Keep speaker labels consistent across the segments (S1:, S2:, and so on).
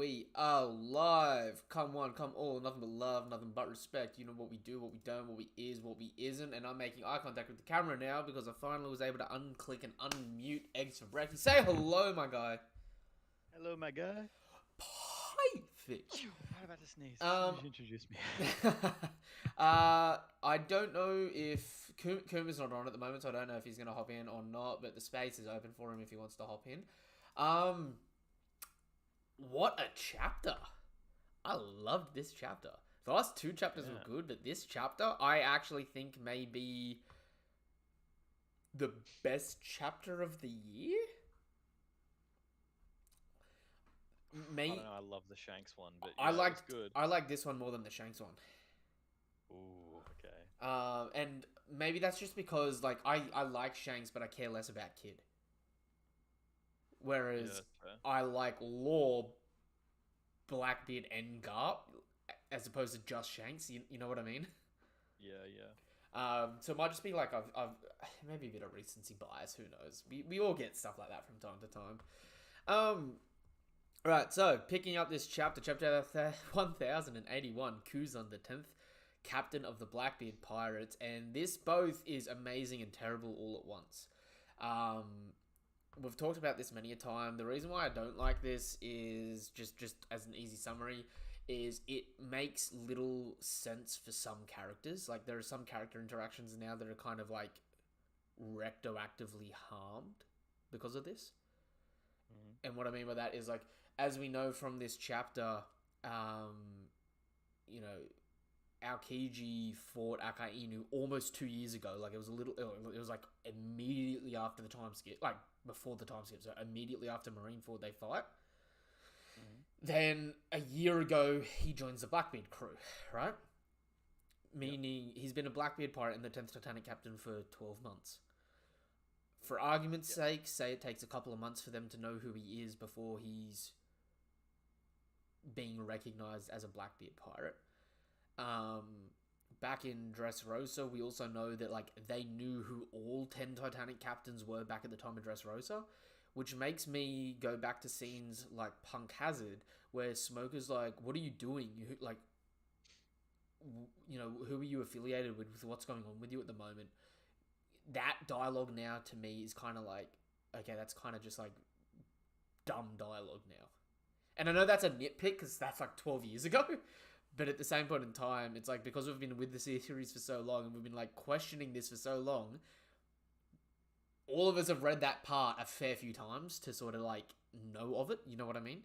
S1: we are live. Come one, come all, nothing but love, nothing but respect. You know what we do, what we don't, what we is, what we isn't. And I'm making eye contact with the camera now because I finally was able to unclick and unmute Eggs for Breakfast. Say hello, my guy.
S2: Hello, my guy.
S1: Perfect.
S2: Right about to sneeze. As soon as you introduced me.
S1: I don't know if Kuma's not on at the moment, so I don't know if he's gonna hop in or not. But the space is open for him if he wants to hop in. What a chapter! I loved this chapter. The last two chapters were good, but this chapter I actually think may be the best chapter of the year.
S2: I don't know. I love the Shanks one, but yeah,
S1: I
S2: good.
S1: I like this one more than the Shanks one.
S2: Ooh, okay.
S1: And maybe that's just because like I like Shanks, but I care less about Kid. Whereas I like Law, Blackbeard, and Garp as opposed to just Shanks. You know what I mean?
S2: Yeah, yeah.
S1: So it might just be like I've maybe a bit of recency bias. Who knows? We all get stuff like that from time to time. Right. So picking up this chapter 1081, Kuzan, the 10th captain of the Blackbeard Pirates, and this both is amazing and terrible all at once. We've talked about this many a time. The reason why I don't like this is just as an easy summary is it makes little sense for some characters. Like there are some character interactions now that are kind of like retroactively harmed because of this. Mm-hmm. And what I mean by that is like as we know from this chapter, you know, AOKIJI fought Akai Inu almost 2 years ago. Like it was like immediately after the time skip, like before the time skip. So immediately after Marineford they fight. Mm-hmm. Then a year ago he joins the Blackbeard crew, right? Meaning he's been a Blackbeard pirate and the 10th Titanic captain for 12 months. For argument's sake, say it takes a couple of months for them to know who he is before he's being recognized as a Blackbeard pirate. Back in Dressrosa, we also know that like they knew who all 10 Titanic captains were back at the time of Dressrosa, which makes me go back to scenes like Punk Hazard, where Smoker's like, "What are you doing? You like, you know, who are you affiliated with what's going on with you at the moment?" That dialogue now to me is kind of like, okay, that's kind of just like dumb dialogue now. And I know that's a nitpick because that's like 12 years ago. But at the same point in time, it's like because we've been with the series for so long and we've been like questioning this for so long, all of us have read that part a fair few times to sort of like know of it. You know what I mean?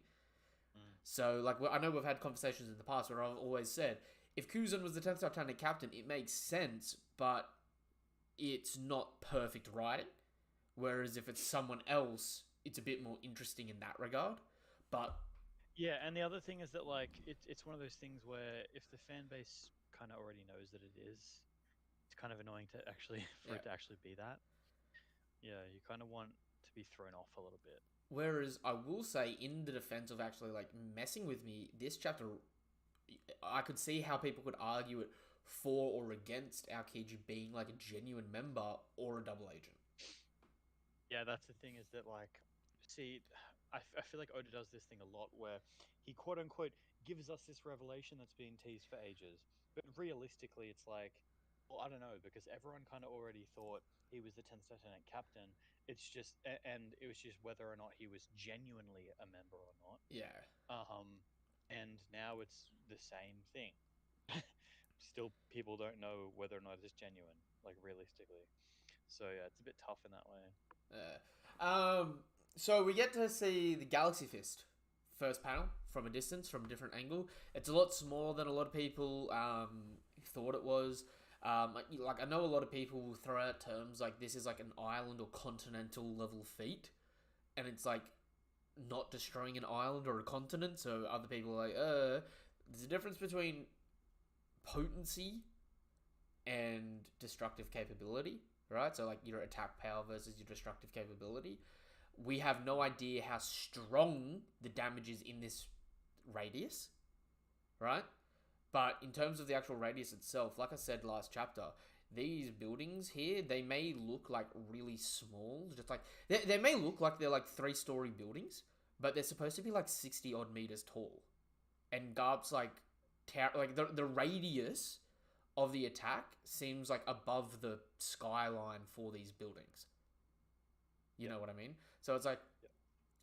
S1: Mm. So like I know we've had conversations in the past where I've always said if Kuzan was the 10th Titanic captain, it makes sense, but it's not perfect writing. Whereas if it's someone else, it's a bit more interesting in that regard. But
S2: yeah, and the other thing is that like it's one of those things where if the fan base kind of already knows that it is, it's kind of annoying to actually for it to actually be that. Yeah, you kind of want to be thrown off a little bit.
S1: Whereas I will say, in the defense of actually like messing with me, this chapter, I could see how people could argue it for or against AOKIJI being like a genuine member or a double agent.
S2: Yeah, that's the thing is that like, see, I feel like Oda does this thing a lot where he quote unquote gives us this revelation that's been teased for ages. But realistically, it's like, well, I don't know, because everyone kind of already thought he was the 10th Lieutenant Captain. It's just, and it was just whether or not he was genuinely a member or not.
S1: Yeah.
S2: And now it's the same thing. Still, people don't know whether or not it's genuine, like realistically. So yeah, it's a bit tough in that way.
S1: So we get to see the Galaxy Fist first panel from a distance, from a different angle. It's a lot smaller than a lot of people thought it was. Like I know a lot of people throw out terms like this is like an island or continental level feat, and it's like not destroying an island or a continent. So other people are like, there's a difference between potency and destructive capability, right? So like your attack power versus your destructive capability. We have no idea how strong the damage is in this radius, right? But in terms of the actual radius itself, like I said last chapter, these buildings here, they may look like really small. Just like they may look like they're like 3-story buildings, but they're supposed to be like 60 odd meters tall, and Garp's like like the radius of the attack seems like above the skyline for these buildings. You know what I mean? So it's like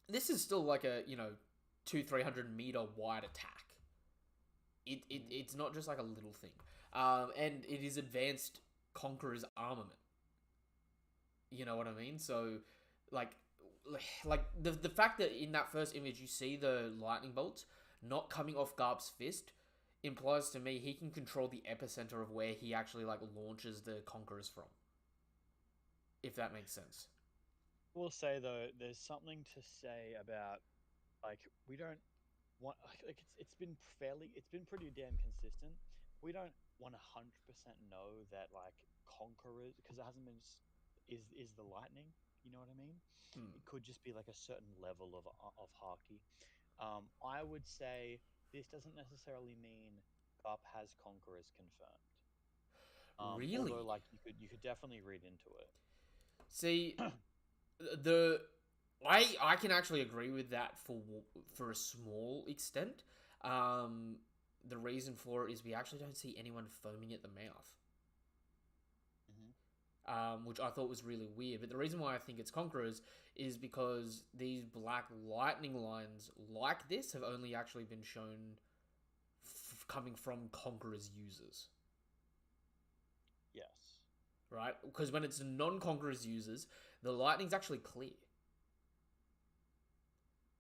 S1: this is still like a 200-300 meter wide attack. It's not just like a little thing, and it is advanced Conqueror's armament. You know what I mean? So, like the fact that in that first image you see the lightning bolts not coming off Garp's fist implies to me he can control the epicenter of where he actually like launches the Conquerors from. If that makes sense.
S2: We'll say though, there's something to say about like we don't want like it's been pretty damn consistent. We don't 100% know that like Conquerors because it hasn't been is the lightning. You know what I mean? It could just be like a certain level of haki. I would say this doesn't necessarily mean Garp has Conquerors confirmed.
S1: Really?
S2: Although like you could definitely read into it.
S1: See, the I can actually agree with that for a small extent. The reason for it is we actually don't see anyone foaming at the mouth. Which I thought was really weird. But the reason why I think it's Conquerors is because these black lightning lines like this have only actually been shown coming from Conquerors users.
S2: Yes.
S1: Right? Because when it's non-Conquerors users, the lightning's actually clear.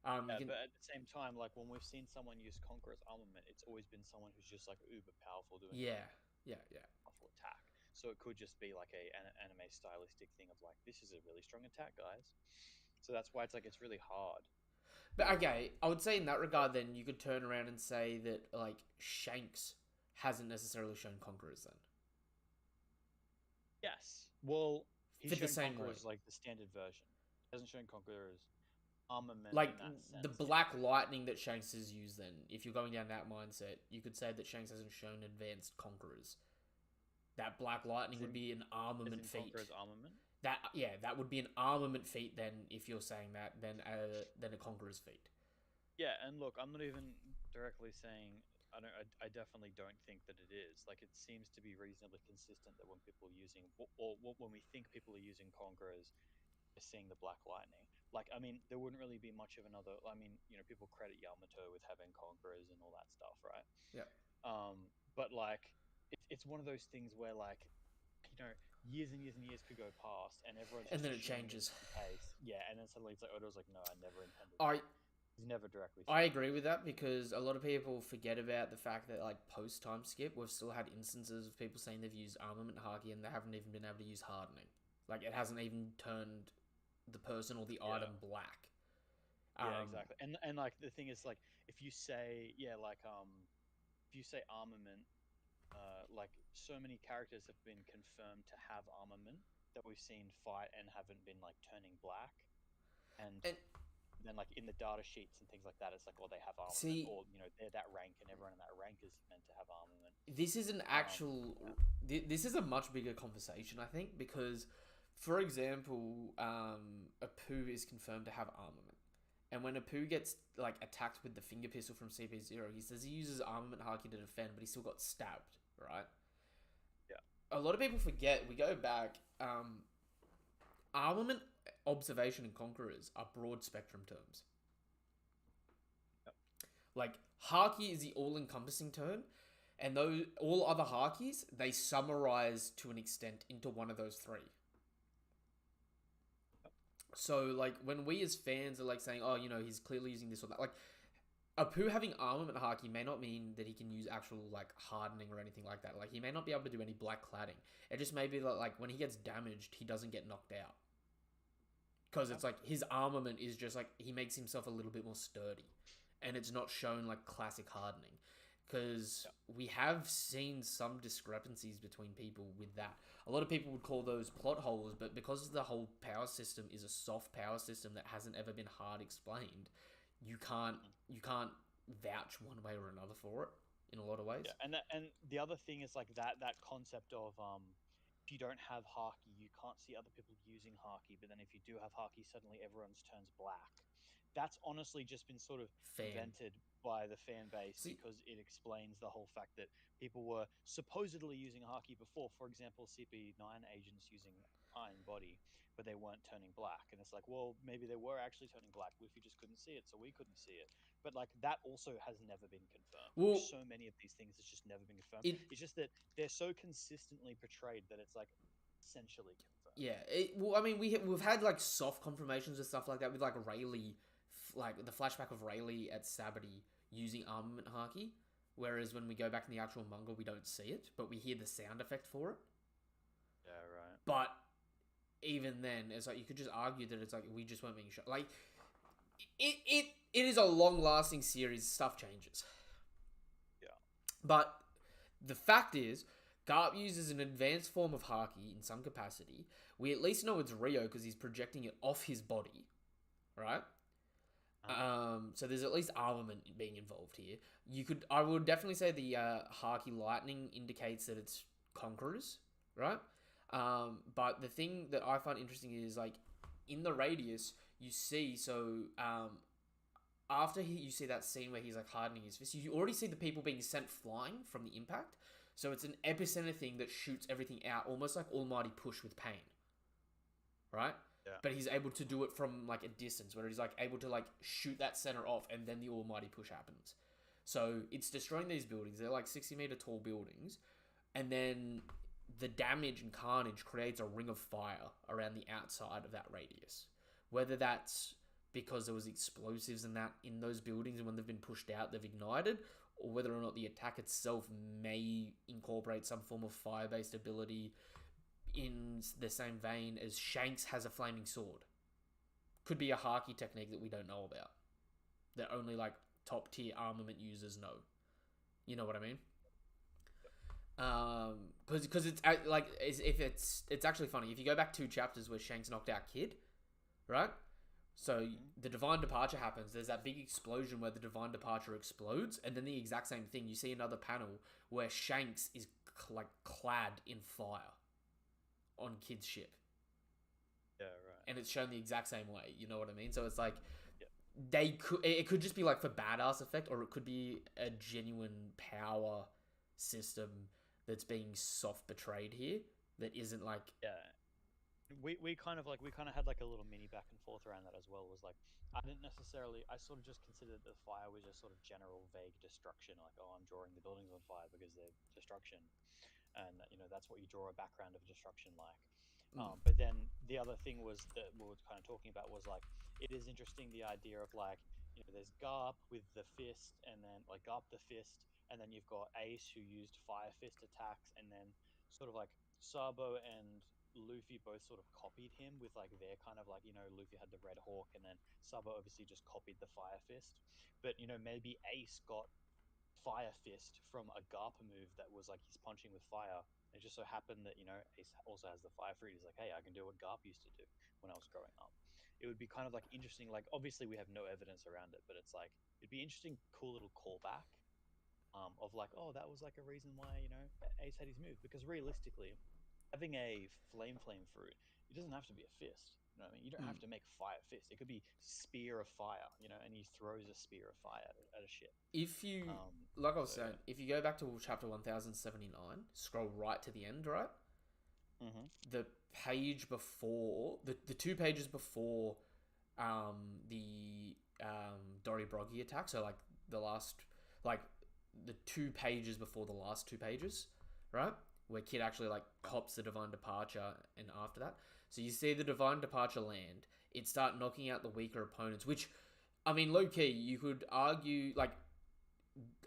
S2: But at the same time, like when we've seen someone use Conqueror's armament, it's always been someone who's just like uber powerful doing
S1: yeah.
S2: powerful attack. So it could just be like an anime stylistic thing of like, this is a really strong attack, guys. So that's why it's like, it's really hard.
S1: But okay, I would say in that regard then you could turn around and say that like Shanks hasn't necessarily shown Conquerors then.
S2: Yes. Well, he's
S1: For the
S2: shown
S1: same
S2: Conquerors
S1: way.
S2: like the standard version. He hasn't shown Conquerors armament
S1: Like
S2: in that sense.
S1: the black lightning that Shanks has used then, if you're going down that mindset, you could say that Shanks hasn't shown advanced Conquerors. That black lightning would be an armament feat.
S2: Conqueror's armament?
S1: That would be an armament feat then if you're saying that, than a Conqueror's feat.
S2: Yeah, and look, I'm not even directly saying I definitely don't think that it is. Like, it seems to be reasonably consistent that when people are using, or when we think people are using Conquerors, they're seeing the Black Lightning. Like, I mean, there wouldn't really be much of another. I mean, people credit Yamato with having Conquerors and all that stuff, right?
S1: Yeah.
S2: But like, it's one of those things where like, years and years and years could go past, and everyone's just
S1: And then it
S2: assuming
S1: changes.
S2: it's the case. Yeah, and then suddenly it's like Odo's like, no, I never intended. He's never directly.
S1: I agree with that because a lot of people forget about the fact that like post time skip, we've still had instances of people saying they've used armament haki and they haven't even been able to use hardening. Like it hasn't even turned the person or the item black.
S2: Yeah, exactly. And like the thing is like if you say if you say armament, like so many characters have been confirmed to have armament that we've seen fight and haven't been like turning black, and then like in the data sheets and things like that, it's like, well, they have armament, or they're that rank, and everyone in that rank is meant to have armament.
S1: This is an actual. This is a much bigger conversation, I think, because, for example, Apu is confirmed to have armament, and when Apu gets like attacked with the finger pistol from CP0, he says he uses armament haki to defend, but he still got stabbed, right?
S2: Yeah.
S1: A lot of people forget. We go back. Armament, observation, and conquerors are broad spectrum terms.
S2: Yep.
S1: Like haki is the all-encompassing term, and those all other hakis they summarize to an extent into one of those three.
S2: Yep.
S1: So like when we as fans are like saying, oh, he's clearly using this or that, like Apu having armament haki may not mean that he can use actual like hardening or anything like that. Like he may not be able to do any black cladding. It just may be that like when he gets damaged, he doesn't get knocked out. Because it's like his armament is just like he makes himself a little bit more sturdy, and it's not shown like classic hardening. Because we have seen some discrepancies between people with that. A lot of people would call those plot holes, but because the whole power system is a soft power system that hasn't ever been hard explained, you can't vouch one way or another for it in a lot of ways.
S2: Yeah, and the other thing is like that concept of if you don't have haki, you can't see other people using haki, but then if you do have haki, suddenly everyone's turns black. that's honestly just been sort of
S1: Fan.
S2: invented by the fan base
S1: See,
S2: because it explains the whole fact that people were supposedly using haki before. For example, CP9 agents using Iron Body, but they weren't turning black. And it's like, well, maybe they were actually turning black. Luffy just couldn't see it, so we couldn't see it. But like that also has never been confirmed. Like
S1: well,
S2: so many of these things, it's just never been confirmed.
S1: it
S2: It's just that they're so consistently portrayed that it's like essentially confirmed.
S1: yeah. Well, I mean, we've had like soft confirmations and stuff like that with like Rayleigh, like the flashback of Rayleigh at Sabaody using armament haki. Whereas when we go back in the actual manga, we don't see it, but we hear the sound effect for it.
S2: Yeah, right.
S1: But even then, it's like you could just argue that it's like we just weren't being shown. Like it is a long lasting series. Stuff changes,
S2: Yeah.
S1: but the fact is, Garp uses an advanced form of haki in some capacity. We at least know it's Rio because he's projecting it off his body, right? So there's at least armament being involved here. I would definitely say the Haki Lightning indicates that it's Conquerors, right? But the thing that I find interesting is like in the radius you see after you see that scene where he's like hardening his fist, you already see the people being sent flying from the impact. So it's an epicenter thing that shoots everything out, almost like Almighty Push with pain, right?
S2: Yeah.
S1: But he's able to do it from like a distance, where he's like able to like shoot that center off, and then the Almighty Push happens. So it's destroying these buildings. They're like 60-meter tall buildings, and then the damage and carnage creates a ring of fire around the outside of that radius. Whether that's because there was explosives in those buildings, and when they've been pushed out, they've ignited, or whether or not the attack itself may incorporate some form of fire-based ability in the same vein as Shanks has a flaming sword. Could be a haki technique that we don't know about, that only like top tier armament users know. You know what I mean? Because it's like if it's actually funny if you go back 2 chapters where Shanks knocked out Kid, right? So the Divine Departure happens. There's that big explosion where the Divine Departure explodes, and then the exact same thing. You see another panel where Shanks is like clad in fire on Kid's ship.
S2: Yeah, right.
S1: And it's shown the exact same way. You know what I mean? So it's like
S2: Yeah.
S1: it could just be like for badass effect, or it could be a genuine power system that's being soft betrayed here that isn't like
S2: Yeah. We kind of had like a little mini back and forth around that as well. Was like I didn't necessarily I sort of just considered the fire was just sort of general vague destruction, like oh I'm drawing the buildings on fire because they're destruction, and that's what you draw a background of destruction like. But then the other thing was that we were kind of talking about was like it is interesting the idea of like there's Garp with the fist, and then like Garp the fist, and then you've got Ace who used fire fist attacks, and then sort of like Sabo and Luffy both sort of copied him with like their kind of like Luffy had the Red Hawk, and then Sabo obviously just copied the fire fist, but maybe Ace got fire fist from a Garp move that was like he's punching with fire. It just so happened that Ace also has the fire fruit. He's like, hey, I can do what Garp used to do when I was growing up. It would be kind of like interesting. Like obviously we have no evidence around it, but it's like it'd be interesting, cool little callback of like, oh, that was like a reason why Ace had his move, because realistically, having a flame fruit, it doesn't have to be a fist. You know what I mean? You don't have to make fire fist. It could be spear of fire, and he throws a spear of fire at a ship.
S1: if you like I was saying, if you go back to chapter 1079, scroll right to the end, right? The page before the 2 pages before the Dory Broggy attack, so like the last like the 2 pages before the last 2 pages, right? Where Kid actually like cops the Divine Departure, and after that, so you see the Divine Departure land, it start knocking out the weaker opponents, which, I mean, low key, you could argue, like,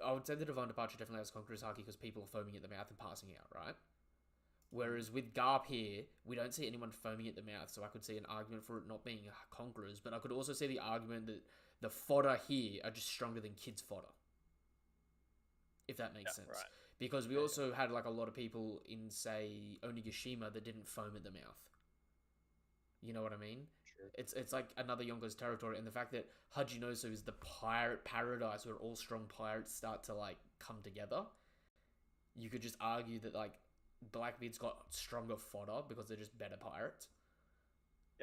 S1: I would say the Divine Departure definitely has Conqueror's Haki because people are foaming at the mouth and passing out, right? Whereas with Garp here, we don't see anyone foaming at the mouth, so I could see an argument for it not being Conquerors, but I could also see the argument that the fodder here are just stronger than Kid's fodder. If that makes sense.
S2: Right.
S1: Because we also had like a lot of people in, say, Onigashima that didn't foam at the mouth. You know what I mean?
S2: True.
S1: It's like another Yonko's territory, and the fact that Hajinosu is the pirate paradise where all strong pirates start to like come together. You could just argue that like Blackbeard's got stronger fodder because they're just better pirates.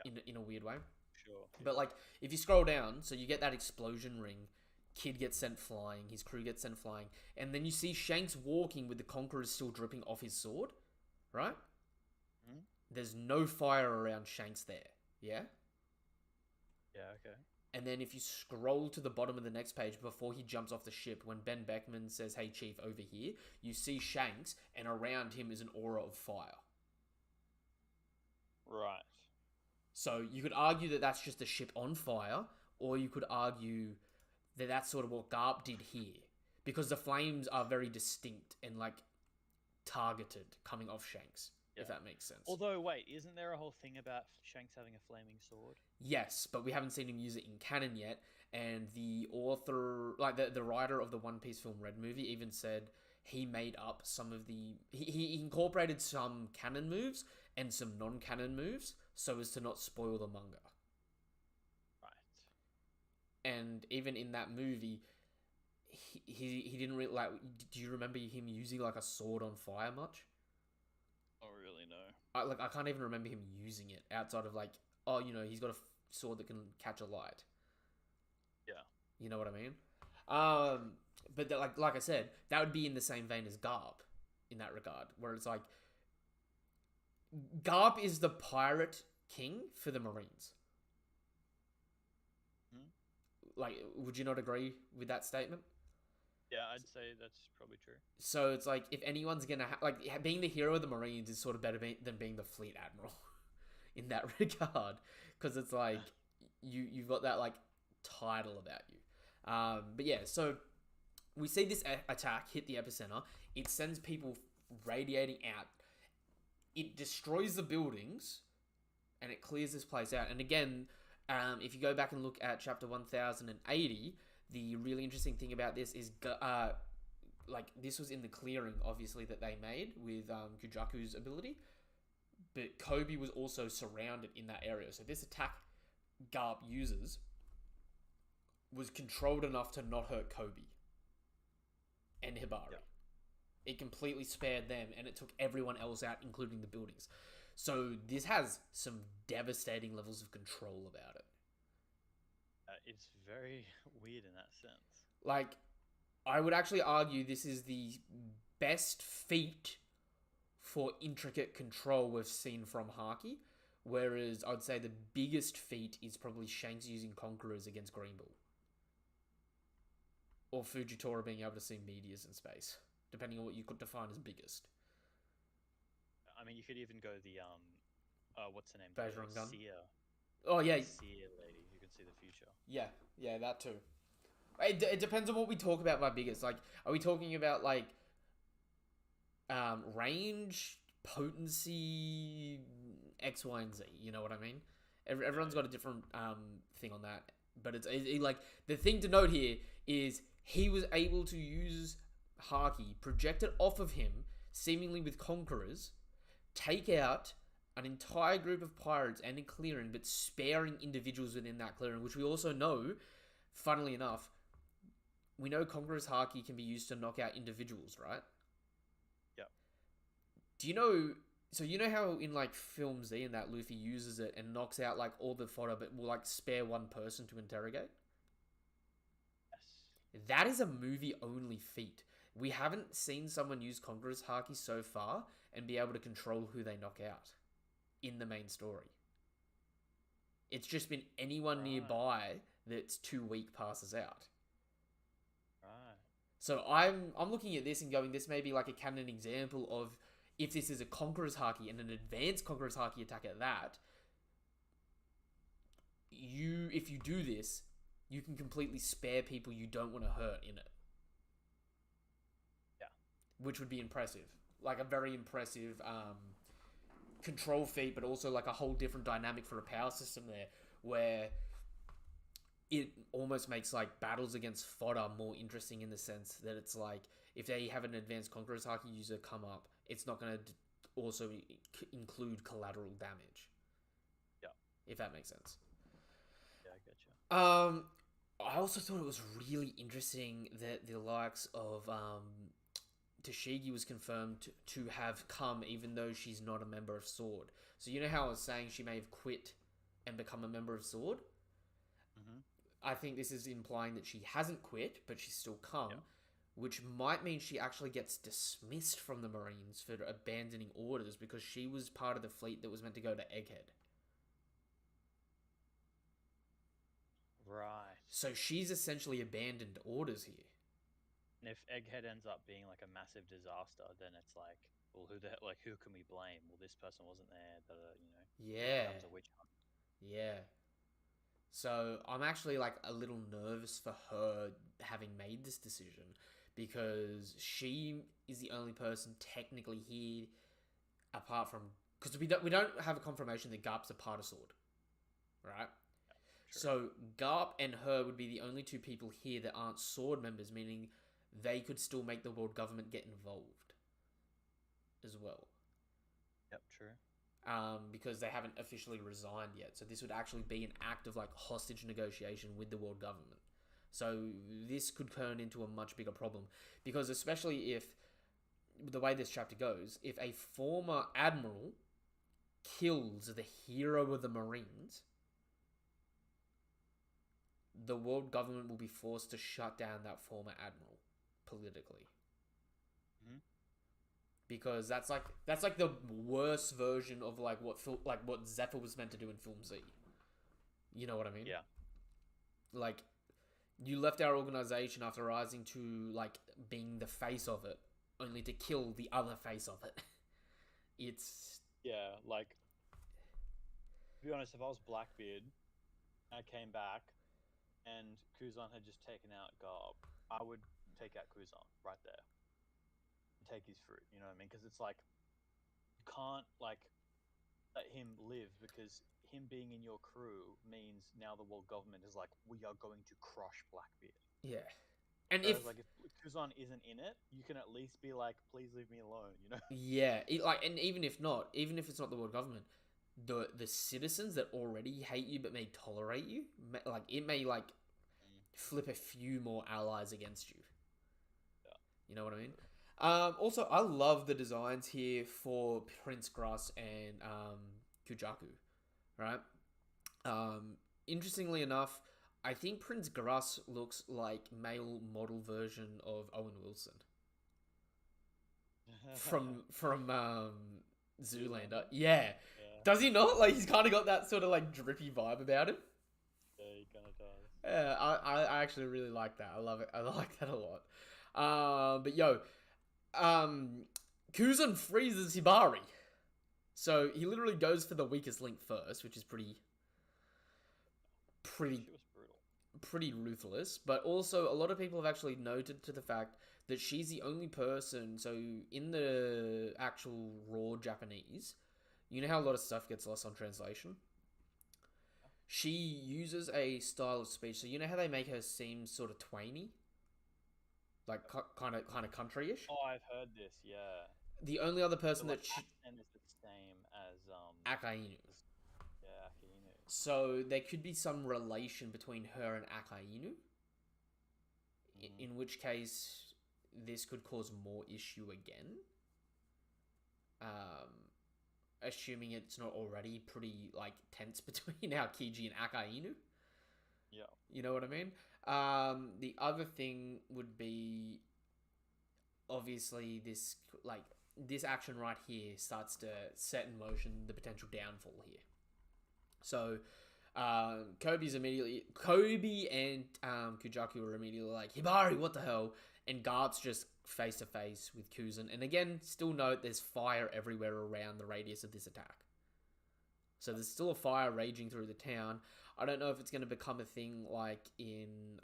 S2: Yeah.
S1: In a weird way.
S2: sure.
S1: But like, if you scroll down, so you get that explosion ring, Kid gets sent flying, his crew gets sent flying, and then you see Shanks walking with the Conqueror still dripping off his sword, right?
S2: Hmm?
S1: There's no fire around Shanks there, yeah?
S2: Yeah, okay.
S1: And then if you scroll to the bottom of the next page before he jumps off the ship, when Ben Beckman says, "Hey, Chief, over here," you see Shanks, and around him is an aura of fire.
S2: Right.
S1: So you could argue that that's just a ship on fire, or you could argue that that's sort of what Garp did here. Because the flames are very distinct and, like, targeted coming off Shanks, if that makes sense.
S2: Although, wait, isn't there a whole thing about Shanks having a flaming sword?
S1: Yes, but we haven't seen him use it in canon yet, and the author, like the writer of the One Piece film Red movie even said he made up some of the... He incorporated some canon moves and some non-canon moves so as to not spoil the manga.
S2: Right.
S1: And even in that movie, he didn't really, like... Do you remember him using, like, a sword on fire much?
S2: Oh, really? No.
S1: I can't even remember him using it outside of, like, oh, you know, he's got a sword that can catch a light.
S2: Yeah.
S1: You know what I mean? But like I said, that would be in the same vein as Garp in that regard, where it's like Garp is the pirate king for the Marines. Like, would you not agree with that statement?
S2: Yeah, I'd say that's probably true.
S1: So it's like, if anyone's gonna being the hero of the Marines is sort of better than being the fleet admiral in that regard, because it's like you've got that, like, title about you. But yeah, so we see this attack hit the epicenter. It sends people radiating out. It destroys the buildings, and it clears this place out. And again, if you go back and look at chapter 1080, the really interesting thing about this is, like, this was in the clearing, obviously, that they made with Kujaku's ability. But Kobe was also surrounded in that area. So this attack Garp uses was controlled enough to not hurt Kobe and Hibari. Yeah. It completely spared them, and it took everyone else out, including the buildings. So this has some devastating levels of control about it.
S2: It's very weird in that sense.
S1: Like, I would actually argue this is the best feat for intricate control we've seen from Haki, whereas I'd say the biggest feat is probably Shanks using Conquerors against Green Bull. Or Fujitora being able to see meteors in space, depending on what you could define as biggest.
S2: I mean, you could even go the, what's her name?
S1: Phasor and Gun?
S2: Seer.
S1: Oh, yeah.
S2: Seer lady who can see the future.
S1: Yeah, that too. It depends on what we talk about by biggest. Like, are we talking about, like, range, potency, X, Y, and Z? You know what I mean? Everyone's got a different thing on that. But it's like, the thing to note here is he was able to use Haki, project it off of him, seemingly with Conquerors, take out an entire group of pirates and a clearing, but sparing individuals within that clearing, which we also know, funnily enough, we know Conqueror's Haki can be used to knock out individuals, right?
S2: Yeah.
S1: Do you know... So you know how in, like, Film Z and that Luffy uses it and knocks out, like, all the fodder, but will, like, spare one person to interrogate?
S2: Yes.
S1: That is a movie-only feat. We haven't seen someone use Conqueror's Haki so far and be able to control who they knock out in the main story. It's just been anyone nearby that's too weak passes out.
S2: Right.
S1: So I'm looking at this and going, this may be like a canon example of, if this is a Conqueror's Haki and an advanced Conqueror's Haki attack at that, if you do this, you can completely spare people you don't want to hurt in it.
S2: Yeah.
S1: Which would be impressive. Like, a very impressive control feat, but also, like, a whole different dynamic for a power system there, where it almost makes, like, battles against fodder more interesting in the sense that it's like, if they have an advanced Conqueror's Haki user come up, it's not going to also include collateral damage.
S2: Yeah.
S1: If that makes sense.
S2: Yeah, I get you.
S1: I also thought it was really interesting that the likes of Tashigi was confirmed to have come, even though she's not a member of Sword. So you know how I was saying she may have quit and become a member of Sword.
S2: Mm-hmm.
S1: I think this is implying that she hasn't quit, but she's still come,
S2: Yep.
S1: which might mean she actually gets dismissed from the Marines for abandoning orders because she was part of the fleet that was meant to go to Egghead.
S2: Right.
S1: So she's essentially abandoned orders here.
S2: And if Egghead ends up being like a massive disaster, then it's like, well, who can we blame? Well, this person wasn't there. It
S1: Yeah.
S2: becomes a witch hunt.
S1: Yeah. So I'm actually like a little nervous for her having made this decision because she is the only person technically here apart from because we don't have a confirmation that Garp's a part of Sword, right?
S2: True.
S1: So Garp and her would be the only two people here that aren't Sword members, meaning they could still make the world government get involved as well.
S2: Yep, true.
S1: Because they haven't officially resigned yet. So this would actually be an act of like hostage negotiation with the world government. So this could turn into a much bigger problem because especially if the way this chapter goes, if a former admiral kills the hero of the Marines, the world government will be forced to shut down that former admiral politically.
S2: Mm-hmm.
S1: Because that's like the worst version of like what Zephyr was meant to do in Film Z. You know what I mean?
S2: Yeah.
S1: Like, you left our organization after rising to like being the face of it, only to kill the other face of it. It's
S2: like, to be honest, if I was Blackbeard, I came back, and Kuzan had just taken out Garb, I would take out Kuzan right there. Take his fruit, you know what I mean? Because it's like you can't like let him live because him being in your crew means now the world government is like, we are going to crush Blackbeard.
S1: Yeah, and
S2: if Kuzan isn't in it, you can at least be like, please leave me alone, you know?
S1: Yeah, and even if it's not the world government, the citizens that already hate you but may tolerate you, it may flip a few more allies against you.
S2: Yeah.
S1: You know what I mean? Also, I love the designs here for Prince Gruss and Kujaku, right? Interestingly enough, I think Prince Gruss looks like male model version of Owen Wilson from Zoolander. Yeah. Does he not? Like, he's kind of got that sort of like drippy vibe about him.
S2: Yeah, he kind of does.
S1: Yeah, I actually really like that. I love it. I like that a lot. But yo, Kuzan freezes Hibari. So he literally goes for the weakest link first, which is pretty
S2: She was brutal.
S1: pretty ruthless. But also, a lot of people have actually noted to the fact that she's the only person. So in the actual raw Japanese, you know how a lot of stuff gets lost on translation. She uses a style of speech. So you know how they make her seem sort of twainy, like kind of countryish.
S2: Oh, I've heard this. Yeah.
S1: The only other person
S2: the
S1: that
S2: accent is the same as
S1: Akainu.
S2: Yeah, Akainu.
S1: So there could be some relation between her and Akainu. In which case, this could cause more issue again. Assuming it's not already pretty like tense between AOKIJI and Akainu.
S2: Yeah.
S1: You know what I mean? The other thing would be obviously this action right here starts to set in motion the potential downfall here. So Kobe and Kujaku are immediately like, Hibari, what the hell? And Garp's just face to face with Kuzan. And again, still note there's fire everywhere around the radius of this attack. So there's still a fire raging through the town. I don't know if it's going to become a thing like in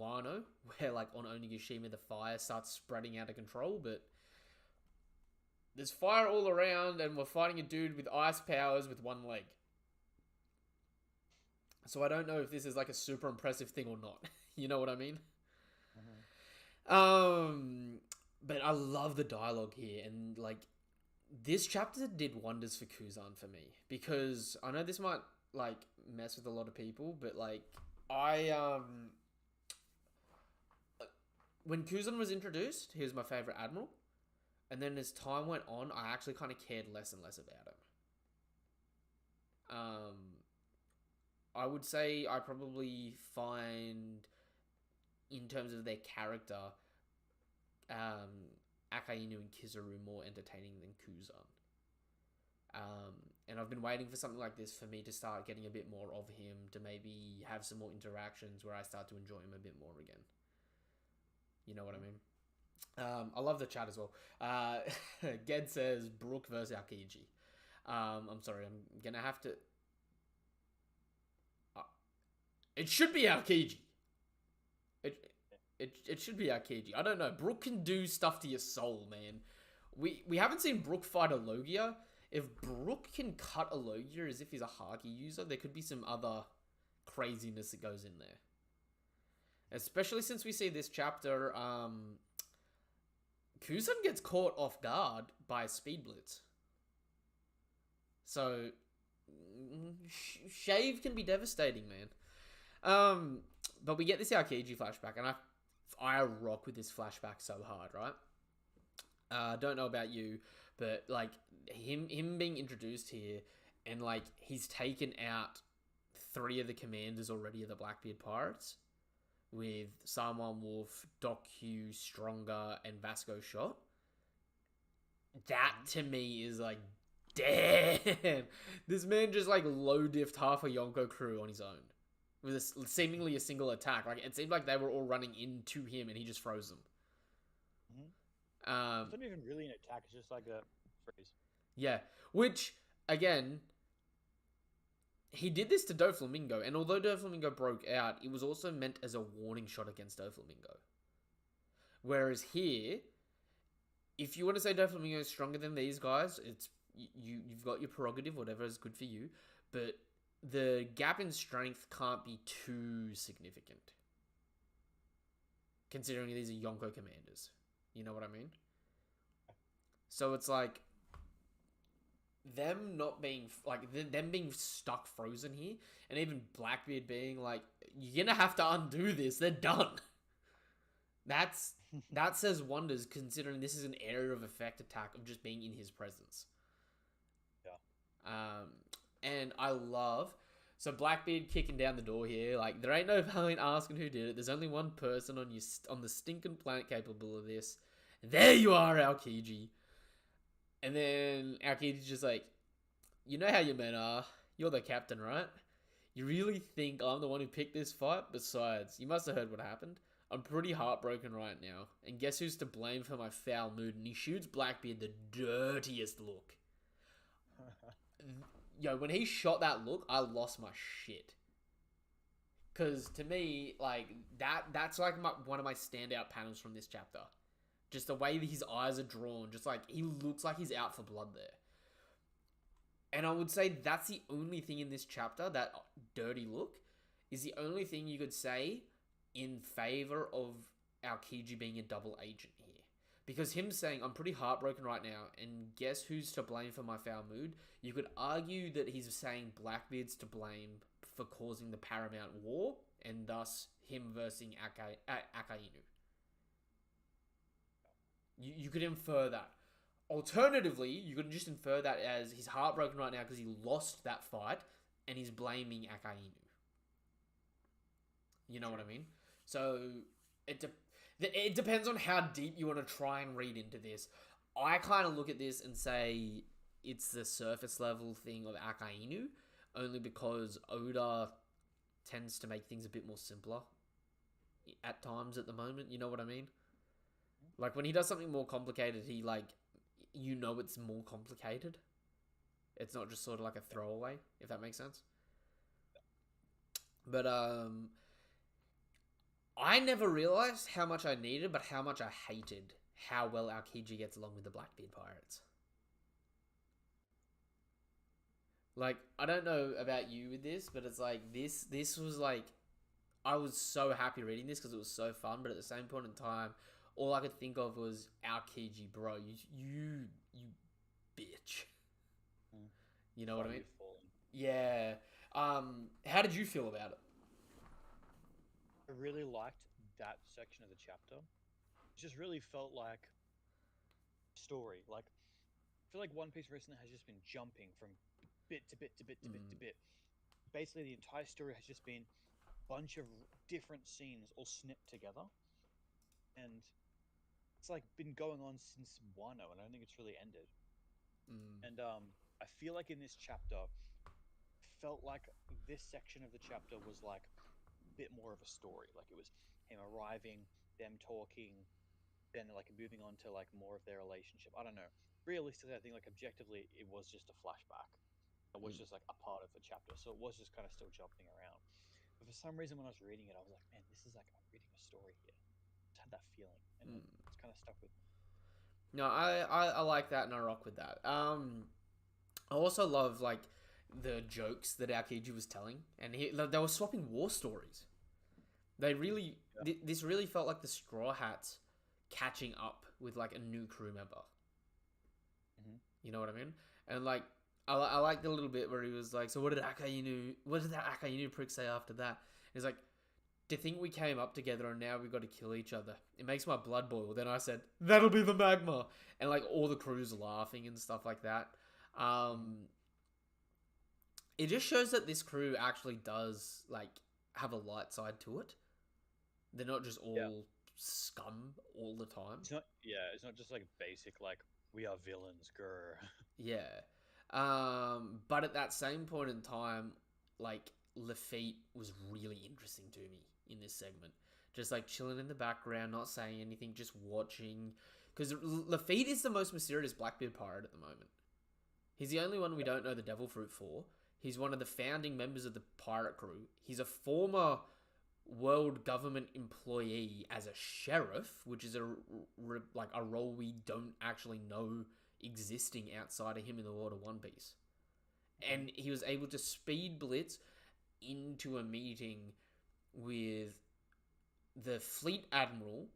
S1: Wano, where like on Onigashima the fire starts spreading out of control, but there's fire all around and we're fighting a dude with ice powers with one leg. So I don't know if this is like a super impressive thing or not. You know what I mean? But I love the dialogue here, and like this chapter did wonders for Kuzan for me, because I know this might like mess with a lot of people, but like when Kuzan was introduced, he was my favorite admiral, and then as time went on, I actually kind of cared less and less about I would say I probably find, in terms of their character, Akainu and Kizaru more entertaining than Kuzan. And I've been waiting for something like this for me to start getting a bit more of him, to maybe have some more interactions where I start to enjoy him a bit more again. You know what I mean? I love the chat as well. Ged says Brook versus Aokiji. I'm sorry, I'm gonna have to. It should be Aokiji. It should be Aokiji. I don't know. Brook can do stuff to your soul, man. We haven't seen Brook fight a Logia. If Brook can cut a Logia as if he's a Haki user, there could be some other craziness that goes in there. Especially since we see this chapter, Kuzan gets caught off guard by a Speed Blitz. So, Shave can be devastating, man. But we get this Aokiji flashback, and I rock with this flashback so hard, right? Don't know about you, but like him being introduced here, and like he's taken out 3 of the commanders already of the Blackbeard Pirates, with Saruman Wolf, Doc Hugh, Stronger, and Vasco Shot. That to me is like, damn, this man just like low diffed half a Yonko crew on his own with seemingly a single attack. Like, it seemed like they were all running into him and he just froze them.
S2: It's not even really an attack, it's just like a phrase.
S1: Yeah, which, again, he did this to Doflamingo, and although Doflamingo broke out, it was also meant as a warning shot against Doflamingo. Whereas here, if you want to say Doflamingo is stronger than these guys, it's you've got your prerogative, whatever is good for you, but the gap in strength can't be too significant, considering these are Yonko commanders. You know what I mean? So it's like them not being like them being stuck frozen here, and even Blackbeard being like, "You're gonna have to undo this. They're done." That says wonders, considering this is an area of effect attack of just being in his presence.
S2: Yeah.
S1: And I love, so Blackbeard kicking down the door here. Like, there ain't no point asking who did it. There's only one person on the stinking planet capable of this. There you are, Aokiji. And then Aokiji's just like, you know how your men are. You're the captain, right? You really think I'm the one who picked this fight? Besides, you must have heard what happened. I'm pretty heartbroken right now. And guess who's to blame for my foul mood? And he shoots Blackbeard the dirtiest look. Yo, when he shot that look, I lost my shit. Because to me, like, that's like one of my standout panels from this chapter. Just the way that his eyes are drawn. Just like, he looks like he's out for blood there. And I would say that's the only thing in this chapter, that dirty look, is the only thing you could say in favor of Aokiji being a double agent here. Because him saying, I'm pretty heartbroken right now, and guess who's to blame for my foul mood? You could argue that he's saying Blackbeard's to blame for causing the Paramount War, and thus him versing Akainu. You could infer that. Alternatively, you could just infer that as he's heartbroken right now because he lost that fight, and he's blaming Akainu. You know what I mean? So, it depends on how deep you want to try and read into this. I kind of look at this and say it's the surface level thing of Akainu, only because Oda tends to make things a bit more simpler at times at the moment. You know what I mean? Like, when he does something more complicated, he, like, you know it's more complicated. It's not just sort of like a throwaway, if that makes sense. But, I never realized how much I needed, but how much I hated how well Aokiji gets along with the Blackbeard Pirates. Like, I don't know about you with this, but it's like, this was like, I was so happy reading this because it was so fun, but at the same point in time, all I could think of was, Aokiji, bro, you bitch. You know what I mean? Yeah. How did you feel about it?
S2: I really liked that section of the chapter. It just really felt like story. Like, I feel like One Piece recently has just been jumping from bit to bit to bit to bit to
S1: Mm,
S2: bit. Basically, the entire story has just been a bunch of different scenes all snipped together, and it's like been going on since Wano, and I don't think it's really ended.
S1: mm,
S2: And I feel like in this chapter, felt like this section of the chapter was like a bit more of a story. Like it was him arriving, them talking, then like moving on to like more of their relationship. I don't know. Realistically, I think like objectively, it was just a flashback. It was
S1: mm,
S2: just like a part of the chapter, so it was just kind of still jumping around. But for some reason, when I was reading it, I was like, man, this is like I'm reading a story here. Just had that feeling, and
S1: mm.
S2: it's kind of stuck with me.
S1: No, I like that and I rock with that. I also love like the jokes that Aokiji was telling, and they were swapping war stories. They really
S2: Yeah.
S1: this really felt like the Straw Hats catching up with like a new crew member.
S2: Hmm.
S1: You know what I mean? And like I like the little bit where he was like, "So what did What did that Akainu prick say after that?" He's like, "To think we came up together and now we got to kill each other. It makes my blood boil." Then I said, "That'll be the magma," and like all the crew's laughing and stuff like that.
S2: Hmm.
S1: Um, it just shows that this crew actually does like have a light side to it. They're not just
S2: Yeah.
S1: all scum all the time.
S2: It's not. Yeah. It's not just like basic like we are villains, grr.
S1: Yeah. But at that same point in time, like Lafitte was really interesting to me in this segment. Just like chilling in the background, not saying anything, just watching. Because Lafitte is the most mysterious Blackbeard pirate at the moment. He's the only one we don't know the devil fruit for. He's one of the founding members of the pirate crew. He's a former world government employee as a sheriff, which is like a role we don't actually know existing outside of him in the world of One Piece.
S2: Hmm.
S1: And he was able to speed blitz into a meeting with the fleet admiral,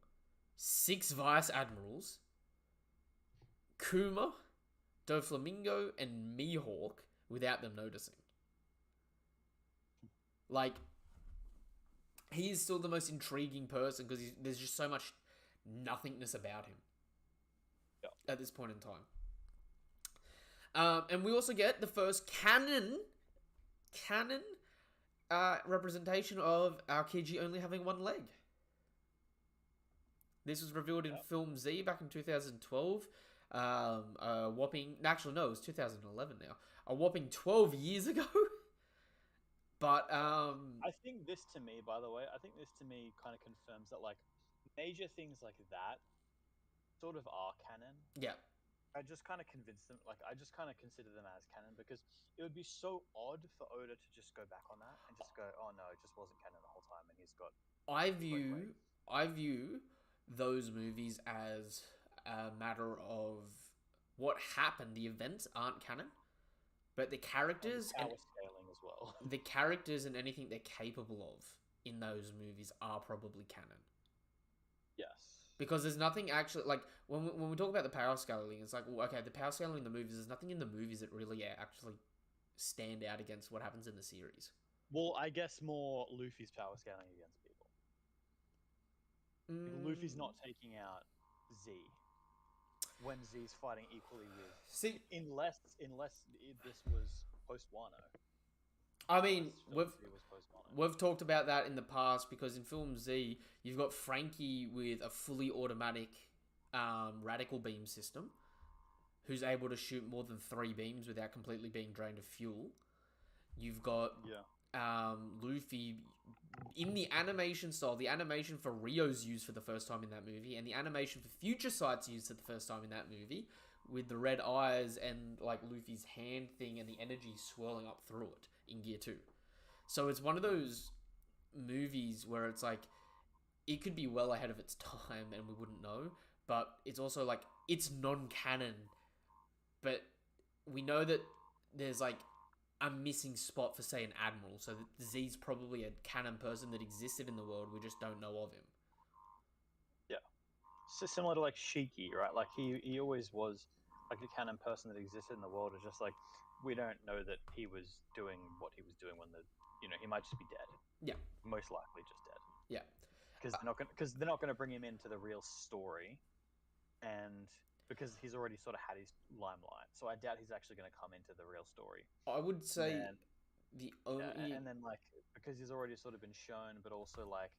S1: six vice admirals, Kuma, Doflamingo, and Mihawk without them noticing. Like, he is still the most intriguing person because there's just so much nothingness about him
S2: Yeah.
S1: at this point in time. And we also get the first canon representation of Aokiji only having one leg. This was revealed in
S2: Yeah.
S1: Film Z back in 2012. Whopping, actually no, it was 2011 now. A whopping 12 years ago. But
S2: I think this to me, by the way, I think this to me kind of confirms that like major things like that sort of are canon.
S1: yeah,
S2: I just kind of convinced them, like I just kind of consider them as canon because it would be so odd for Oda to just go back on that and just go, oh no, it just wasn't canon the whole time, and he's got
S1: I
S2: both
S1: view
S2: legs.
S1: I view those movies as a matter of what happened. The events aren't canon, but
S2: And power scaling as well.
S1: the characters and anything they're capable of in those movies are probably canon.
S2: Yes.
S1: Because there's nothing actually like when we talk about the power scaling, it's like, well, okay, the power scaling in the movies. There's nothing in the movies that really actually stand out against what happens in the series.
S2: Well, I guess more Luffy's power scaling against people. Like Luffy's
S1: Mm,
S2: not taking out Z when Z's fighting equally with,
S1: see,
S2: unless this was post Wano,
S1: I
S2: unless
S1: mean,
S2: Film Z was post Wano.
S1: we've talked about that in the past because in Film Z, you've got Frankie with a fully automatic radical beam system, who's able to shoot more than 3 beams without completely being drained of fuel. You've got
S2: Yeah.
S1: Luffy in the animation style. The animation for Rio's used for the first time in that movie, and the animation for Future Sight's used for the first time in that movie, with the red eyes and like Luffy's hand thing and the energy swirling up through it in Gear 2. So it's one of those movies where it's like it could be well ahead of its time and we wouldn't know, but it's also like it's non-canon, but we know that there's like a missing spot for say an admiral, so that Z's probably a canon person that existed in the world, we just don't know of him.
S2: Yeah. So similar to like Shiki, right? Like he always was like a canon person that existed in the world. It's just like we don't know that he was doing what he was doing when he might just be dead.
S1: Yeah,
S2: Most likely just dead.
S1: yeah.
S2: Because they're not going to bring him into the real story, and because he's already sort of had his limelight. So I doubt he's actually going to come into the real story.
S1: I would
S2: And
S1: say
S2: then,
S1: the
S2: yeah,
S1: only
S2: and then like because he's already sort of been shown, but also like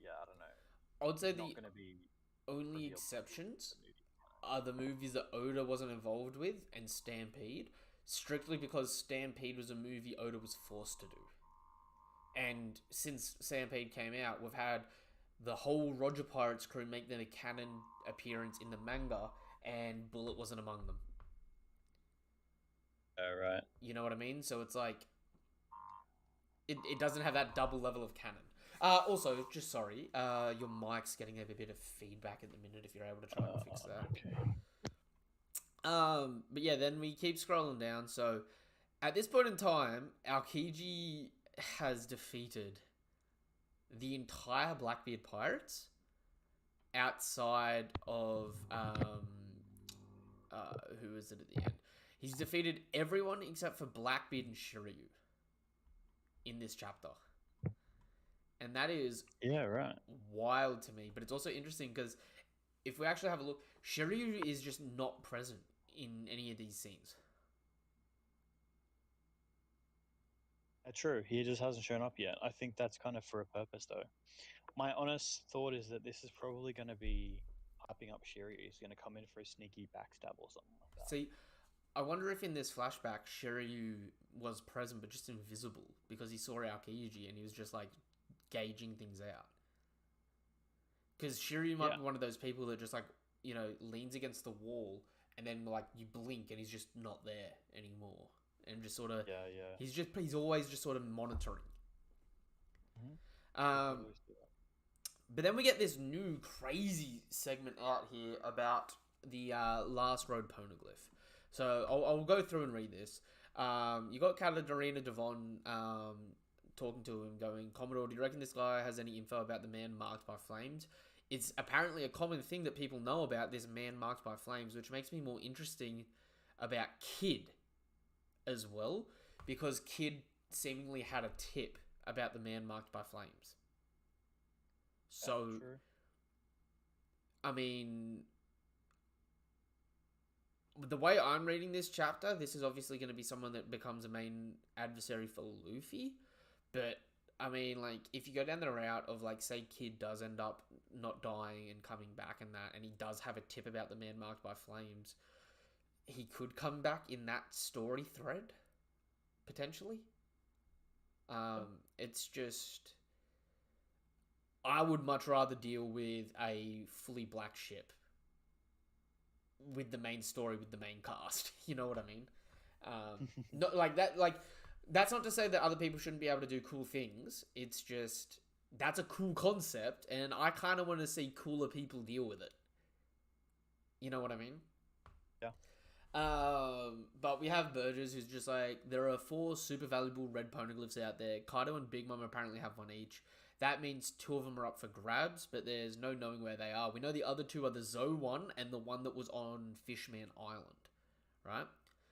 S2: yeah, I don't know.
S1: I would say
S2: He's not
S1: the
S2: going to be
S1: only
S2: revealed till
S1: exceptions
S2: the movie.
S1: are the movies that Oda wasn't involved with and Stampede, strictly because Stampede was a movie Oda was forced to do. And since Stampede came out, we've had the whole Roger Pirates crew make their canon appearance in the manga, and Bullet wasn't among them.
S2: Oh, right.
S1: You know what I mean? So it's like it doesn't have that double level of canon. Also, just sorry, your mic's getting a bit of feedback at the minute. If you're able to try and fix that.
S2: Okay.
S1: But yeah, then we keep scrolling down. So at this point in time, AOKIJI has defeated the entire Blackbeard Pirates outside of who is it at the end? He's defeated everyone except for Blackbeard and Shiryu in this chapter. And that is
S2: Yeah, right.
S1: wild to me. But it's also interesting because if we actually have a look, Shiryu is just not present in any of these scenes.
S2: True. He just hasn't shown up yet. I think that's kind of for a purpose, though. My honest thought is that this is probably going to be hyping up Shiryu. He's going to come in for a sneaky backstab or something like that.
S1: See, I wonder if in this flashback Shiryu was present but just invisible because he saw AOKIJI and he was just like gauging things out. Because Shiryu might be one of those people that just like, you know, leans against the wall and then like you blink and he's just not there anymore. And just sort of, he's always just sort of monitoring.
S2: Mm-hmm.
S1: But then we get this new crazy segment out here about the last road poneglyph. So I'll go through and read this. You got Katarina Devon talking to him, going, Commodore, do you reckon this guy has any info about the man marked by flames? It's apparently a common thing that people know about this man marked by flames, which makes me more interesting about Kid as well, because Kid seemingly had a tip about the man marked by flames. So, I mean, the way I'm reading this chapter, this is obviously going to be someone that becomes a main adversary for Luffy. But, I mean, like, if you go down the route of, like, say Kid does end up not dying and coming back and that, and he does have a tip about the man marked by flames, he could come back in that story thread, potentially. It's just, I would much rather deal with a fully black ship with the main story, with the main cast. You know what I mean? Not like that. Like, that's not to say that other people shouldn't be able to do cool things. It's just, that's a cool concept, and I kind of want to see cooler people deal with it. You know what I mean?
S2: Yeah.
S1: But we have Burgess, who's just like, there are 4 super valuable red poneglyphs out there. Kaido and Big Mom apparently have one each. That means 2 of them are up for grabs, but there's no knowing where they are. We know the other 2 are the Zoe one and the one that was on Fishman Island, right?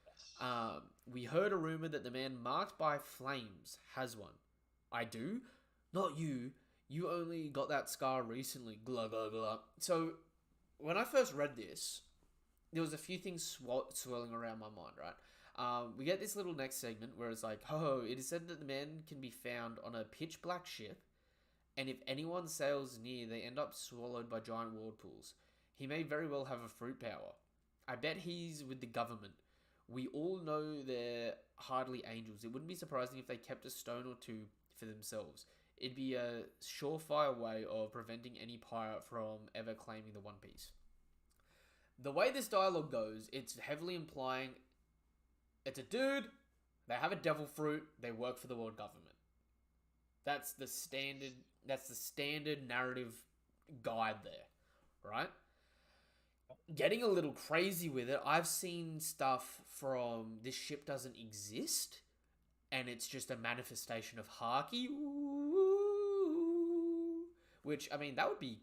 S2: Yes.
S1: We heard a rumor that the man marked by flames has one. I do? Not you. You only got that scar recently. Glug, glug, glug. So, when I first read this, there was a few things swirling around my mind, right? We get this little next segment where it's like, it is said that the man can be found on a pitch black ship, and if anyone sails near, they end up swallowed by giant whirlpools. He may very well have a fruit power. I bet he's with the government. We all know they're hardly angels. It wouldn't be surprising if they kept a stone or 2 for themselves. It'd be a surefire way of preventing any pirate from ever claiming the One Piece. The way this dialogue goes, it's heavily implying it's a dude, they have a devil fruit, they work for the world government. That's the standard narrative guide there, right? Getting a little crazy with it, I've seen stuff from this ship doesn't exist, and it's just a manifestation of Haki, which, I mean, that would be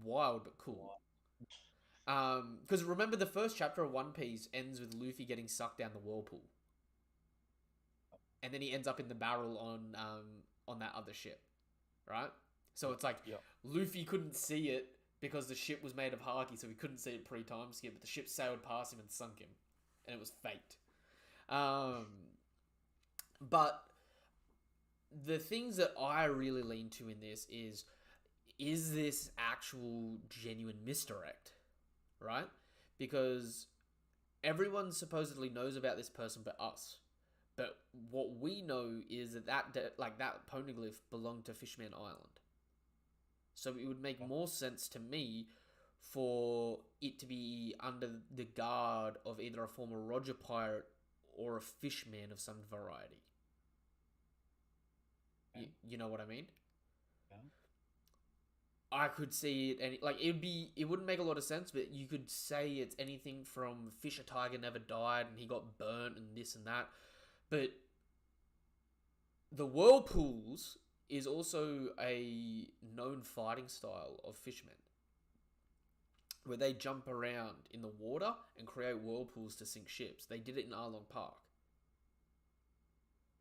S1: wild but cool. Because remember, the first chapter of One Piece ends with Luffy getting sucked down the whirlpool, and then he ends up in the barrel on that other ship, right? So it's like Luffy couldn't see it because the ship was made of haki, so we couldn't see it pre-time skip. But the ship sailed past him and sunk him, and it was fate. But the things that I really lean to in this is this actual genuine misdirect, right? Because everyone supposedly knows about this person but us. But what we know is that poneglyph belonged to Fishman Island. So it would make more sense to me for it to be under the guard of either a former Roger pirate or a fishman of some variety. You know what I mean?
S2: Yeah.
S1: I could see it it wouldn't make a lot of sense, but you could say it's anything from Fisher Tiger never died and he got burnt and this and that. But the whirlpools is also a known fighting style of fishermen, where they jump around in the water and create whirlpools to sink ships. They did it in Arlong Park.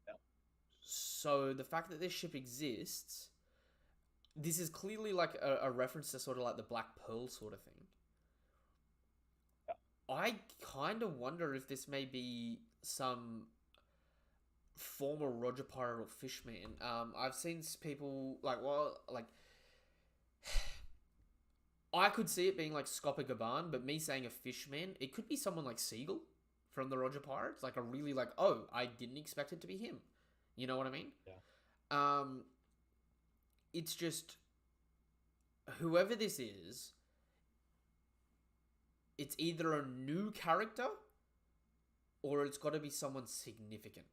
S2: Yeah.
S1: So the fact that this ship exists, this is clearly like a reference to sort of like the Black Pearl sort of thing.
S2: Yeah.
S1: I kind of wonder if this may be some former Roger pirate or fishman. I've seen people I could see it being like Scopper Gaban, but me saying a fishman, it could be someone like Siegel from the Roger Pirates, like a really I didn't expect it to be him. You know what I mean?
S2: Yeah.
S1: It's just whoever this is, it's either a new character or it's got to be someone significant.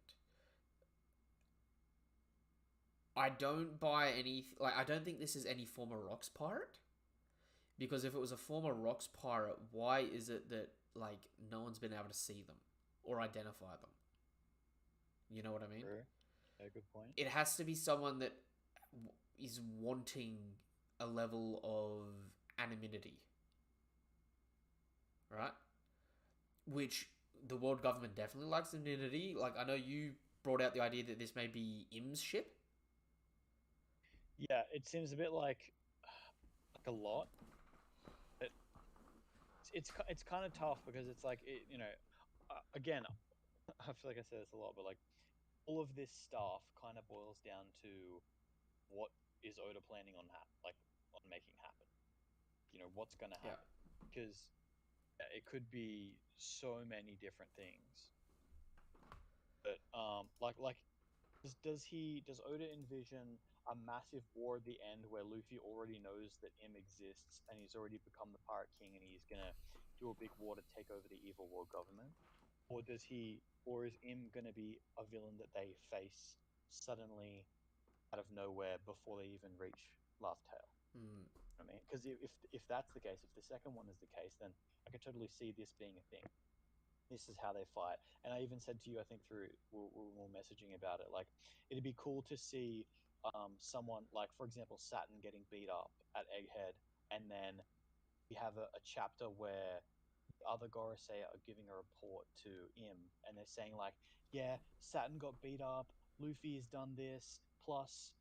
S1: I don't buy any... I don't think this is any former Rocks pirate. Because if it was a former Rocks pirate, why is it that, no one's been able to see them or identify them? You know what I mean?
S2: True. Yeah, good point.
S1: It has to be someone that is wanting a level of anonymity. Right? Which the world government definitely likes anonymity. I know you brought out the idea that this may be Im's ship.
S2: Yeah, it seems a bit like a lot. It's kind of tough because it's again, I feel like I say this a lot, but all of this stuff kind of boils down to what is Oda planning on on making happen. What's going to happen, because it could be so many different things. But does Oda envision a massive war at the end where Luffy already knows that Im exists and he's already become the Pirate King and he's gonna do a big war to take over the evil world government? Or is Im gonna be a villain that they face suddenly out of nowhere before they even reach Laugh Tale? I mean, because if that's the case, if the second one is the case, then I could totally see this being a thing. This is how they fight. And I even said to you, I think through we were messaging about it, it'd be cool to see someone for example, Saturn getting beat up at Egghead, and then we have a chapter where the other Gorosei are giving a report to Im, and they're saying yeah, Saturn got beat up, Luffy has done this, plus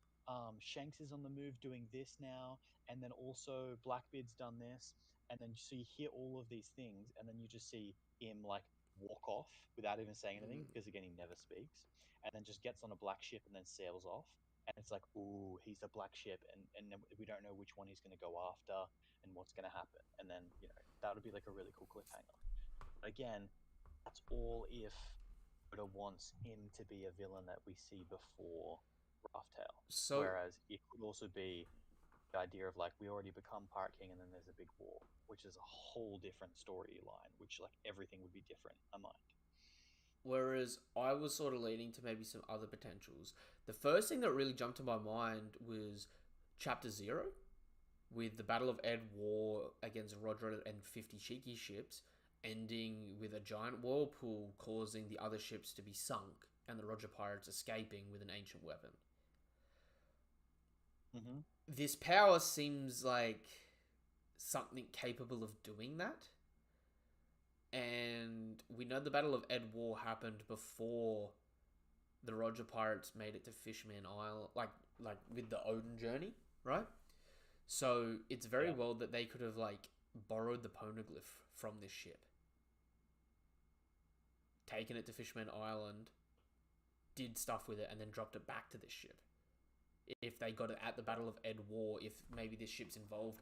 S2: Shanks is on the move doing this now, and then also Blackbeard's done this, and then so you hear all of these things, and then you just see Im walk off without even saying anything, because again, he never speaks, and then just gets on a black ship and then sails off. And it's ooh, he's a black ship, and we don't know which one he's going to go after and what's going to happen. And then, that would be a really cool cliffhanger. But again, that's all if Oda wants him to be a villain that we see before Rough Tale. So, whereas it could also be the idea of we already become Pirate King and then there's a big war, which is a whole different storyline, which everything would be different in my mind.
S1: Whereas I was sort of leaning to maybe some other potentials. The first thing that really jumped to my mind was Chapter 0, with the Battle of Ed War against Roger and 50 Shiki ships, ending with a giant whirlpool causing the other ships to be sunk, and the Roger pirates escaping with an ancient weapon.
S2: Mm-hmm.
S1: This power seems like something capable of doing that. And we know the Battle of Ed War happened before the Roger pirates made it to Fishman Island, like with the Odin journey, right? So it's very
S2: Yeah.
S1: well that they could have like borrowed the poneglyph from this ship, taken it to Fishman Island, did stuff with it, and then dropped it back to this ship. If they got it at the Battle of Ed War, if maybe this ship's involved.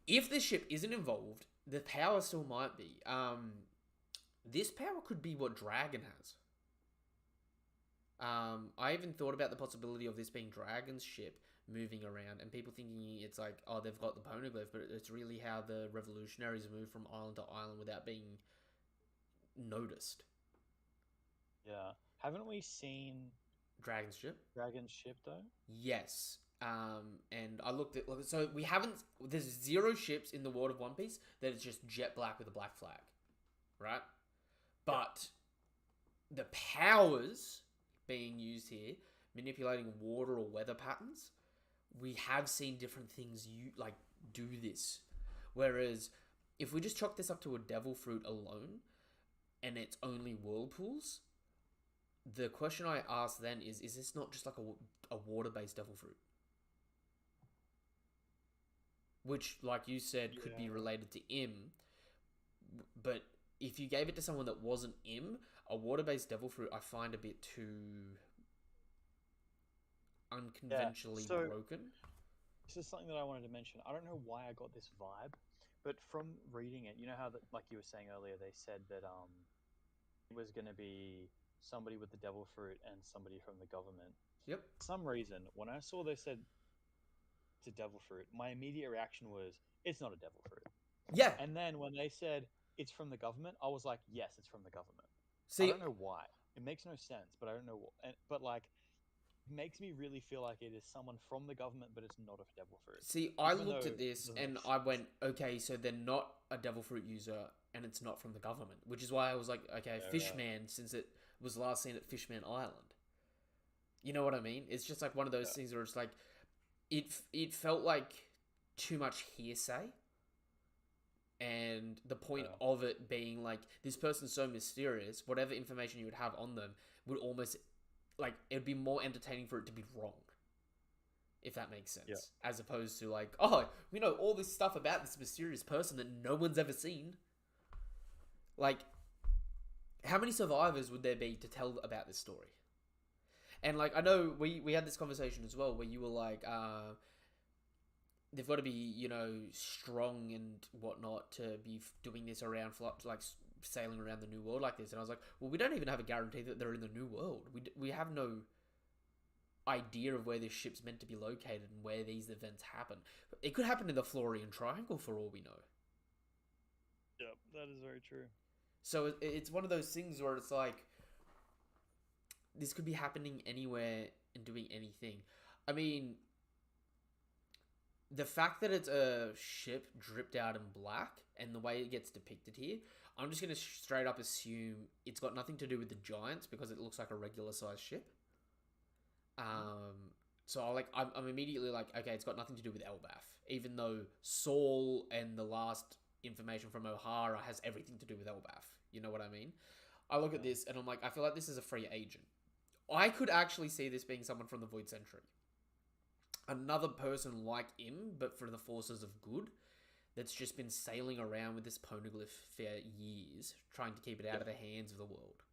S1: If this ship isn't involved, the power still might be. This power could be what Dragon has. I even thought about the possibility of this being Dragon's ship moving around, and people thinking it's like, oh, they've got the poneglyph, but it's really how the revolutionaries move from island to island without being noticed.
S2: Yeah. Haven't we seen
S1: Dragon's ship?
S2: Dragon's ship though?
S1: Yes. And I looked at so we haven't. There's 0 ships in the world of One Piece that is just jet black with a black flag, right? But the powers being used here, manipulating water or weather patterns, we have seen different things do this. Whereas if we just chalk this up to a devil fruit alone, and it's only whirlpools, the question I ask then is this not just like a water-based devil fruit? Which, like you said, could be related to Im. But if you gave it to someone that wasn't Im, a water-based devil fruit I find a bit too unconventionally broken.
S2: This is something that I wanted to mention. I don't know why I got this vibe, but from reading it, you know how that, like you were saying earlier, they said that it was going to be somebody with the devil fruit and somebody from the government.
S1: Yep.
S2: For some reason, when I saw they said it's a devil fruit, my immediate reaction was, it's not a devil fruit.
S1: Yeah.
S2: And then when they said it's from the government, I was like, yes, it's from the government.
S1: See,
S2: I don't know why. It makes no sense, but I don't know. But like, it makes me really feel like it is someone from the government, but it's not a devil fruit.
S1: See, I looked at this and I went, okay, so they're not a devil fruit user and it's not from the government, which is why I was like, okay, Fishman, since it was last seen at Fishman Island. You know what I mean? It's just like one of those things where it's like, it felt like too much hearsay. And the point of it being like, this person's so mysterious, whatever information you would have on them would almost, like, it'd be more entertaining for it to be wrong. If that makes sense. Yeah. As opposed to like, oh, we know all this stuff about this mysterious person that no one's ever seen. Like, how many survivors would there be to tell about this story? And like, I know we had this conversation as well where you were like, they've got to be, you know, strong and whatnot to be doing this around, like sailing around the New World like this. And I was like, well, we don't even have a guarantee that they're in the New World. We have no idea of where this ship's meant to be located and where these events happen. It could happen in the Florian Triangle for all we know.
S2: Yep, that is very true.
S1: So it's one of those things where it's like, this could be happening anywhere and doing anything. I mean, the fact that it's a ship dripped out in black and the way it gets depicted here, I'm just going to straight up assume it's got nothing to do with the Giants because it looks like a regular sized ship. So I'm immediately like, okay, it's got nothing to do with Elbaf, even though Saul and the last information from O'Hara has everything to do with Elbaf. You know what I mean? I look at this and I'm like, I feel like this is a free agent. I could actually see this being someone from the Void Century. Another person like him, but for the forces of good, that's just been sailing around with this poneglyph for years, trying to keep it out of the hands of the world.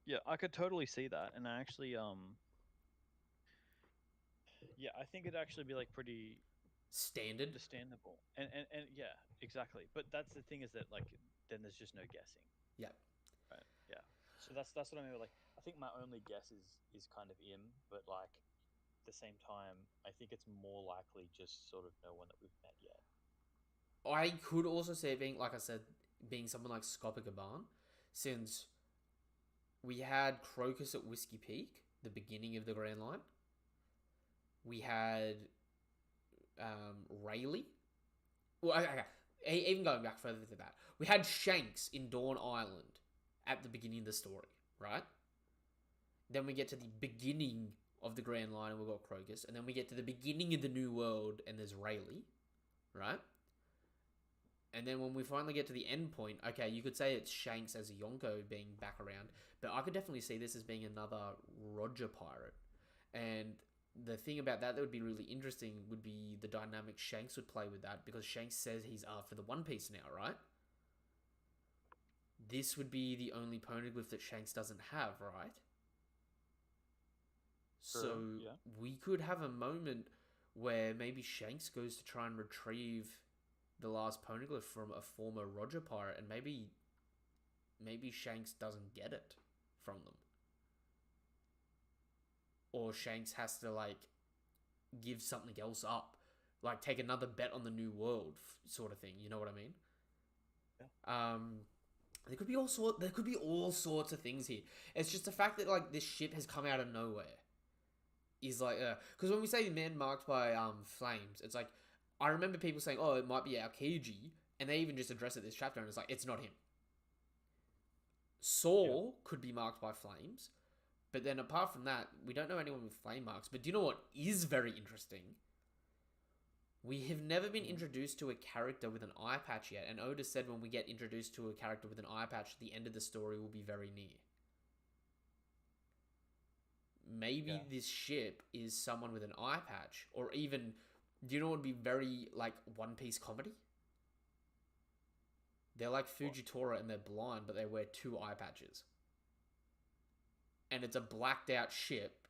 S2: Yeah, I could totally see that, and I actually, yeah, I think it'd actually be like pretty understandable, and yeah, exactly. But that's the thing is that like then there's just no guessing.
S1: Yeah.
S2: Right. Yeah. So that's what I mean. Like, I think my only guess is kind of Im, but like at the same time, I think it's more likely just sort of no one that we've met yet.
S1: I could also see it being, like I said, being someone like Scopigaban, since we had Crocus at Whiskey Peak, the beginning of the Grand Line. We had Rayleigh. Well, okay. Even going back further than that, we had Shanks in Dawn Island at the beginning of the story, right? Then we get to the beginning of the Grand Line and we've got Crocus, and then we get to the beginning of the New World and there's Rayleigh, right? And then when we finally get to the end point, okay, you could say it's Shanks as a Yonko being back around, but I could definitely see this as being another Roger pirate. And the thing about that would be really interesting would be the dynamic Shanks would play with that, because Shanks says he's after the One Piece now, right? This would be the only poneglyph that Shanks doesn't have, right? So
S2: True. Yeah.
S1: we could have a moment where maybe Shanks goes to try and retrieve the last poneglyph from a former Roger pirate, and maybe Shanks doesn't get it from them, or Shanks has to like give something else up, like take another bet on the new world, sort of thing. You know what I mean?
S2: Yeah.
S1: There could be all sorts of things here. It's just the fact that like this ship has come out of nowhere is like, because when we say the man marked by flames, it's like I remember people saying, oh, it might be AOKIJI, and they even just address it this chapter, and it's like it's not him. Saul could be marked by flames, but then apart from that, we don't know anyone with flame marks. But do you know what is very interesting? We have never been introduced to a character with an eye patch yet, and Oda said when we get introduced to a character with an eye patch, the end of the story will be very near. Maybe this ship is someone with an eye patch, or even, do you know what would be very like One Piece comedy? They're like Fujitora and they're blind, but they wear two eye patches. And it's a blacked out ship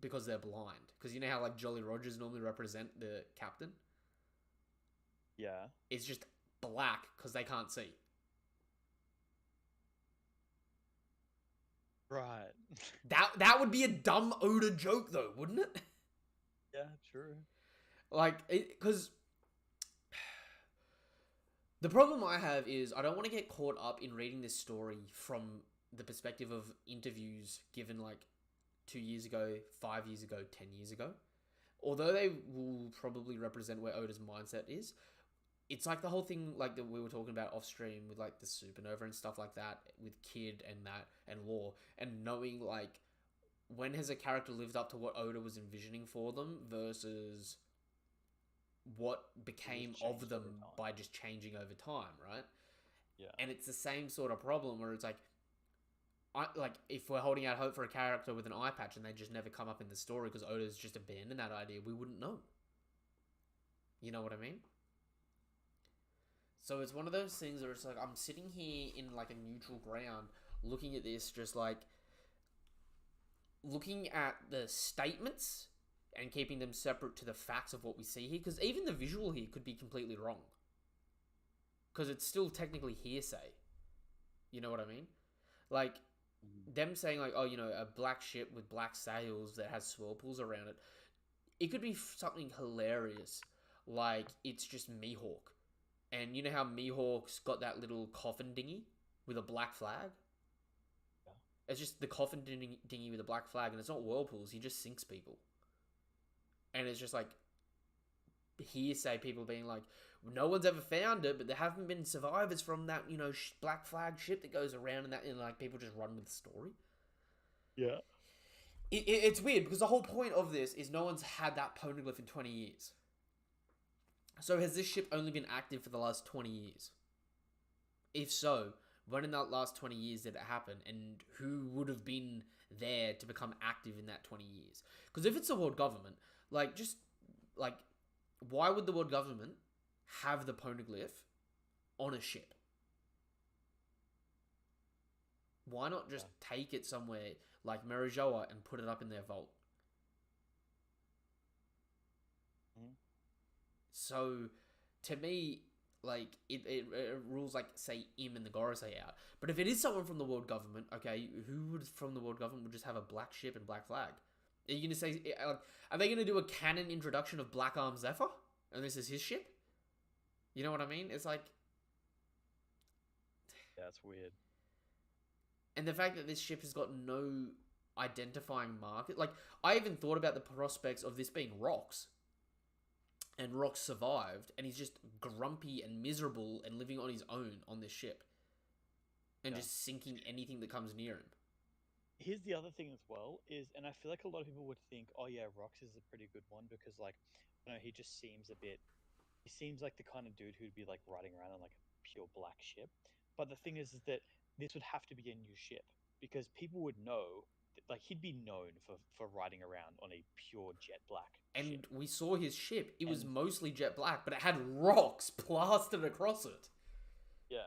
S1: because they're blind. Because you know how like Jolly Rogers normally represent the captain?
S2: Yeah.
S1: It's just black because they can't see.
S2: Right.
S1: That would be a dumb Oda joke though, wouldn't it?
S2: Yeah, true.
S1: Like, because the problem I have is I don't want to get caught up in reading this story from the perspective of interviews given like 2 years ago, 5 years ago, 10 years ago. Although they will probably represent where Oda's mindset is, it's like the whole thing like that we were talking about off stream with like the Supernova and stuff like that with Kid and that and Law, and knowing like when has a character lived up to what Oda was envisioning for them versus what became of them by just changing over time, right?
S2: Yeah.
S1: And it's the same sort of problem where it's like, if we're holding out hope for a character with an eye patch and they just never come up in the story because Oda's just abandoned that idea, we wouldn't know. You know what I mean? So it's one of those things where it's like I'm sitting here in like a neutral ground looking at this, just like looking at the statements and keeping them separate to the facts of what we see here, because even the visual here could be completely wrong because it's still technically hearsay. You know what I mean? Like them saying like, oh, you know, a black ship with black sails that has swirlpools around it, it could be something hilarious, like it's just Mihawk. And you know how Mihawk's got that little coffin dinghy with a black flag?
S2: Yeah.
S1: It's just the coffin dinghy with a black flag, and it's not whirlpools. He just sinks people. And it's just like hearsay, people being like, no one's ever found it, but there haven't been survivors from that, you know, black flag ship that goes around and that, and like people just run with the story.
S2: Yeah.
S1: It's weird because the whole point of this is no one's had that poneglyph in 20 years. So has this ship only been active for the last 20 years? If so, when in that last 20 years did it happen? And who would have been there to become active in that 20 years? Because if it's the world government, like, just, like, why would the world government have the poneglyph on a ship? Why not just take it somewhere like Merijoa and put it up in their vault? So, to me, like, it rules, like, say, Im and the Gorosei out. But if it is someone from the world government, okay, who would from the world government would just have a black ship and black flag? Are you going to say, are they going to do a canon introduction of Black Arm Zephyr? And this is his ship? You know what I mean? It's like...
S2: Yeah, it's weird.
S1: And the fact that this ship has got no identifying market... Like, I even thought about the prospects of this being Rocks. And Rock survived, and he's just grumpy and miserable and living on his own on this ship. And just sinking anything that comes near him.
S2: Here's the other thing as well, and I feel like a lot of people would think, oh yeah, Rox is a pretty good one, because like, you know, he seems like the kind of dude who'd be like riding around on like a pure black ship. But the thing is that this would have to be a new ship, because people would know like he'd be known for riding around on a pure jet black ship.
S1: And we saw his ship. It was
S2: And
S1: mostly jet black, but it had rocks plastered across it.
S2: yeah.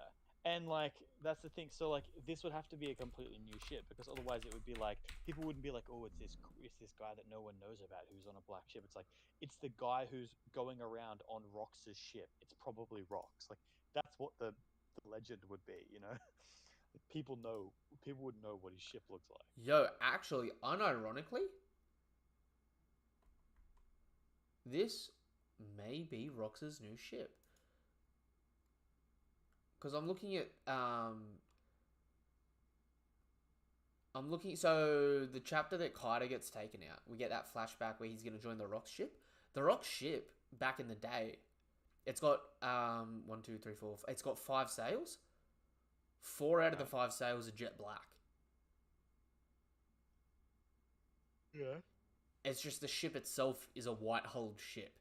S2: And like that's the thing. So like this would have to be a completely new ship because otherwise it would be like people wouldn't be like, oh, it's this guy that no one knows about who's on a black ship. It's like it's the guy who's going around on Rox's ship. It's probably Rox. Like that's what the legend would be. People know people would know what his ship looks like.
S1: Yo, actually, unironically, this may be Rox's new ship. Because I'm looking at I'm looking. So the chapter that Kaido gets taken out, we get that flashback where he's gonna join the Rock ship. The Rock ship back in the day, it's got one, two, three, four. It's got 5 sails. 4 out of the 5 sails are jet black.
S2: Yeah.
S1: It's just the ship itself is a white hulled ship.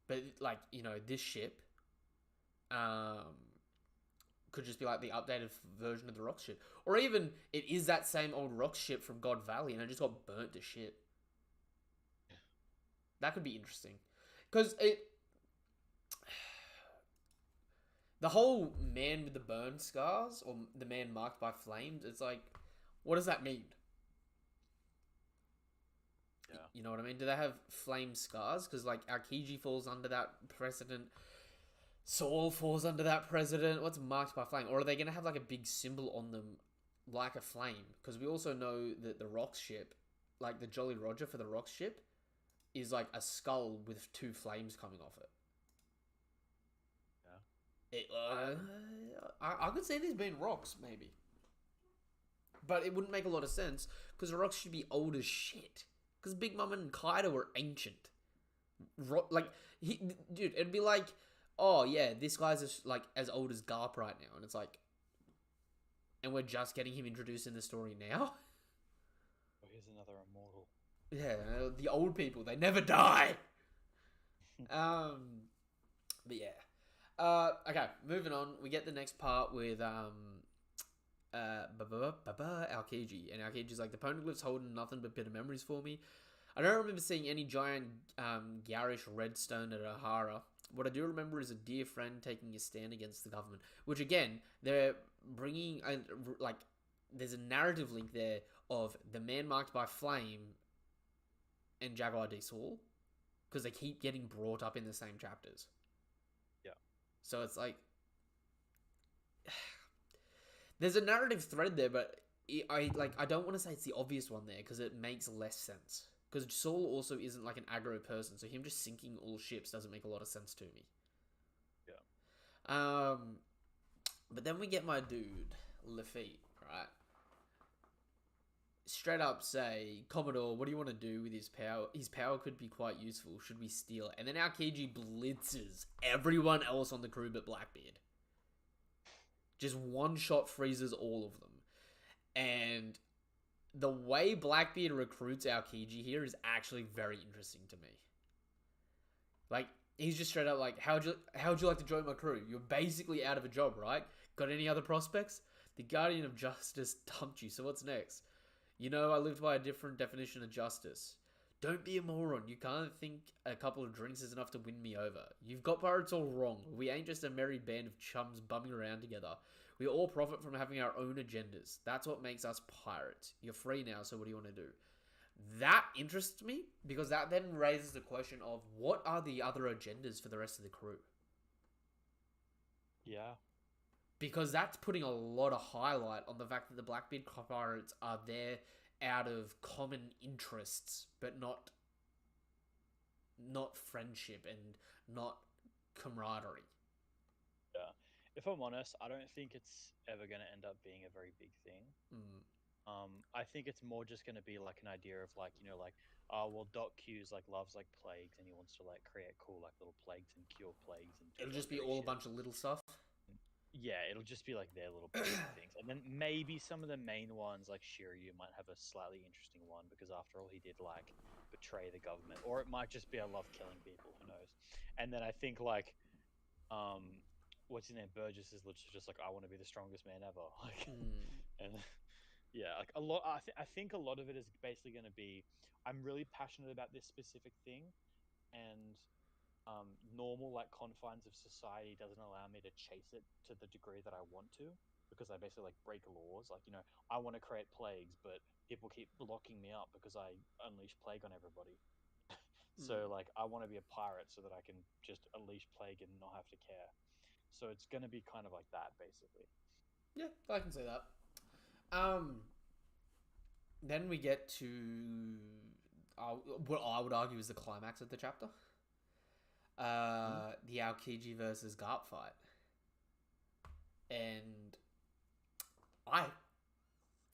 S1: But like this ship, could just be like the updated version of the Rock ship, or even it is that same old Rock ship from God Valley, and it just got burnt to shit. That could be interesting, because the whole man with the burn scars or the man marked by flames. It's like, what does that mean?
S2: Yeah.
S1: You know what I mean? Do they have flame scars? Because like AOKIJI falls under that precedent. Saul falls under that precedent. What's marked by flame? Or are they going to have like a big symbol on them like a flame? Because we also know that the Rock ship, like the Jolly Roger for the Rock ship, is like a skull with 2 flames coming off it. I could see these being rocks, maybe. But it wouldn't make a lot of sense, because the rocks should be old as shit. Because Big Mom and Kaido are ancient. Dude, it'd be like, oh yeah, this guy's as old as Garp right now, and it's like, and we're just getting him introduced in the story now.
S2: Oh, here's another immortal.
S1: Yeah, the old people, they never die. But yeah. Okay, moving on. We get the next part with AOKIJI, and AOKIJI's like, the poneglyph's holding nothing but bitter memories for me. I don't remember seeing any giant garish redstone at Ohara. What I do remember is a dear friend taking a stand against the government, which again, they're bringing there's a narrative link there of the man marked by flame and Jaguar D. Saul, because they keep getting brought up in the same chapters.
S2: Yeah.
S1: So it's like, there's a narrative thread there, but I don't want to say it's the obvious one there, because it makes less sense. Because Saul also isn't like an aggro person, so him just sinking all ships doesn't make a lot of sense to me.
S2: Yeah.
S1: But then we get my dude, Lafitte, right? Straight up say, Commodore, what do you want to do with his power? His power could be quite useful. Should we steal it? And then AOKIJI blitzes everyone else on the crew but Blackbeard. Just one shot freezes all of them. And the way Blackbeard recruits AOKIJI here is actually very interesting to me. Like, he's just straight up like, how'd you like to join my crew? You're basically out of a job, right? Got any other prospects? The Guardian of Justice dumped you, so what's next? You know, I lived by a different definition of justice. Don't be a moron. You can't think a couple of drinks is enough to win me over. You've got pirates all wrong. We ain't just a merry band of chums bumming around together. We all profit from having our own agendas. That's what makes us pirates. You're free now, so what do you want to do? That interests me, because that then raises the question of, what are the other agendas for the rest of the crew?
S2: Yeah.
S1: Because that's putting a lot of highlight on the fact that the Blackbeard pirates are there out of common interests, but not friendship and not camaraderie.
S2: Yeah. If I'm honest, I don't think it's ever going to end up being a very big thing. I think it's more just going to be like an idea of like, well, Doc Q's like loves like plagues, and he wants to like create cool like little plagues and cure plagues, and
S1: it'll just be all a bunch of little stuff.
S2: Yeah, it'll just be like their little things, and then maybe some of the main ones like Shiryu might have a slightly interesting one, because after all he did like betray the government, or it might just be I love killing people, who knows. And then I think like what's his name, Burgess, is literally just like, I want to be the strongest man ever, like and Yeah, like a lot. I think a lot of it is basically going to be, I'm really passionate about this specific thing, and normal like confines of society doesn't allow me to chase it to the degree that I want to, because I basically like break laws. Like, I want to create plagues, but people keep locking me up because I unleash plague on everybody. So
S1: Mm.
S2: like, I want to be a pirate so that I can just unleash plague and not have to care. So it's going to be kind of like that, basically.
S1: Yeah, I can say that. Um, then we get to what I would argue is the climax of the chapter.
S2: Mhm.
S1: The Aokiji versus Garp fight, and I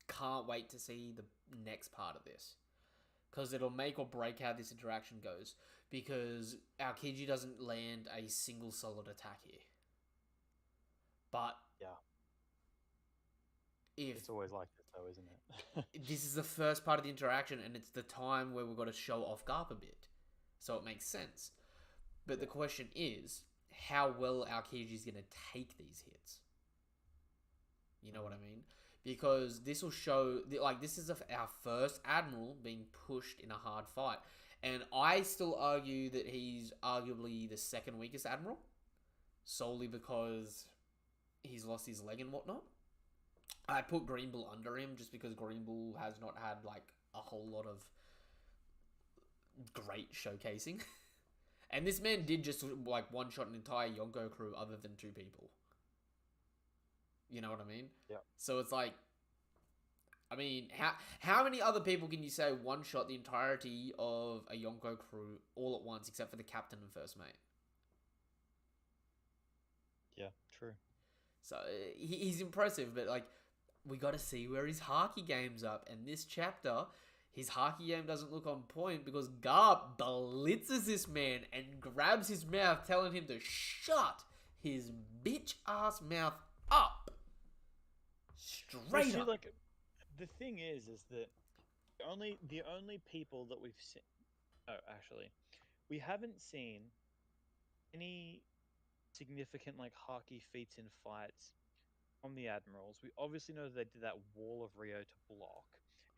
S1: can't wait to see the next part of this because it'll make or break how this interaction goes. Because Aokiji doesn't land a single solid attack here, but
S2: Yeah,
S1: if
S2: it's always like this, though, isn't it?
S1: this is the first part of the interaction and it's the time where we've got to show off Garp a bit, so it makes sense. But the
S2: Yeah.
S1: question is, how well Aokiji is going to take these hits. You know what I
S2: Mm.
S1: mean? Because this will show, like, this is our first Admiral being pushed in a hard fight. And I still argue that he's arguably the second weakest Admiral, solely because he's lost his leg and whatnot. I put Green Bull under him just because Green Bull has not had, like, a whole lot of great showcasing. And this man did just, like, one-shot an entire Yonko crew other than two people. You know what I mean?
S2: Yeah.
S1: So it's like, I mean, how many other people can you say one shot the entirety of a Yonko crew all at once, except for the captain and first mate?
S2: Yeah. True.
S1: So he's impressive, but like, we got to see where his Haki game's up. And this chapter, his Haki game doesn't look on point because Garp blitzes this man and grabs his mouth, telling him to shut his bitch ass mouth up.
S2: Well,
S1: Straight
S2: see,
S1: up.
S2: like, the thing is that the only people that we've seen. Oh, actually, we haven't seen any significant like hockey feats in fights from the Admirals. We obviously know that they did that Wall of Rio to block,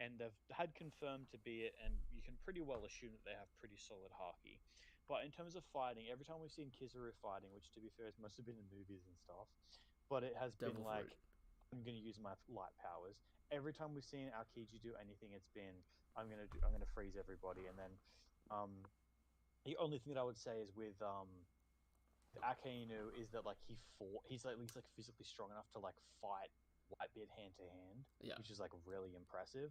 S2: and they've had confirmed to be it, and you can pretty well assume that they have pretty solid hockey. But in terms of fighting, every time we've seen Kizaru fighting, which to be fair has mostly been in movies and stuff, but it has been
S1: Devil
S2: like,
S1: fruit.
S2: I'm going to use my light powers. Every time we've seen Aokiji do anything, it's been, I'm going to freeze everybody, and then um, the only thing that I would say is with Akainu is that like he's like at least like physically strong enough to like fight Whitebeard hand to hand,
S1: Yeah.
S2: which is like really impressive.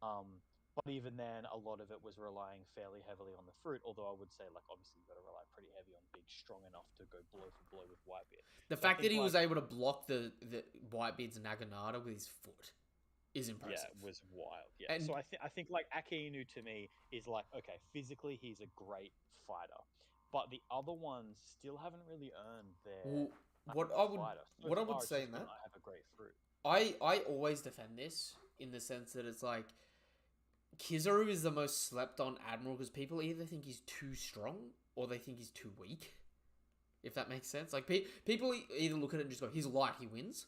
S2: But even then, a lot of it was relying fairly heavily on the fruit. Although I would say, like, obviously you've got to rely pretty heavy on being strong enough to go blow for blow with Whitebeard.
S1: The
S2: So I
S1: fact that
S2: think
S1: he was
S2: like,
S1: able to block the Whitebeard's Naginata with his foot is
S2: yeah,
S1: impressive.
S2: it was wild. Yeah.
S1: And
S2: So I think like Akainu to me is like, okay, physically he's a great fighter, but the other ones still haven't really earned their
S1: well,
S2: claim as a fighter. So
S1: what I would
S2: far, it's
S1: say
S2: just
S1: in
S2: been
S1: that,
S2: I have a great fruit.
S1: I always defend this in the sense that it's like Kizaru is the most slept on admiral because people either think he's too strong or they think he's too weak. If that makes sense, like people either look at it and just go, "He's light, he wins,"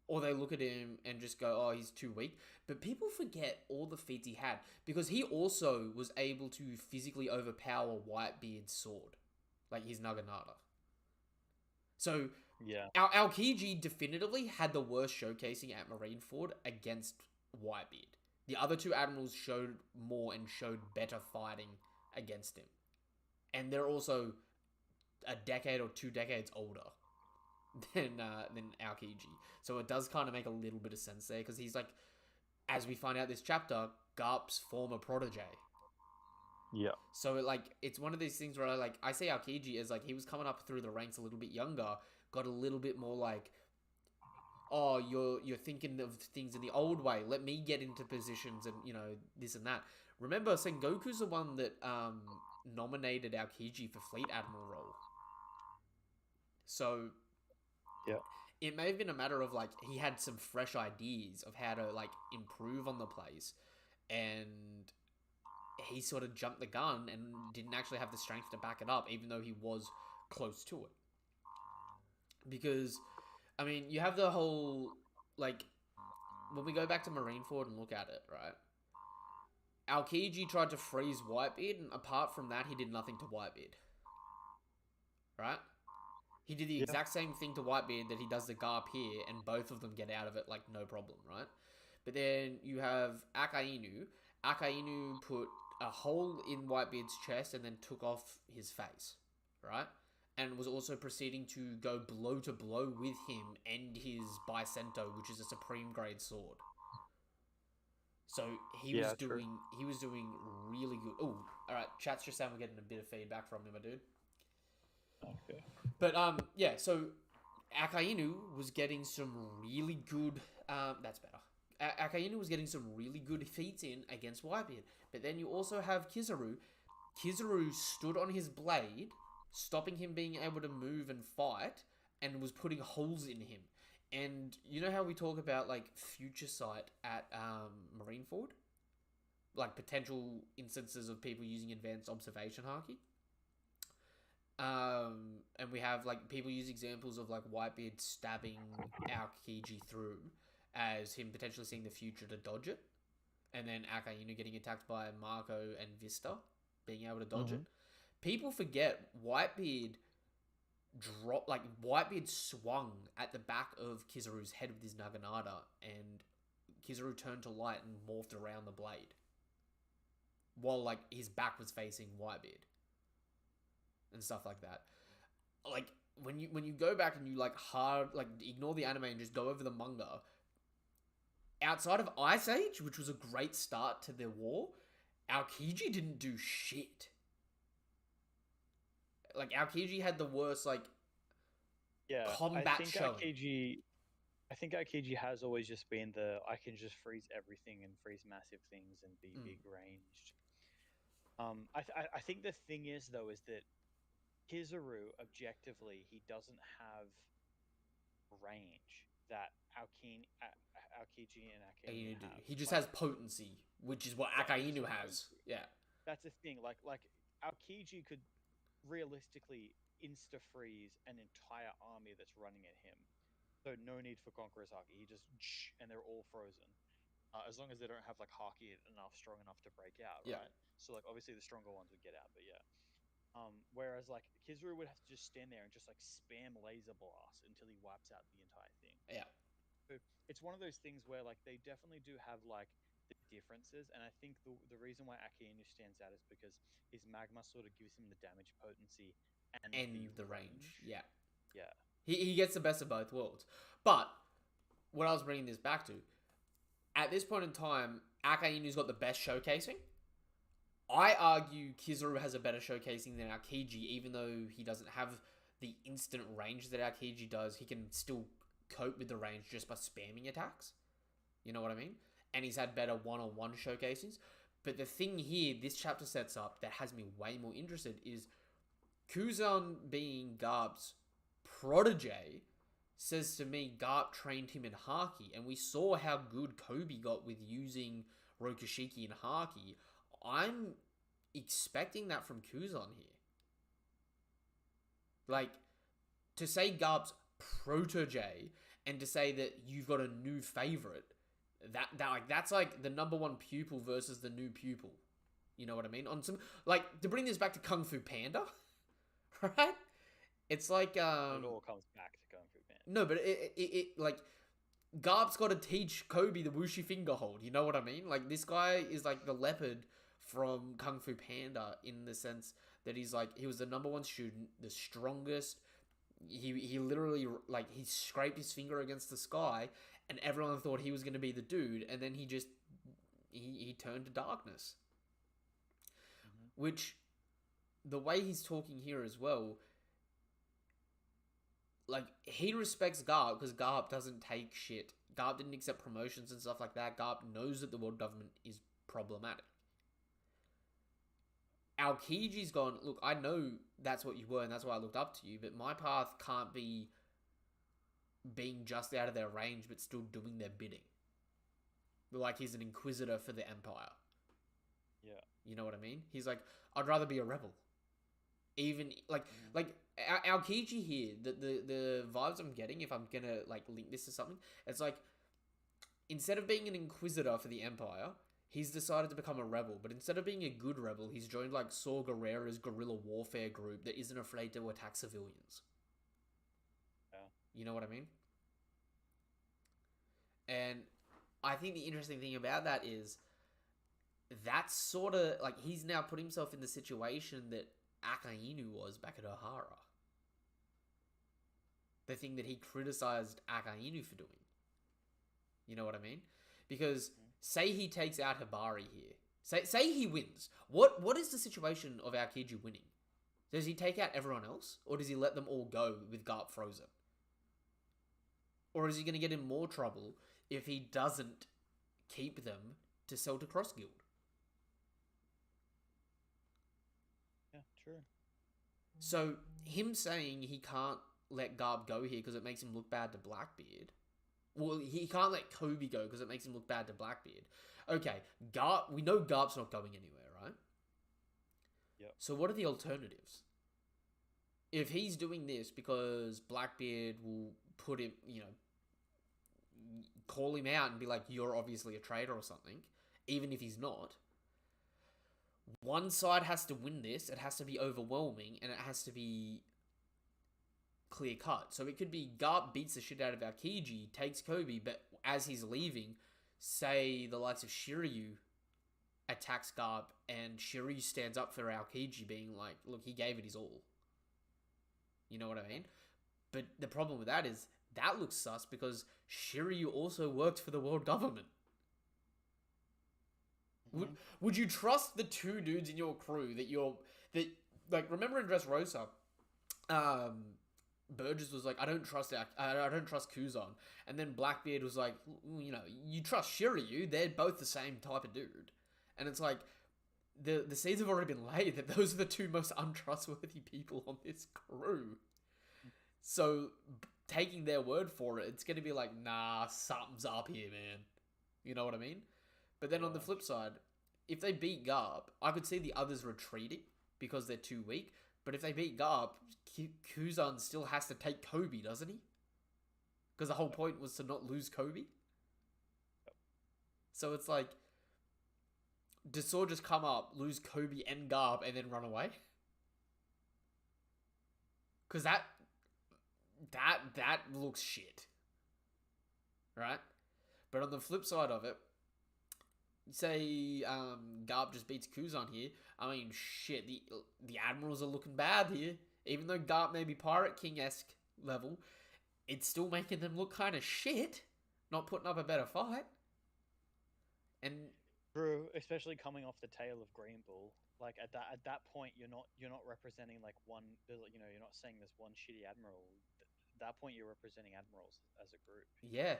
S1: or they look at him and just go, "Oh, he's too weak." But people forget all the feats he had because he also was able to physically overpower Whitebeard's sword, like his Naginata. So
S2: Yeah.
S1: our Aokiji definitively had the worst showcasing at Marineford against Whitebeard. The other two admirals showed more and showed better fighting against him, and they're also a decade or 2 decades older than Aokiji. So it does kind of make a little bit of sense there because he's like, as we find out this chapter, Garp's former protege.
S2: Yeah.
S1: So it's one of these things where I say Aokiji as like he was coming up through the ranks a little bit younger, got a little bit more like, oh, you're thinking of things in the old way. Let me get into positions and this and that. Remember, Sengoku's the one that nominated Aokiji for Fleet Admiral role. So
S2: Yeah.
S1: it may have been a matter of like he had some fresh ideas of how to like improve on the place, and he sort of jumped the gun and didn't actually have the strength to back it up, even though he was close to it. Because, I mean, you have the whole like when we go back to Marineford and look at it, right? Aokiji tried to freeze Whitebeard, and apart from that, he did nothing to Whitebeard. Right? He did the exact same thing to Whitebeard that he does to Garp here, and both of them get out of it like no problem, right? But then you have Akainu. Akainu put a hole in Whitebeard's chest and then took off his face, right? And was also proceeding to go blow to blow with him and his Bicento, which is a supreme grade sword. So he was doing really good. Oh, all right. Chat's just saying we're getting a bit of feedback from him, my dude.
S2: Okay.
S1: But yeah. So Akainu was getting some really good. That's better. Akainu was getting some really good feats in against Whitebeard. But then you also have Kizaru. Kizaru stood on his blade, stopping him being able to move and fight, and was putting holes in him. And you know how we talk about like future sight at Marineford? Like potential instances of people using advanced observation haki? And we have like people use examples of like Whitebeard stabbing Aokiji through as him potentially seeing the future to dodge it. And then Akainu getting attacked by Marco and Vista being able to dodge it. People forget Whitebeard Whitebeard swung at the back of Kizaru's head with his Naginata, and Kizaru turned to light and morphed around the blade, while like his back was facing Whitebeard, and stuff like that. Like when you go back and you like ignore the anime and just go over the manga. Outside of Ice Age, which was a great start to their war, Aokiji didn't do shit. Like Aokiji had the worst combat showing.
S2: I think Aokiji has always just been I can just freeze everything and freeze massive things and be big ranged. I think the thing is though is that Kizaru objectively he doesn't have range that Aokiji and Akainu have.
S1: He just has potency, which is what Akainu has. Yeah,
S2: that's the thing. Like Aokiji could realistically insta-freeze an entire army that's running at him. So no need for Conqueror's Haki. He just and they're all frozen. As long as they don't have like Haki strong enough to break out, right? So like obviously the stronger ones would get out, but yeah. Whereas like Kizaru would have to just stand there and just like spam laser blast until he wipes out the entire thing.
S1: Yeah.
S2: So it's one of those things where like they definitely do have like the differences, and I think the reason why Akainu stands out is because his magma sort of gives him the damage potency and the range.
S1: Yeah.
S2: Yeah.
S1: He gets the best of both worlds. But what I was bringing this back to, at this point in time, Akainu's got the best showcasing. I argue Kizaru has a better showcasing than Aokiji, even though he doesn't have the instant range that Aokiji does. He can still cope with the range just by spamming attacks. You know what I mean? And he's had better one-on-one showcasings. But the thing here, this chapter sets up that has me way more interested is Kuzan being Garp's protege says to me Garp trained him in Haki. And we saw how good Kobe got with using Rokushiki and Haki. I'm expecting that from Kuzan here. Like, to say Garp's protege and to say that you've got a new favorite, that's like the number one pupil versus the new pupil. You know what I mean? On some like to bring this back to Kung Fu Panda, right? It's like
S2: it all comes back to Kung Fu Panda.
S1: No, but it like Garp's got to teach Kobe the Wuxi finger hold. You know what I mean? Like this guy is like the leopard from Kung Fu Panda in the sense that he was the number one student, the strongest. He literally like he scraped his finger against the sky. And everyone thought he was going to be the dude, and then he turned to darkness. Which, the way he's talking here as well, like, he respects Garp because Garp doesn't take shit. Garp didn't accept promotions and stuff like that. Garp knows that the world government is problematic. Aokiji's gone, look, I know that's what you were, and that's why I looked up to you, but my path can't be being just out of their range but still doing their bidding. Like he's an inquisitor for the Empire.
S2: Yeah.
S1: You know what I mean? He's like, I'd rather be a rebel. Even like Aokiji here, the vibes I'm getting, if I'm gonna like link this to something, it's like instead of being an inquisitor for the Empire, he's decided to become a rebel. But instead of being a good rebel, he's joined like Saw Gerrera's guerrilla warfare group that isn't afraid to attack civilians.
S2: Yeah.
S1: You know what I mean? And I think the interesting thing about that is that's sort of like he's now put himself in the situation that AOKIJI was back at Ohara. The thing that he criticized AOKIJI for doing. You know what I mean? Because say he takes out Hibari here. Say he wins. What is the situation of AOKIJI winning? Does he take out everyone else? Or does he let them all go with Garp frozen? Or is he going to get in more trouble if he doesn't keep them to sell to Cross Guild?
S2: Yeah, true.
S1: So, him saying he can't let Garp go here because it makes him look bad to Blackbeard. Well, he can't let Kobe go because it makes him look bad to Blackbeard. Okay, Garp, we know Garp's not going anywhere, right?
S2: Yep.
S1: So what are the alternatives? If he's doing this because Blackbeard will put him, call him out and be like, you're obviously a traitor or something, even if he's not, one side has to win this, it has to be overwhelming, and it has to be clear cut. So it could be Garp beats the shit out of AOKIJI, takes Kobe, but as he's leaving, say the likes of Shiryu attacks Garp, and Shiryu stands up for AOKIJI, being like, look, he gave it his all. You know what I mean? But the problem with that is, that looks sus because Shiryu also worked for the world government. Would you trust the two dudes in your crew remember in Dressrosa, Burgess was like, I don't trust Kuzan, and then Blackbeard was like, you trust Shiryu, they're both the same type of dude, and it's like, the seeds have already been laid that those are the two most untrustworthy people on this crew. So taking their word for it, it's going to be like, nah, something's up here, man. You know what I mean? But then on the flip side, if they beat Garp, I could see the others retreating because they're too weak. But if they beat Garp, Kuzan still has to take Kobe, doesn't he? Because the whole point was to not lose Kobe. So it's like, does Saw just come up, lose Kobe and Garp, and then run away? Because that looks shit. Right? But on the flip side of it, say Garp just beats Kuzan here. I mean, shit, the Admirals are looking bad here. Even though Garp may be Pirate King-esque level, it's still making them look kind of shit. Not putting up a better fight. And
S2: true, especially coming off the tail of Green Bull. Like at that point, you're not representing like one. You're not saying there's one shitty admiral. At that point, you're representing admirals as a group.
S1: Yeah.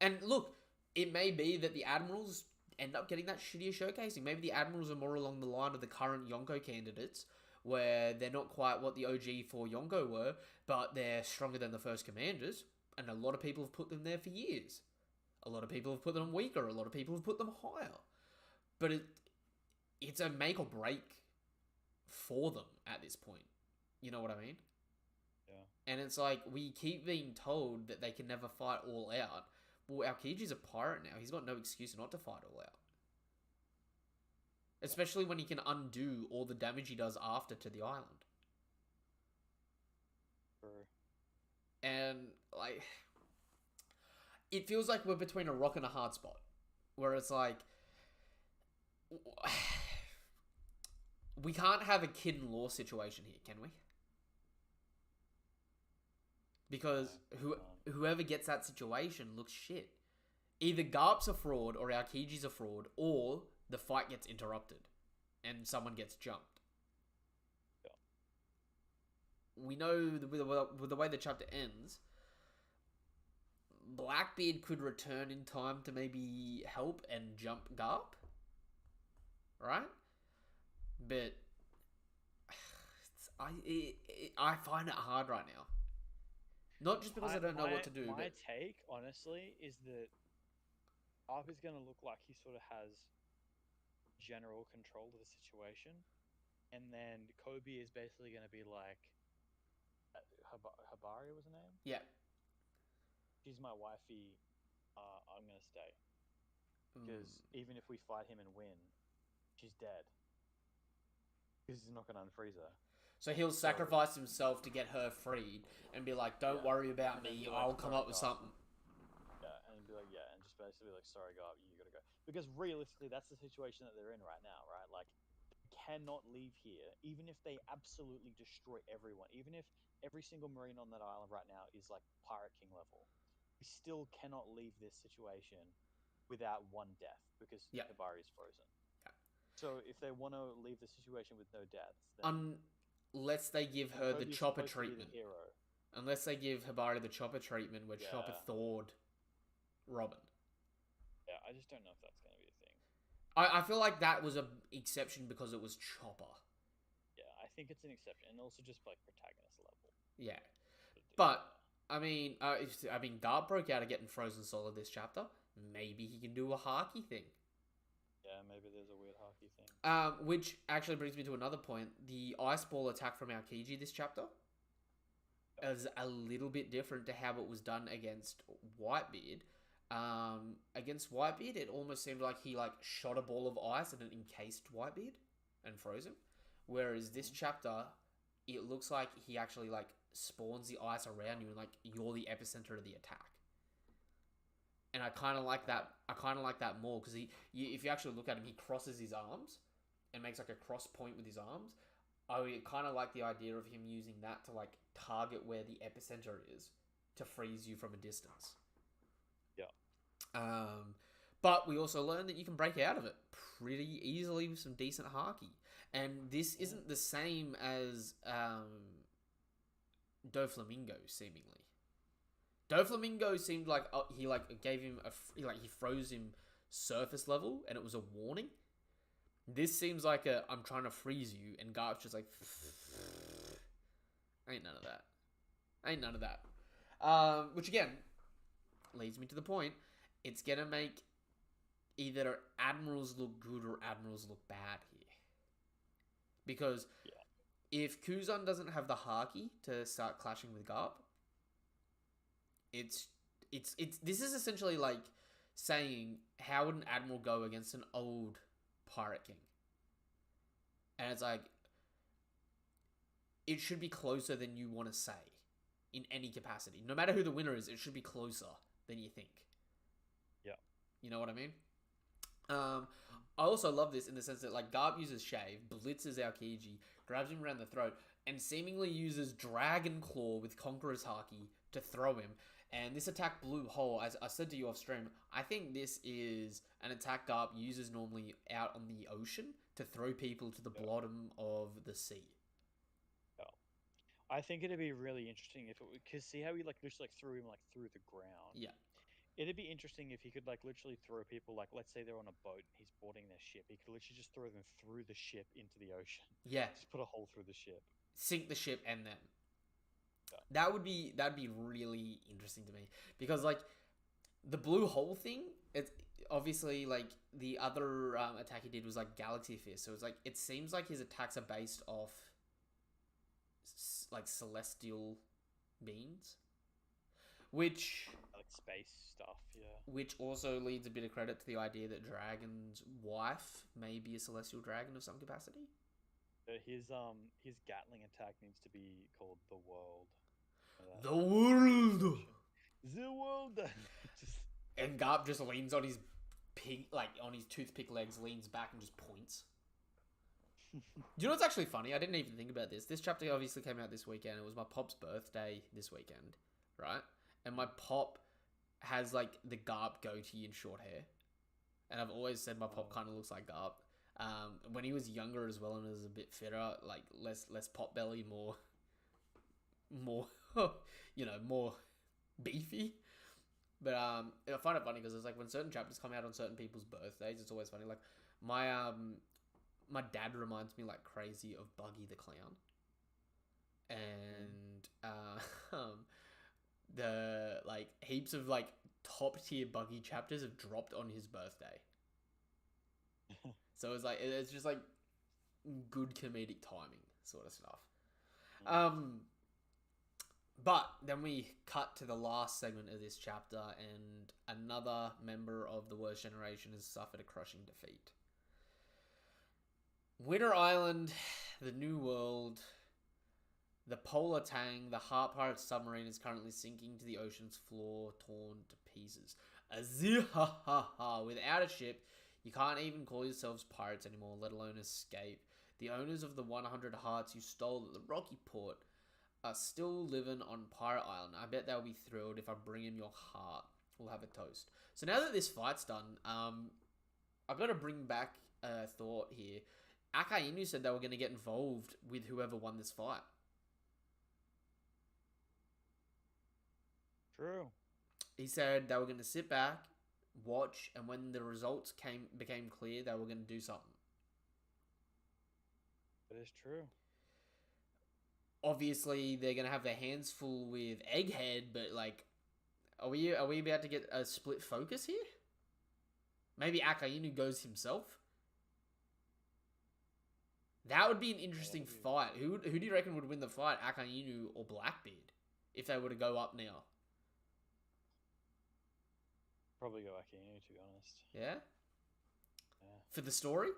S1: And look, it may be that the Admirals end up getting that shittier showcasing. Maybe the Admirals are more along the line of the current Yonko candidates, where they're not quite what the OG for Yonko were, but they're stronger than the first commanders, and a lot of people have put them there for years. A lot of people have put them weaker, a lot of people have put them higher. But it's a make or break for them at this point. You know what I mean?
S2: Yeah.
S1: And it's like, we keep being told that they can never fight all out. Well, AOKIJI's a pirate now. He's got no excuse not to fight all out. Especially when he can undo all the damage he does after to the island.
S2: True.
S1: And, like, it feels like we're between a rock and a hard spot. Where it's like, we can't have a kid-in-law situation here, can we? Because whoever gets that situation looks shit. Either Garp's a fraud, or AOKIJI's a fraud, or the fight gets interrupted and someone gets jumped.
S2: Yeah.
S1: We know with the way the chapter ends, Blackbeard could return in time to maybe help and jump Garp. Right? But I find it hard right now. Not just because I don't know what to do.
S2: My take, honestly, is that Garp is going to look like he sort of has general control of the situation, and then Kobe is basically going to be like, Hibari was her name?
S1: Yeah.
S2: She's my wifey. I'm gonna stay
S1: Mm.
S2: because even if we fight him and win, she's dead because he's not gonna unfreeze her.
S1: So he'll
S2: So
S1: sacrifice himself to get her freed and be like, "Don't
S2: yeah,
S1: worry about
S2: and then
S1: me.
S2: be like,
S1: I'll come
S2: sorry,
S1: up with
S2: God.
S1: something."
S2: Yeah, and be like, yeah, and just basically like, sorry, God, you gotta go. Because realistically, that's the situation that they're in right now, right? Like, they cannot leave here, even if they absolutely destroy everyone, even if every single marine on that island right now is like Pirate King level. We still cannot leave this situation without one death because
S1: Yeah.
S2: Hibari is frozen.
S1: Yeah.
S2: So if they want to leave the situation with no deaths, then
S1: Unless they give
S2: and
S1: her the
S2: Toby's
S1: chopper
S2: supposed to be the
S1: treatment.
S2: hero.
S1: Unless they give Hibari the chopper treatment where Chopper
S2: Yeah,
S1: thawed Robin.
S2: yeah. I just don't know if that's going to be a thing.
S1: I feel like that was a exception because it was Chopper.
S2: Yeah, I think it's an exception, and also just like protagonist level.
S1: Yeah.
S2: To do
S1: But,
S2: that.
S1: Garp broke out of getting frozen solid this chapter. Maybe he can do a Haki thing.
S2: Yeah, maybe there's a weird hockey thing.
S1: Which actually brings me to another point. The ice ball attack from AOKIJI this chapter is a little bit different to how it was done against Whitebeard. Against Whitebeard, it almost seemed like he like shot a ball of ice and it encased Whitebeard and froze him. Whereas this chapter, it looks like he actually like spawns the ice around you and like you're the epicenter of the attack. And I kind of like that. I kind of like that more because if you actually look at him, he crosses his arms and makes like a cross point with his arms. I kind of like the idea of him using that to like target where the epicenter is to freeze you from a distance.
S2: Yeah.
S1: But we also learned that you can break out of it pretty easily with some decent haki. And this isn't the same as Doflamingo, seemingly. Doflamingo seemed like he like gave him he froze him surface level and it was a warning. This seems like I'm trying to freeze you, and Garp's just like, ain't none of that. Ain't none of that. Which again leads me to the point. It's gonna make either admirals look good or admirals look bad here, because if Kuzan doesn't have the haki to start clashing with Garp, it's this is essentially like saying, how would an admiral go against an old pirate king? And it's like, it should be closer than you want to say in any capacity. No matter who the winner is, it should be closer than you think.
S2: Yeah.
S1: You know what I mean? I also love this in the sense that like Garp uses Shave, blitzes AOKIJI, grabs him around the throat, and seemingly uses Dragon Claw with Conqueror's Haki to throw him. And this attack blew whole. As I said to you off stream, I think this is an attack Garp uses normally out on the ocean to throw people to the bottom of the sea.
S2: Yeah. I think it'd be really interesting if it would, because see how he like literally like threw him like through the ground.
S1: Yeah.
S2: It'd be interesting if he could like literally throw people like, let's say they're on a boat, he's boarding their ship. He could literally just throw them through the ship into the ocean.
S1: Yeah.
S2: Just put a hole through the ship.
S1: Sink the ship and then.
S2: Yeah.
S1: That'd be really interesting to me, because like the blue hole thing, it's obviously like the other attack he did was like Galaxy Fist, so it's like it seems like his attacks are based off like celestial beings, which
S2: Like space stuff, yeah.
S1: which also leads a bit of credit to the idea that Dragon's wife may be a celestial dragon of some capacity.
S2: His Gatling attack needs to be called the World.
S1: The world.
S2: The world. Just
S1: And Garp just leans on his on his toothpick legs, leans back and just points. Do you know what's actually funny? I didn't even think about this. This chapter obviously came out this weekend. It was my pop's birthday this weekend, right? And my pop has like the Garp goatee and short hair. And I've always said my pop kind of looks like Garp. When he was younger as well and was a bit fitter, like less pot belly, more more beefy. But I find it funny because it's like when certain chapters come out on certain people's birthdays, it's always funny. Like my dad reminds me like crazy of Buggy the Clown, and the like heaps of like top tier Buggy chapters have dropped on his birthday. So it's just like good comedic timing sort of stuff. But then we cut to the last segment of this chapter, and another member of the Worst Generation has suffered a crushing defeat. Winter Island, the New World, the Polar Tang, the Heart Pirate submarine is currently sinking to the ocean's floor, torn to pieces. Azihahaha. Without a ship, you can't even call yourselves pirates anymore, let alone escape. The owners of the 100 hearts you stole at the Rocky Port are still living on Pirate Island. I bet they'll be thrilled if I bring him your heart. We'll have a toast. So now that this fight's done, I've got to bring back a thought here. AOKIJI said they were going to get involved with whoever won this fight.
S2: True.
S1: He said they were going to sit back, watch, and when the results became clear, they were going to do something.
S2: That is true.
S1: Obviously, they're going to have their hands full with Egghead, but, like, are we about to get a split focus here? Maybe AOKIJI goes himself? That would be an interesting fight. Who do you reckon would win the fight, AOKIJI or Blackbeard, if they were to go up now?
S2: Probably go AOKIJI, to be honest.
S1: Yeah?
S2: Yeah.
S1: For the story?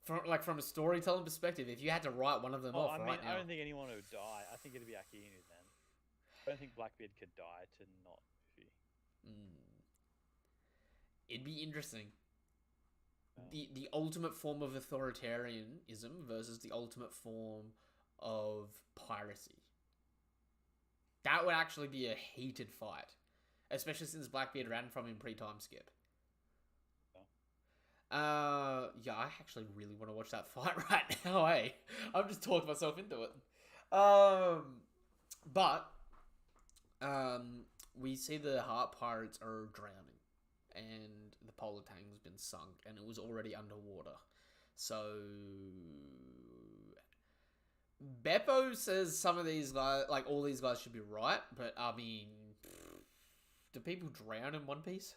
S1: From a storytelling perspective, if you had to write one of them off right now.
S2: I don't think anyone would die. I think it'd be AOKIJI then. I don't think Blackbeard could die to not Luffy.
S1: It'd be interesting. The ultimate form of authoritarianism versus the ultimate form of piracy. That would actually be a heated fight. Especially since Blackbeard ran from him pre-time skip. Yeah, I actually really want to watch that fight right now, eh? I've just talked myself into it. But we see the Heart Pirates are drowning, and the Polar Tang's been sunk, and it was already underwater. So Beppo says some of these guys, like all these guys, should be right, but I mean, do people drown in One Piece?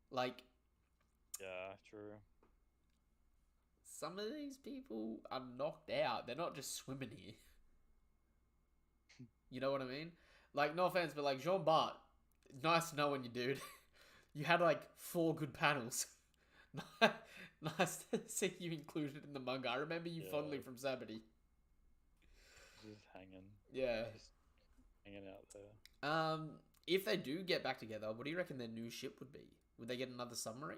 S1: Like,
S2: yeah, true.
S1: Some of these people are knocked out. They're not just swimming here. You know what I mean? Like, no offense, but like Jean Bart, nice knowing you, dude. You had like 4 good panels. Nice to see you included in the manga. I remember you fondly from Sabity.
S2: Just hanging.
S1: Yeah.
S2: Just hanging out there.
S1: If they do get back together, what do you reckon their new ship would be? Would they get another submarine?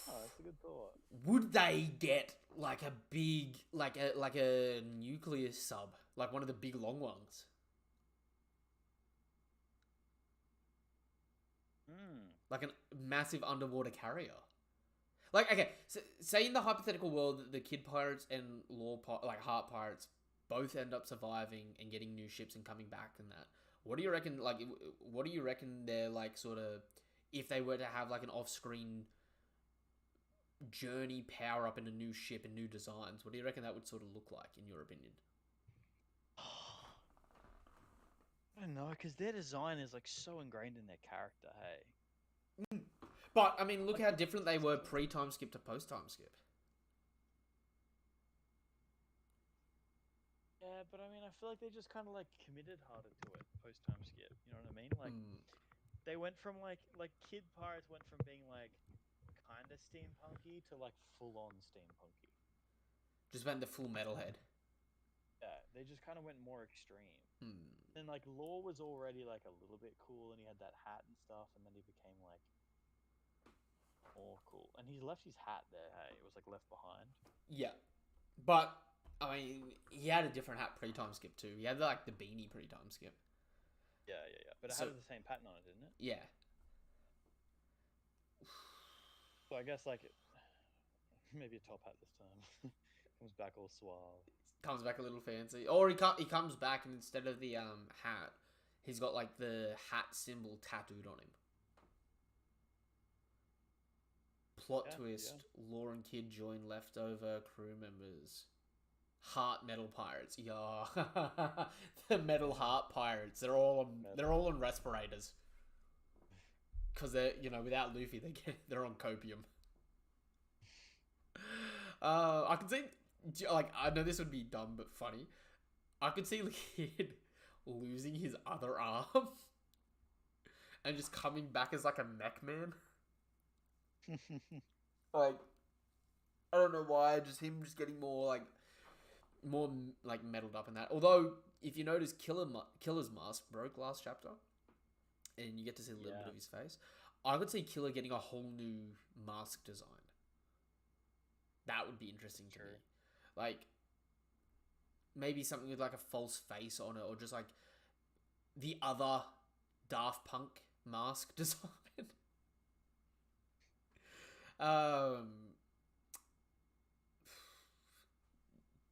S2: Oh, that's a good thought.
S1: Would they get like a big, like a nuclear sub, like one of the big long ones? Like a massive underwater carrier. Like, okay, so say in the hypothetical world that the Kid Pirates and Heart Pirates both end up surviving and getting new ships and coming back and that. What do you reckon, like, what do you reckon they're, like, sort of, if they were to have, like, an off-screen journey power-up in a new ship and new designs, what do you reckon that would sort of look like, in your opinion?
S2: I don't know, because their design is, like, so ingrained in their character, hey?
S1: But, I mean, look how different they were pre-time skip to post-time skip.
S2: Yeah, but I mean, I feel like they just kind of like committed harder to it post time skip. You know what I mean? Like, they went from like Kid Pirates went from being like kind of steampunky to like full on steampunky.
S1: Just went the full metalhead.
S2: Yeah, they just kind of went more extreme. And like Law was already like a little bit cool, and he had that hat and stuff, and then he became like more cool. And he left his hat there. Hey, it was like left behind.
S1: Yeah, but. I mean, he had a different hat pre-time skip too. He had like the beanie pre-time skip.
S2: Yeah. But it had the same pattern on it, didn't it?
S1: Yeah.
S2: So I guess like maybe a top hat this time. Comes back all suave.
S1: Comes back a little fancy, or he comes back and instead of the hat, he's got like the hat symbol tattooed on him. Plot twist: Law and Kid join leftover crew members. Heart Metal Pirates, yeah, the Metal Heart Pirates. They're all on respirators because they're without Luffy they're on copium. I can see like, I know this would be dumb but funny. I could see the kid losing his other arm and just coming back as like a mech man. Like, I don't know why, just him just getting more like meddled up in that. Although, if you notice, Killer's mask broke last chapter, and you get to see a little bit of his face. I could see Killer getting a whole new mask design. That would be interesting to me. Like, maybe something with like a false face on it, or just like the other Daft Punk mask design.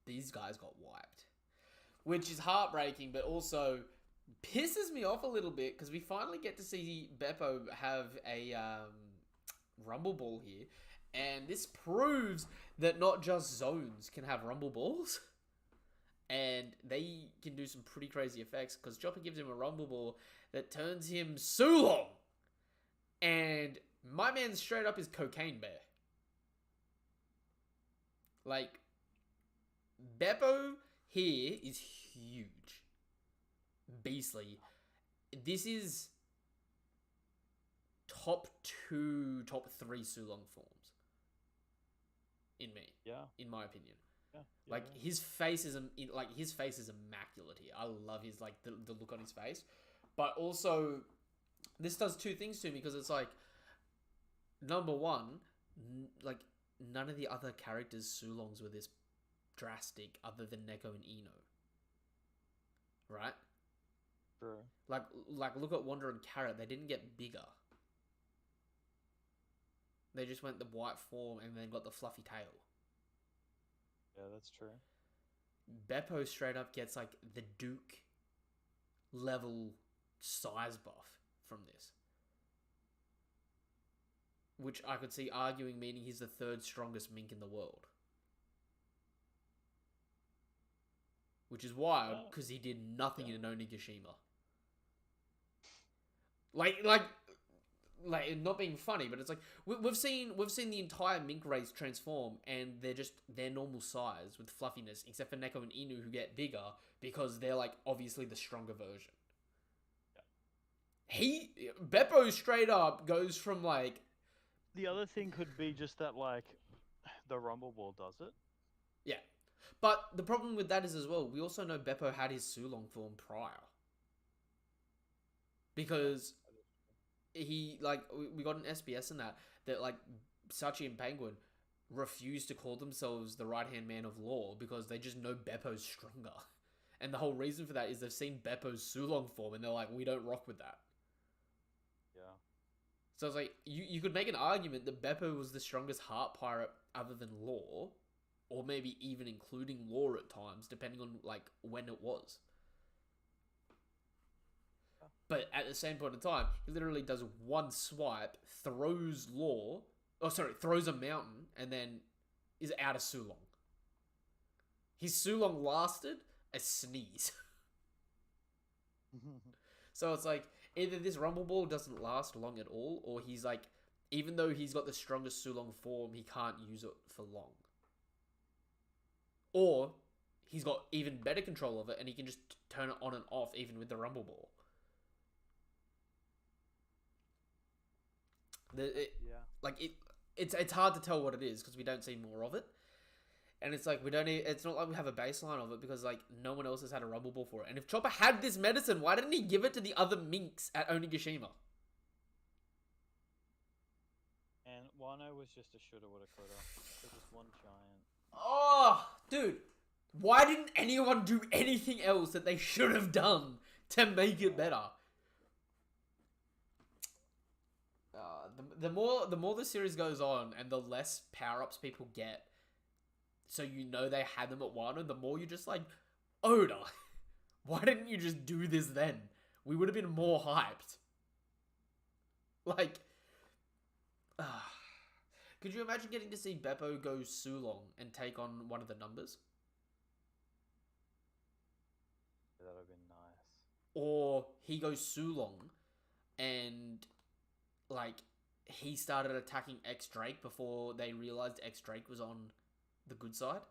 S1: These guys got wiped, which is heartbreaking, but also pisses me off a little bit because we finally get to see Beppo have a Rumble Ball here, and this proves that not just zones can have Rumble Balls, and they can do some pretty crazy effects because Chopper gives him a Rumble Ball that turns him Sulong, and my man straight up is Cocaine Bear. Like, Beppo here is huge. Beastly. This is top 2, top 3 Sulong forms. In me.
S2: Yeah.
S1: In my opinion.
S2: Yeah.
S1: Like, his face is immaculate here. I love his, like, the look on his face. But also, this does 2 things to me because it's like, number one, like, none of the other characters' Sulongs were this drastic other than Neko and Ino. Right?
S2: True.
S1: Like look at Wonder and Carrot. They didn't get bigger. They just went the white form and then got the fluffy tail.
S2: Yeah, that's true.
S1: Beppo straight up gets like the Duke level size buff from this. Which I could see arguing meaning he's the 3rd strongest mink in the world. Which is wild, because he did nothing in Onigashima. Like, not being funny, but it's like, we've seen the entire mink race transform, and they're just their normal size with fluffiness, except for Neko and Inu, who get bigger, because they're, like, obviously the stronger version. Yeah. Beppo straight up goes from, like...
S2: The other thing could be just that, like, the Rumble Ball does it.
S1: Yeah. But the problem with that is as well, we also know Beppo had his Sulong form prior. Because he, like, we got an SBS in that, like, Sachi and Penguin refuse to call themselves the right-hand man of law because they just know Beppo's stronger. And the whole reason for that is they've seen Beppo's Sulong form and they're like, we don't rock with that.
S2: Yeah.
S1: So it's like, you could make an argument that Beppo was the strongest heart pirate other than Law, or maybe even including Law at times, depending on, like, when it was. But at the same point in time, he literally does one swipe, throws throws a mountain, and then is out of Sulong. His Sulong lasted a sneeze. So it's like, either this Rumble Ball doesn't last long at all, or he's like, even though he's got the strongest Sulong form, he can't use it for long. Or he's got even better control of it, and he can just turn it on and off even with the Rumble Ball. It's hard to tell what it is because we don't see more of it, and it's like it's not like we have a baseline of it because like no one else has had a Rumble Ball for it. And if Chopper had this medicine, why didn't he give it to the other minks at Onigashima?
S2: And Wano was just a shoulda, woulda, coulda. It was one giant.
S1: Oh, dude, why didn't anyone do anything else that they should have done to make it better? The more the series goes on and the less power-ups people get, so you know they had them at Wano, the more you're just like, Oda, why didn't you just do this then? We would have been more hyped. Like, could you imagine getting to see Beppo go Sulong and take on one of the numbers?
S2: That would have been nice.
S1: Or he goes Sulong and, like, he started attacking X Drake before they realized X Drake was on the good side.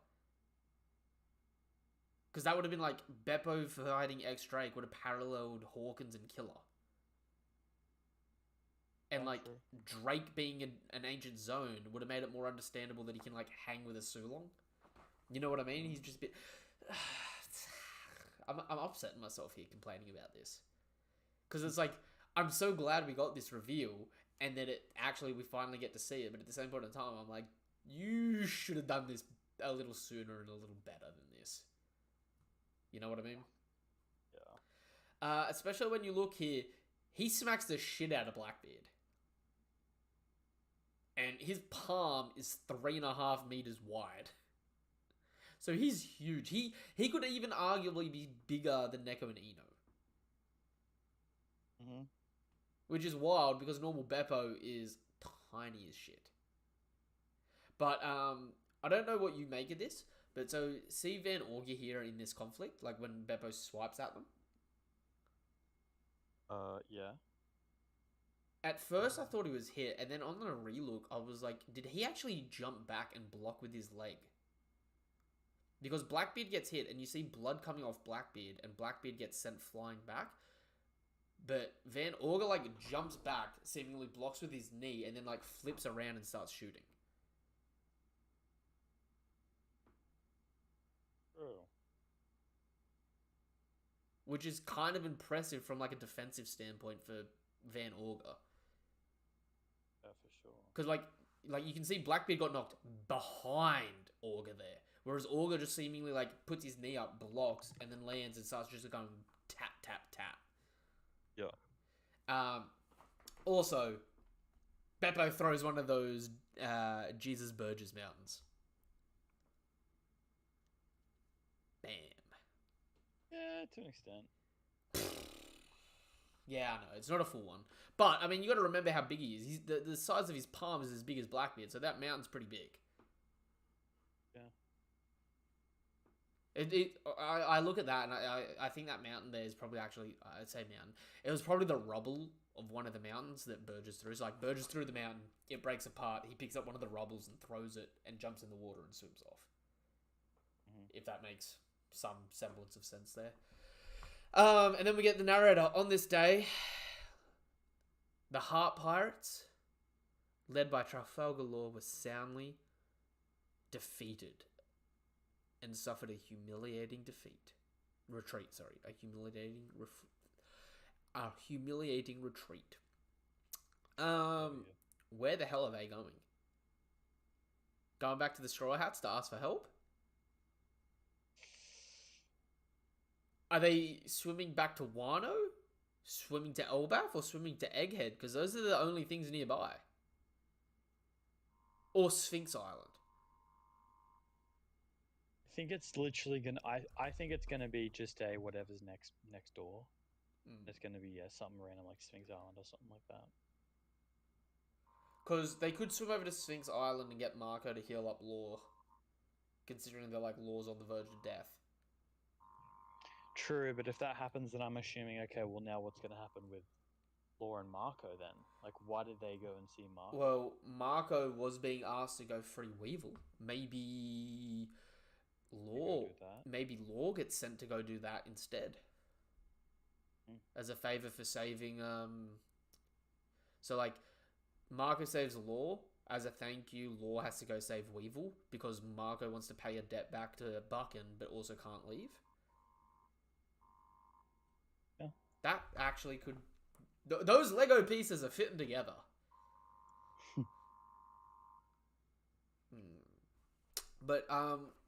S1: Because that would have been like Beppo fighting X Drake would have paralleled Hawkins and Killer. And like
S2: true.
S1: Drake being an ancient zone would have made it more understandable that he can like hang with a Sulong. You know what I mean? He's just a bit. I'm upsetting myself here complaining about this because it's like I'm so glad we got this reveal and that it actually we finally get to see it. But at the same point in time, I'm like, you should have done this a little sooner and a little better than this. You know what I mean?
S2: Yeah.
S1: Especially when you look here, he smacks the shit out of Blackbeard. And his palm is 3.5 meters wide. So he's huge. He could even arguably be bigger than Neko and Ino.
S2: Mm-hmm.
S1: Which is wild because normal Beppo is tiny as shit. But I don't know what you make of this. But so see Van Auger here in this conflict, like when Beppo swipes at them.
S2: Yeah.
S1: At first I thought he was hit, and then on the relook I was like, did he actually jump back and block with his leg? Because Blackbeard gets hit, and you see blood coming off Blackbeard, and Blackbeard gets sent flying back. But Van Auger like jumps back, seemingly blocks with his knee, and then like flips around and starts shooting.
S2: Oh.
S1: Which is kind of impressive from like a defensive standpoint for Van Auger.
S2: Yeah, for sure.
S1: Because like you can see Blackbeard got knocked behind Auger there. Whereas Auger just seemingly like puts his knee up, blocks, and then lands and starts just going tap, tap, tap.
S2: Yeah.
S1: Also, Beppo throws one of those Jesus Burgess mountains. Bam.
S2: Yeah, to an extent.
S1: Yeah, I know. It's not a full one. But, I mean, you got to remember how big he is. The size of his palm is as big as Blackbeard, so that mountain's pretty big.
S2: Yeah.
S1: I look at that, and I think that mountain there is probably actually... I'd say mountain. It was probably the rubble of one of the mountains that Burgess threw. So, like, Burgess threw the mountain, it breaks apart, he picks up one of the rubbles and throws it, and jumps in the water and swims off.
S2: Mm-hmm.
S1: If that makes some semblance of sense there. And then we get the narrator. On this day, the Heart Pirates, led by Trafalgar Law, were soundly defeated and suffered a humiliating retreat. A humiliating retreat. Where the hell are they going? Going back to the Straw Hats to ask for help? Are they swimming back to Wano? Swimming to Elbaf? Or swimming to Egghead? Because those are the only things nearby. Or Sphinx Island.
S2: I think it's literally gonna. I think it's gonna be just a whatever's next door. It's gonna be something random like Sphinx Island or something like that.
S1: Because they could swim over to Sphinx Island and get Marco to heal up Law, considering they're like Law's on the verge of death.
S2: True, but if that happens, then I'm assuming, okay, well now what's gonna happen with Law and Marco then? Like, why did they go and see Marco?
S1: Well, Marco was being asked to go free Weevil. Maybe Law gets sent to go do that instead. As a favor for saving, So, like, Marco saves Law. As a thank you, Law has to go save Weevil because Marco wants to pay a debt back to Buchan, but also can't leave.
S2: Yeah.
S1: That actually could... those Lego pieces are fitting together. But,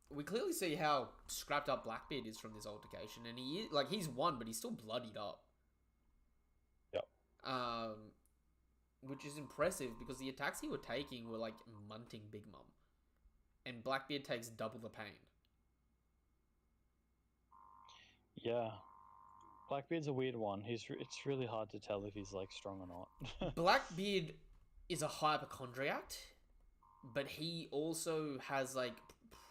S1: we clearly see how scrapped up Blackbeard is from this altercation, and he's won, but he's still bloodied up.
S2: Yep.
S1: Which is impressive because the attacks he were taking were like munting Big Mum, and Blackbeard takes double the pain.
S2: Yeah, Blackbeard's a weird one. It's really hard to tell if he's like strong or not.
S1: Blackbeard is a hypochondriac, but he also has like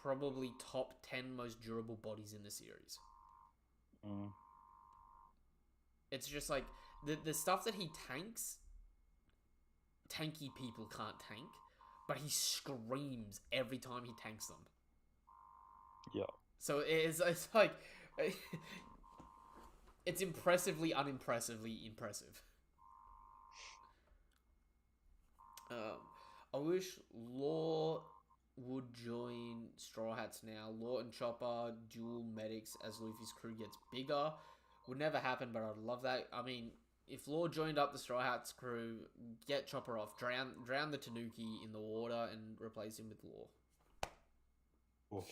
S1: probably top 10 most durable bodies in the series. It's just like the stuff that he tanks, tanky people can't tank, but he screams every time he tanks them.
S2: Yeah.
S1: So it's like it's impressively unimpressively impressive. Um, I wish Law would join Straw Hats now. Law and Chopper dual medics as Luffy's crew gets bigger. Would never happen, but I'd love that. I mean, if Law joined up the Straw Hats crew, get Chopper off, drown the Tanuki in the water, and replace him with Law.
S2: Oof.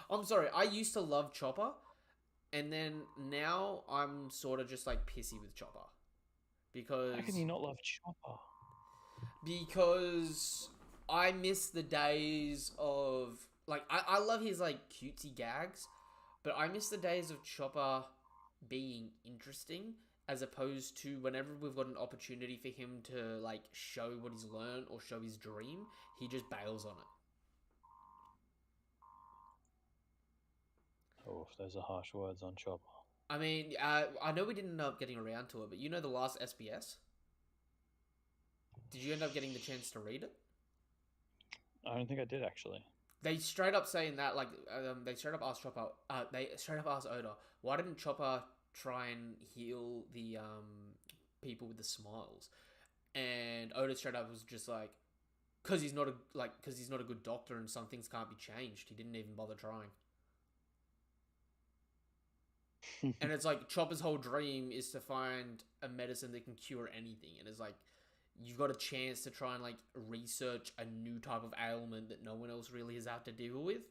S1: I'm sorry, I used to love Chopper, and then now I'm sort of just like pissy with Chopper because
S2: How can you not love Chopper?
S1: because I miss the days of like I love his like cutesy gags, but I miss the days of Chopper being interesting as opposed to whenever we've got an opportunity for him to like show what he's learned or show his dream, he just bails on it.
S2: Oh, those are harsh words on Chopper.
S1: I mean, I know we didn't end up getting around to it, but you know the last SBS? Did you end up getting the chance to read it?
S2: I don't think I did actually.
S1: They straight up saying that, like, they straight up asked Chopper, they straight up asked Oda, why didn't Chopper try and heal the people with the smiles? And Oda straight up was just like, because he's not a good doctor and some things can't be changed. He didn't even bother trying. And it's like Chopper's whole dream is to find a medicine that can cure anything, and it's like you've got a chance to try and like research a new type of ailment that no one else really has had to deal with,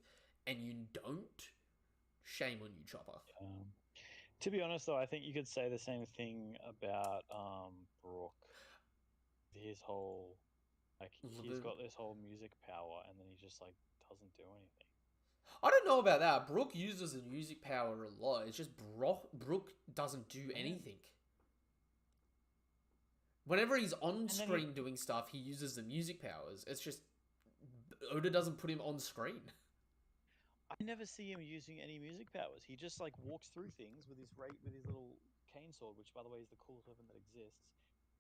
S1: and you don't. Shame on you, Chopper.
S2: To be honest, though, I think you could say the same thing about Brook. His whole he's got this whole music power, and then he just like doesn't do anything.
S1: I don't know about that. Brook uses the music power a lot. It's just Brook doesn't do anything. Whenever he's on screen doing stuff, he uses the music powers. It's just Oda doesn't put him on screen.
S2: I never see him using any music powers. He just like walks through things with his little cane sword, which by the way is the coolest weapon that exists,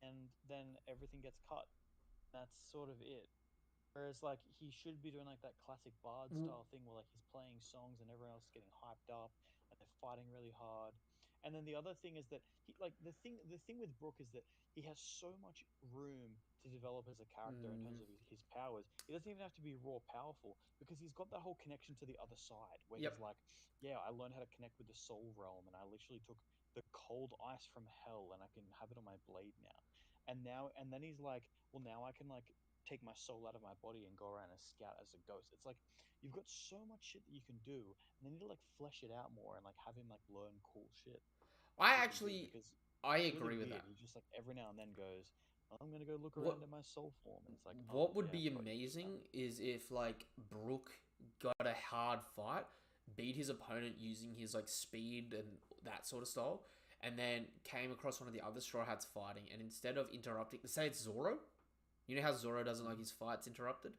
S2: and then everything gets cut. That's sort of it. Whereas, like, he should be doing, like, that classic bard-style thing where, like, he's playing songs and everyone else is getting hyped up and they're fighting really hard. And then the other thing is that, the thing with Brook is that he has so much room to develop as a character in terms of his powers. He doesn't even have to be raw powerful because he's got that whole connection to the other side where he's like, yeah, I learned how to connect with the soul realm and I literally took the cold ice from hell and I can have it on my blade now. And then he's like, well, now I can, like, take my soul out of my body and go around and scout as a ghost. It's like you've got so much shit that you can do, and they need to like flesh it out more and like have him like learn cool shit.
S1: I agree really with that.
S2: He just like every now and then goes, I'm gonna go look around at my soul form, and it's like
S1: what would be amazing is if like Brook got a hard fight, beat his opponent using his like speed and that sort of style, and then came across one of the other Straw Hats fighting, and instead of interrupting, say it's Zoro. You know how Zoro doesn't like his fights interrupted?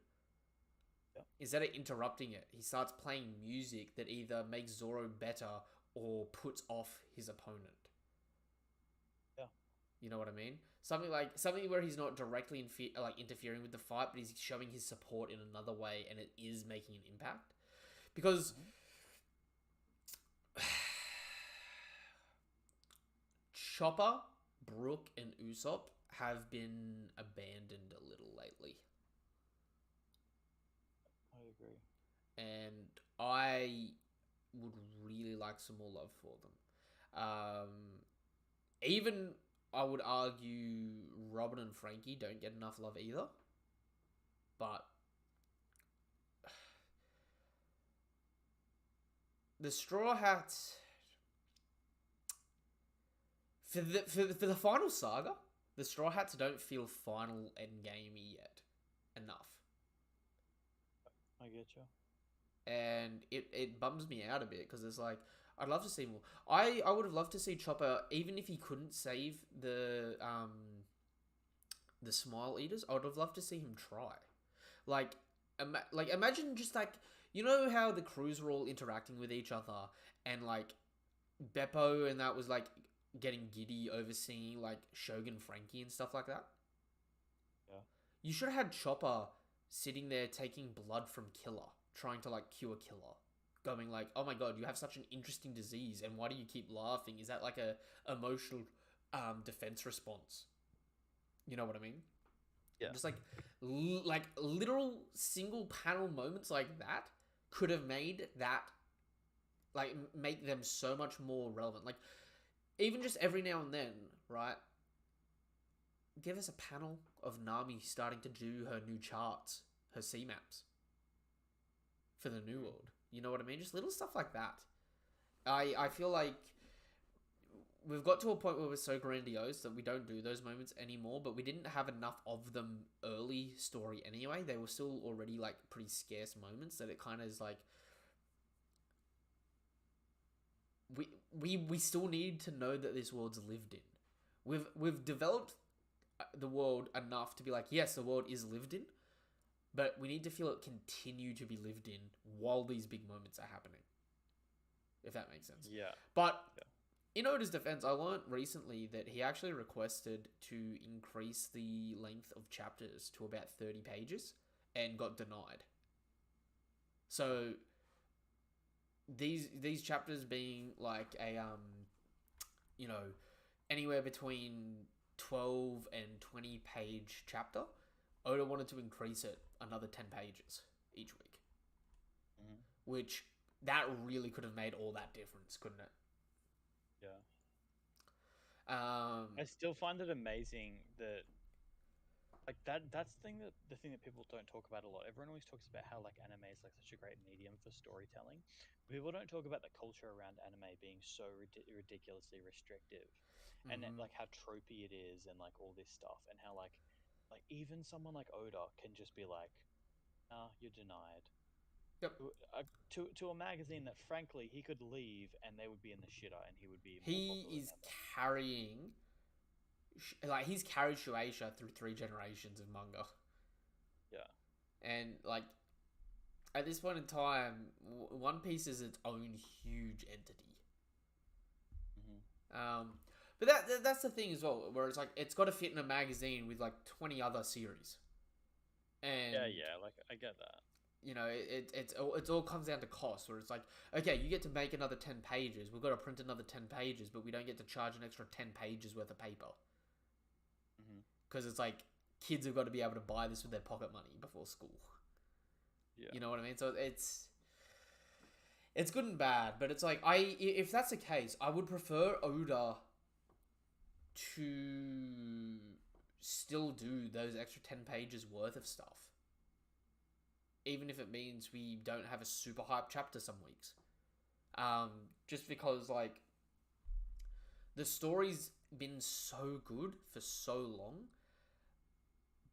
S2: Yeah.
S1: Instead of interrupting it, he starts playing music that either makes Zoro better or puts off his opponent.
S2: Yeah.
S1: You know what I mean? Something where he's not directly interfering with the fight, but he's showing his support in another way, and it is making an impact. Because Chopper, Brook, and Usopp have been abandoned a little lately.
S2: I agree.
S1: And I would really like some more love for them. Even, I would argue, Robin and Frankie don't get enough love either. But the Straw Hats, for the final saga, the Straw Hats don't feel final endgamey yet enough.
S2: I get you.
S1: And it bums me out a bit because it's like, I'd love to see more. I would have loved to see Chopper, even if he couldn't save the Smile Eaters, I would have loved to see him try. Like imagine just like, you know how the crews were all interacting with each other and like Beppo and that was like getting giddy overseeing like Shogun Frankie and stuff like that?
S2: Yeah.
S1: You should have had Chopper sitting there taking blood from Killer, trying to like cure Killer. going like, "Oh my god, you have such an interesting disease, and why do you keep laughing? Is that like a emotional defense response?" You know what I mean?
S2: Yeah.
S1: Just like like literal single panel moments like that could have made that like make them so much more relevant. Like even just every now and then, right? Give us a panel of Nami starting to do her new charts, her C maps for the new world. You know what I mean? Just little stuff like that. I feel like we've got to a point where we're so grandiose that we don't do those moments anymore, but we didn't have enough of them early story anyway. They were still already like pretty scarce moments that it kind of is like we still need to know that this world's lived in. We've developed the world enough to be like, yes, the world is lived in, but we need to feel it continue to be lived in while these big moments are happening. If that makes sense.
S2: Yeah.
S1: But in Oda's defense, I learned recently that he actually requested to increase the length of chapters to about 30 pages and got denied. So these chapters being like a you know, anywhere between 12 and 20 page chapter, Oda wanted to increase it another 10 pages each week.
S2: Mm-hmm.
S1: Which that really could have made all that difference, couldn't it?
S2: Yeah. I still find it amazing that like that's the thing that people don't talk about a lot. Everyone always talks about how like anime is like such a great medium for storytelling. People don't talk about the culture around anime being so ridiculously restrictive, and like how tropey it is, and like all this stuff, and how like even someone like Oda can just be like, "Nah, you're denied."
S1: Yep.
S2: To a magazine that frankly he could leave and they would be in the shitter and he would be more
S1: He
S2: popular
S1: is
S2: than ever.
S1: carrying, like he's carried Shueisha through 3 generations of manga.
S2: Yeah.
S1: And like at this point in time, One Piece is its own huge entity.
S2: Mm-hmm.
S1: But that's the thing as well, where it's like it's got to fit in a magazine with like 20 other series. And
S2: Yeah, like I get that.
S1: You know, it all comes down to cost, where it's like, okay, you get to make another 10 pages, we've got to print another 10 pages, but we don't get to charge an extra 10 pages worth of paper. Because it's like, kids have got to be able to buy this with their pocket money before school.
S2: Yeah.
S1: You know what I mean? So it's good and bad, but it's like, if that's the case, I would prefer Oda to still do those extra 10 pages worth of stuff. Even if it means we don't have a super hype chapter some weeks. Just because, like, the story's been so good for so long,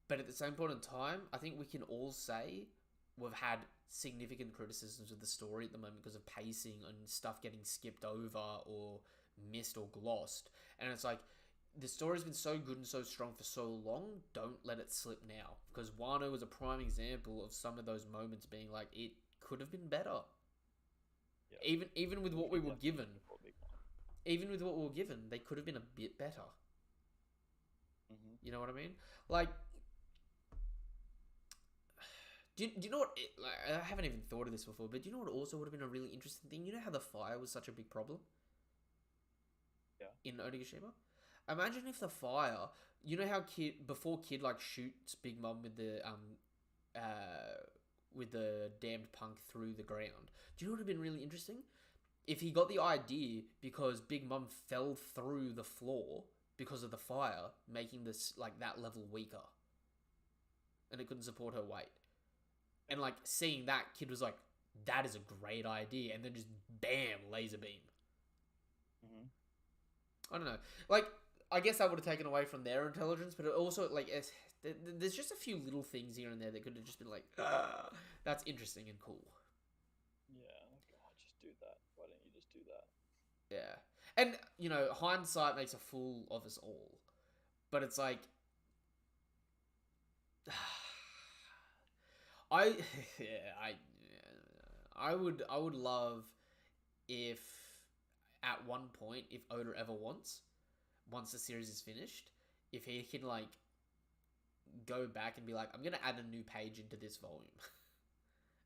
S1: but at the same point in time, I think we can all say we've had significant criticisms of the story at the moment because of pacing and stuff getting skipped over or missed or glossed. And it's like, the story's been so good and so strong for so long, don't let it slip now. Because Wano was a prime example of some of those moments being like, it could have been better. Yeah. Even with what we were given. Even with what we were given, they could have been a bit better.
S2: Mm-hmm.
S1: You know what I mean? Like, do you know what... I haven't even thought of this before, but do you know what also would have been a really interesting thing? You know how the fire was such a big problem?
S2: Yeah.
S1: In Onigashima? Imagine if the fire, you know how before Kid like shoots Big Mom with the damned punk through the ground. Do you know what would have been really interesting? If he got the idea because Big Mom fell through the floor because of the fire, making this like that level weaker, and it couldn't support her weight. And like seeing that, Kid was like, "That is a great idea," and then just bam, laser beam.
S2: Mm-hmm.
S1: I don't know, like. I guess that would have taken away from their intelligence, but it also, like, there's just a few little things here and there that could have just been like, that's interesting and cool.
S2: Yeah, God, just do that. Why don't you just do that?
S1: Yeah. And, you know, hindsight makes a fool of us all. But it's like, I would love if, at one point, if Oda ever once the series is finished, if he can like go back and be like, I'm gonna add a new page into this volume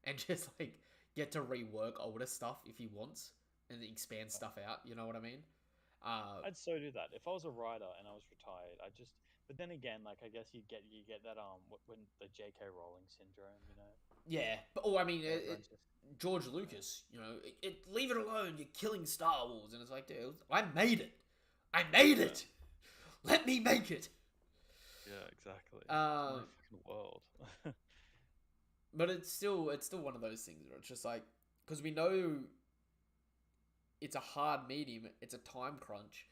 S1: and just like get to rework older stuff if he wants and expand stuff out. You know what I mean?
S2: I'd so do that if I was a writer and I was retired. I just, but then again, like I guess you get that when the J.K. Rowling syndrome, you know,
S1: Yeah, but I mean,
S2: where everyone's just
S1: George Lucas, leave it alone. You're killing Star Wars, and it's like, dude, I made it. I made it. Let me make it.
S2: yeah, exactly. It's my fucking world.
S1: But it's still one of those things where it's just like, because we know it's a hard medium, it's a time crunch,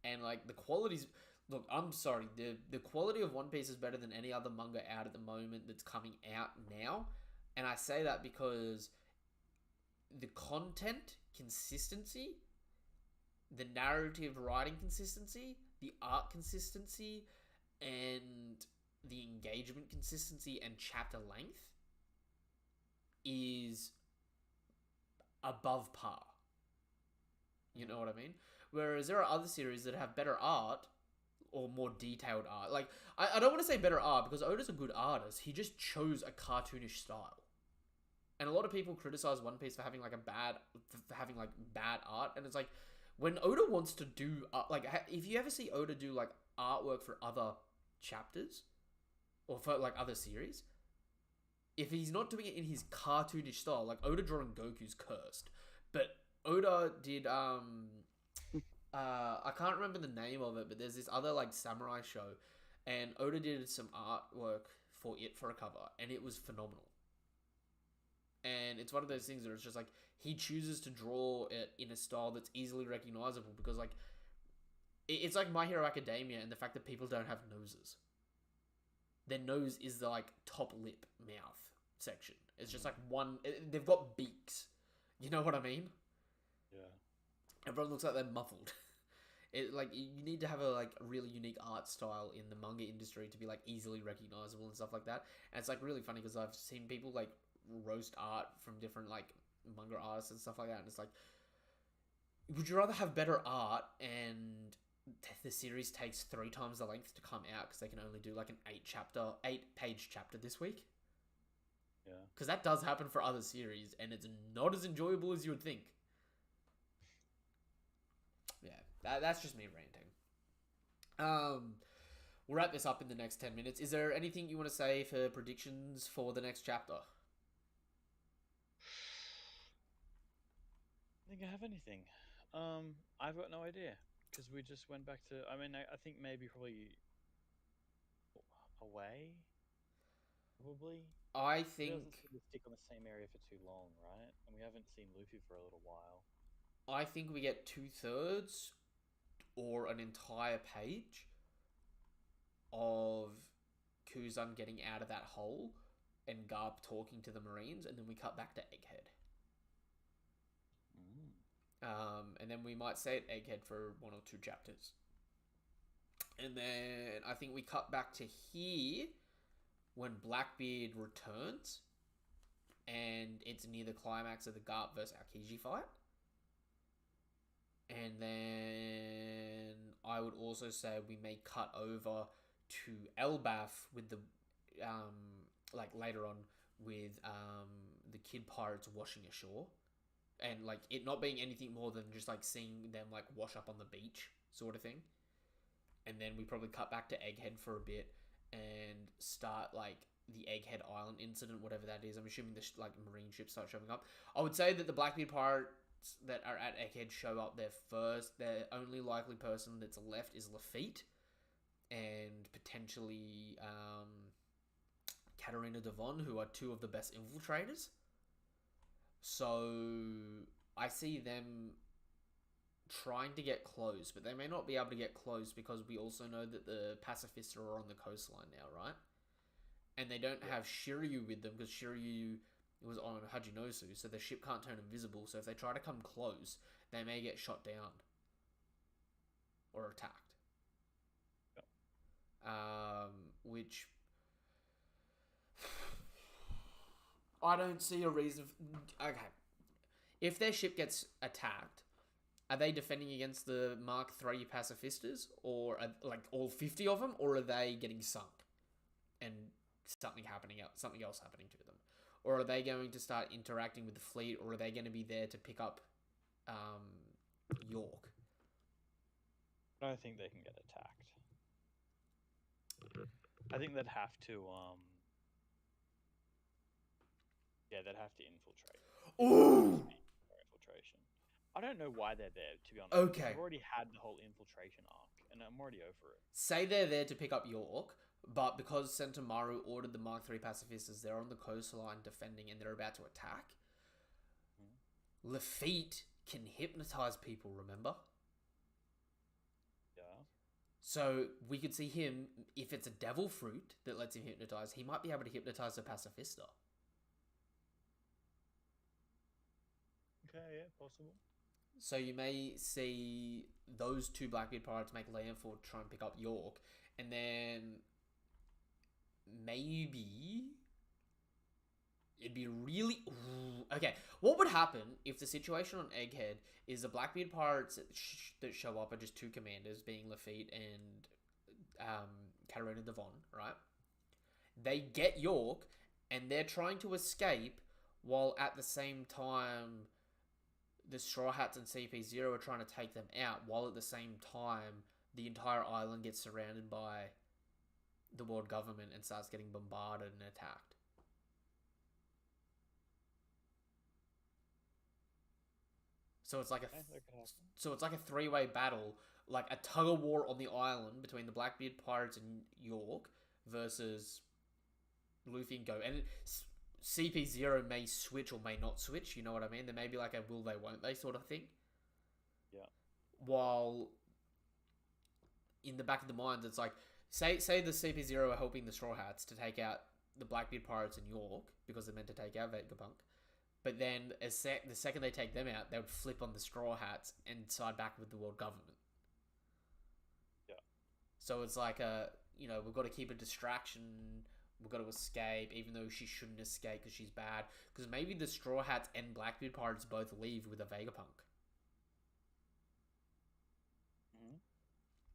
S1: and like the quality's. Look, I'm sorry, the quality of One Piece is better than any other manga out at the moment that's coming out now, and I say that because the content consistency, the narrative writing consistency, the art consistency, and the engagement consistency and chapter length is above par. You know what I mean? Whereas there are other series that have better art or more detailed art. Like, I don't want to say better art because Oda's a good artist. He just chose a cartoonish style. And a lot of people criticize One Piece for having bad art, and it's like when Oda wants to do if you ever see Oda do like artwork for other chapters or for like other series, if he's not doing it in his cartoonish style, like Oda drawing Goku's cursed, but Oda did I can't remember the name of it, but there's this other like samurai show, and Oda did some artwork for it for a cover, and it was phenomenal. And it's one of those things where it's just like he chooses to draw it in a style that's easily recognizable because like it's like My Hero Academia and the fact that people don't have noses. Their nose is the like top lip mouth section. It's just like one. They've got beaks. You know what I mean?
S2: Yeah.
S1: Everyone looks like they're muffled. You need to have a like really unique art style in the manga industry to be like easily recognizable and stuff like that. And it's like really funny because I've seen people like roast art from different like manga artists and stuff like that, and it's like, would you rather have better art and the series takes 3 times the length to come out because they can only do like an 8-page chapter this week?
S2: Yeah,
S1: because that does happen for other series and it's not as enjoyable as you would think. Yeah, that's just me ranting. We'll wrap this up in the next 10 minutes. Is there anything you want to say for predictions for the next chapter?
S2: I think I have anything. I've got no idea because we just went back to. I mean, I think maybe probably away. Probably.
S1: I
S2: He
S1: think
S2: doesn't seem to stick on the same area for too long, right? And we haven't seen Luffy for a little while.
S1: I think we get 2/3 or an entire page of Kuzan getting out of that hole and Garp talking to the Marines, and then we cut back to Egghead. And then we might stay at Egghead for 1 or 2 chapters. And then I think we cut back to here when Blackbeard returns and it's near the climax of the Garp versus AOKIJI fight. And then I would also say we may cut over to Elbaf with the later on with the kid pirates washing ashore. And like it not being anything more than just like seeing them like wash up on the beach sort of thing. And then we probably cut back to Egghead for a bit and start like the Egghead Island incident, whatever that is. I'm assuming the marine ships start showing up. I would say that the Blackbeard pirates that are at Egghead show up there first. The only likely person that's left is Lafitte and potentially Katarina Devon, who are 2 of the best infiltrators. So I see them trying to get close, but they may not be able to get close because we also know that the pacifists are on the coastline now, right? And they don't have Shiryu with them because Shiryu was on Hajinosu, so the ship can't turn invisible. So if they try to come close, they may get shot down or attacked. Yep. Which I don't see a reason. Okay, if their ship gets attacked, are they defending against the Mark III pacifistas, or like all 50 of them, or are they getting sunk and something else happening to them? or are they going to start interacting with the fleet, or are they going to be there to pick up York?
S2: I don't think they can get attacked. I think they'd have to. Yeah, they'd have to infiltrate.
S1: Ooh.
S2: Infiltration. I don't know why they're there, to be honest.
S1: Okay.
S2: We've already had the whole infiltration arc, and I'm already over it.
S1: Say they're there to pick up York, but because Sentomaru ordered the Mark III pacifistas, they're on the coastline defending, and they're about to attack. Lafitte can hypnotize people, remember?
S2: Yeah.
S1: So we could see him, if it's a devil fruit that lets him hypnotize, he might be able to hypnotize the pacifista.
S2: Okay, yeah, possible.
S1: So you may see those two Blackbeard pirates make landfall to try and pick up York, and then maybe it'd be really... Okay, what would happen if the situation on Egghead is the Blackbeard pirates that show up are just two commanders, being Lafitte and Katarina Devon, right? They get York, and they're trying to escape, while at the same time the Straw Hats and CP0 are trying to take them out, while at the same time the entire island gets surrounded by the world government and starts getting bombarded and attacked. So it's like a three-way battle, like a tug of war on the island between the Blackbeard pirates and York versus Luffy and Go. And CP0 may switch or may not switch, you know what I mean? There may be like a will they, won't they sort of thing.
S2: Yeah.
S1: While in the back of the minds, it's like, say the CP0 are helping the Straw Hats to take out the Blackbeard pirates in York because they're meant to take out Vegapunk. But then the second they take them out, they would flip on the Straw Hats and side back with the world government.
S2: Yeah.
S1: So it's like we've got to keep a distraction. We've got to escape, even though she shouldn't escape because she's bad. Because maybe the Straw Hats and Blackbeard pirates both leave with a Vegapunk.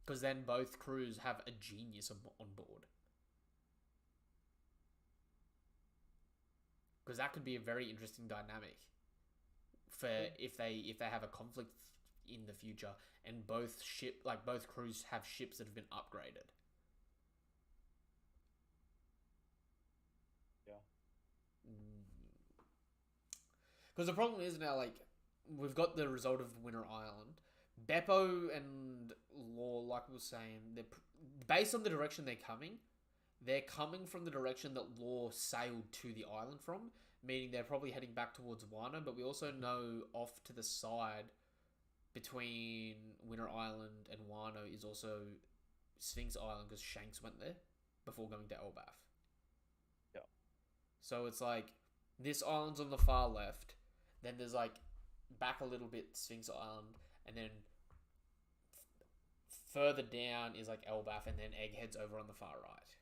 S1: Because then both crews have a genius on board. Because that could be a very interesting dynamic for if they have a conflict in the future, and both crews have ships that have been upgraded.
S2: Yeah.
S1: Because the problem is now, like, we've got the result of Winter Island. Beppo and Law, like we were saying, they're based on the direction they're coming from the direction that Law sailed to the island from, meaning they're probably heading back towards Wano, but we also know off to the side between Winter Island and Wano is also Sphinx Island, because Shanks went there before going to Elbaf.
S2: Yeah.
S1: So it's like, this island's on the far left, then there's like back a little bit Sphinx Island, and then further down is like Elbaf, and then Egghead's over on the far right.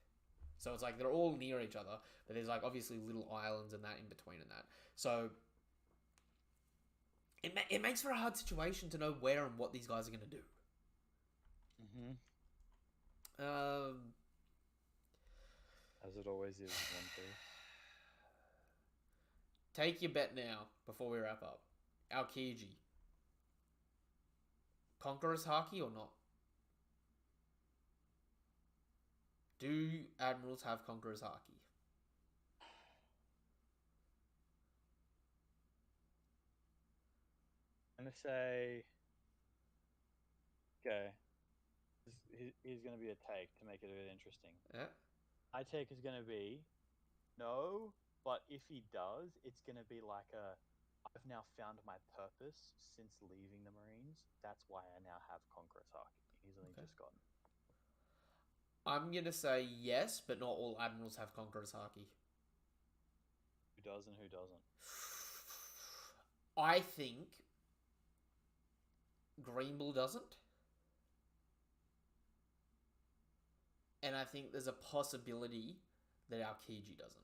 S1: So it's like they're all near each other, but there's like obviously little islands and that in between and that. So it makes for a hard situation to know where and what these guys are going to do.
S2: As it always is, One Piece.
S1: Take your bet now before we wrap up. Aokiji. Conqueror's Haki or not? Do admirals have Conqueror's Haki?
S2: I'm going to say... Okay. Here's going to be a take to make it a bit interesting.
S1: Yeah.
S2: My take is going to be no, but if he does, it's going to be like I've now found my purpose since leaving the Marines. That's why I now have Conqueror's Haki. He's only just gotten.
S1: I'm going to say yes, but not all admirals have Conqueror's Haki.
S2: Who does and who doesn't?
S1: I think Greenbull doesn't. And I think there's a possibility that Aokiji doesn't.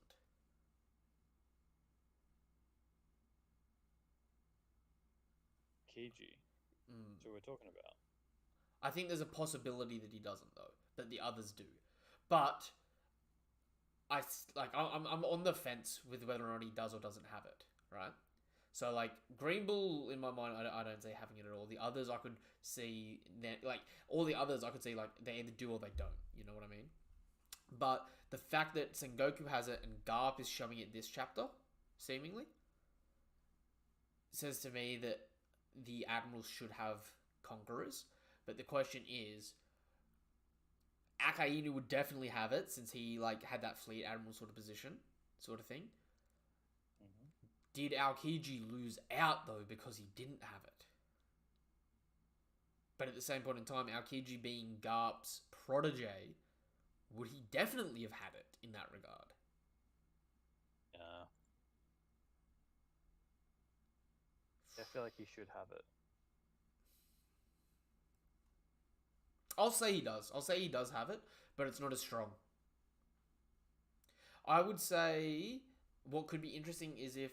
S2: Kiji. That's what we're talking about.
S1: I think there's a possibility that he doesn't, though. That the others do. But I'm on the fence with whether or not he does or doesn't have it, right? So like Green Bull in my mind, I don't see having it at all. The others I could see, like all the others I could see like they either do or they don't. You know what I mean? But the fact that Sengoku has it and Garp is showing it this chapter, seemingly, says to me that the admirals should have conquerors. But the question is, Akainu would definitely have it since he like had that fleet admiral sort of position, sort of thing.
S2: Mm-hmm.
S1: Did Aokiji lose out though because he didn't have it? But at the same point in time, Aokiji being Garp's protege, would he definitely have had it in that regard?
S2: Yeah. I feel like he should have it.
S1: I'll say he does. I'll say he does have it, but it's not as strong. I would say what could be interesting is if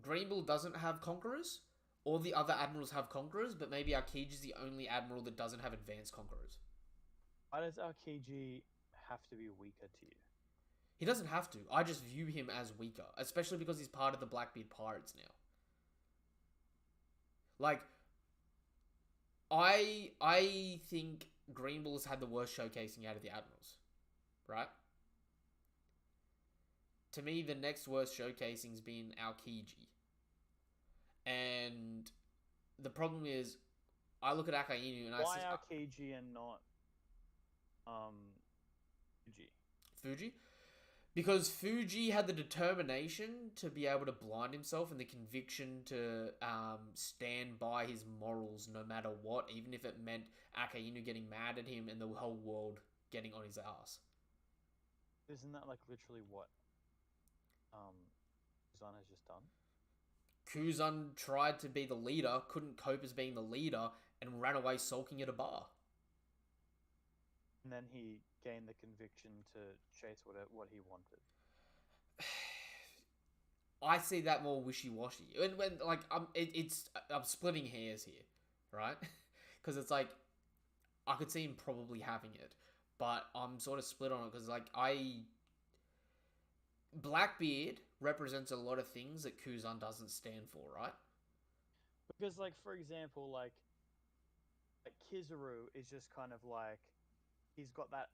S1: Green Bull doesn't have conquerors, all the other admirals have conquerors, but maybe Aokiji is the only admiral that doesn't have advanced conquerors.
S2: Why does Aokiji have to be weaker to you?
S1: He doesn't have to. I just view him as weaker, especially because he's part of the Blackbeard Pirates now. Like, I think Green Bull has had the worst showcasing out of the admirals, right? To me, the next worst showcasing's been Aokiji. And the problem is, I look at Akainu and
S2: why Aokiji and not
S1: Fuji? Because Fuji had the determination to be able to blind himself and the conviction to stand by his morals no matter what, even if it meant Akainu getting mad at him and the whole world getting on his ass.
S2: Isn't that like literally what Kuzan has just done?
S1: Kuzan tried to be the leader, couldn't cope as being the leader, and ran away sulking at a bar.
S2: And then he gained the conviction to chase what he wanted.
S1: I see that more wishy-washy. When like I'm splitting hairs here, right? Because it's like I could see him probably having it, but I'm sort of split on it because like Blackbeard represents a lot of things that Kuzan doesn't stand for, right?
S2: Because like for example, like Kizaru is just kind of like he's got that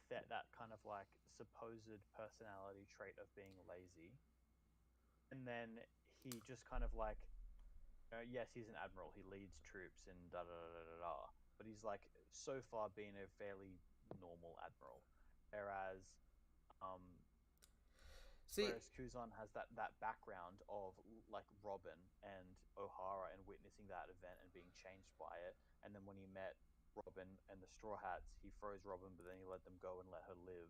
S2: that kind of like supposed personality trait of being lazy. And then he just kind of like, yes, he's an admiral. He leads troops and da da da da da. But he's like so far been a fairly normal admiral, whereas Kuzan has that background of like Robin and O'Hara and witnessing that event and being changed by it. And then when he met Robin and the Straw Hats, he froze Robin, but then he let them go and let her live.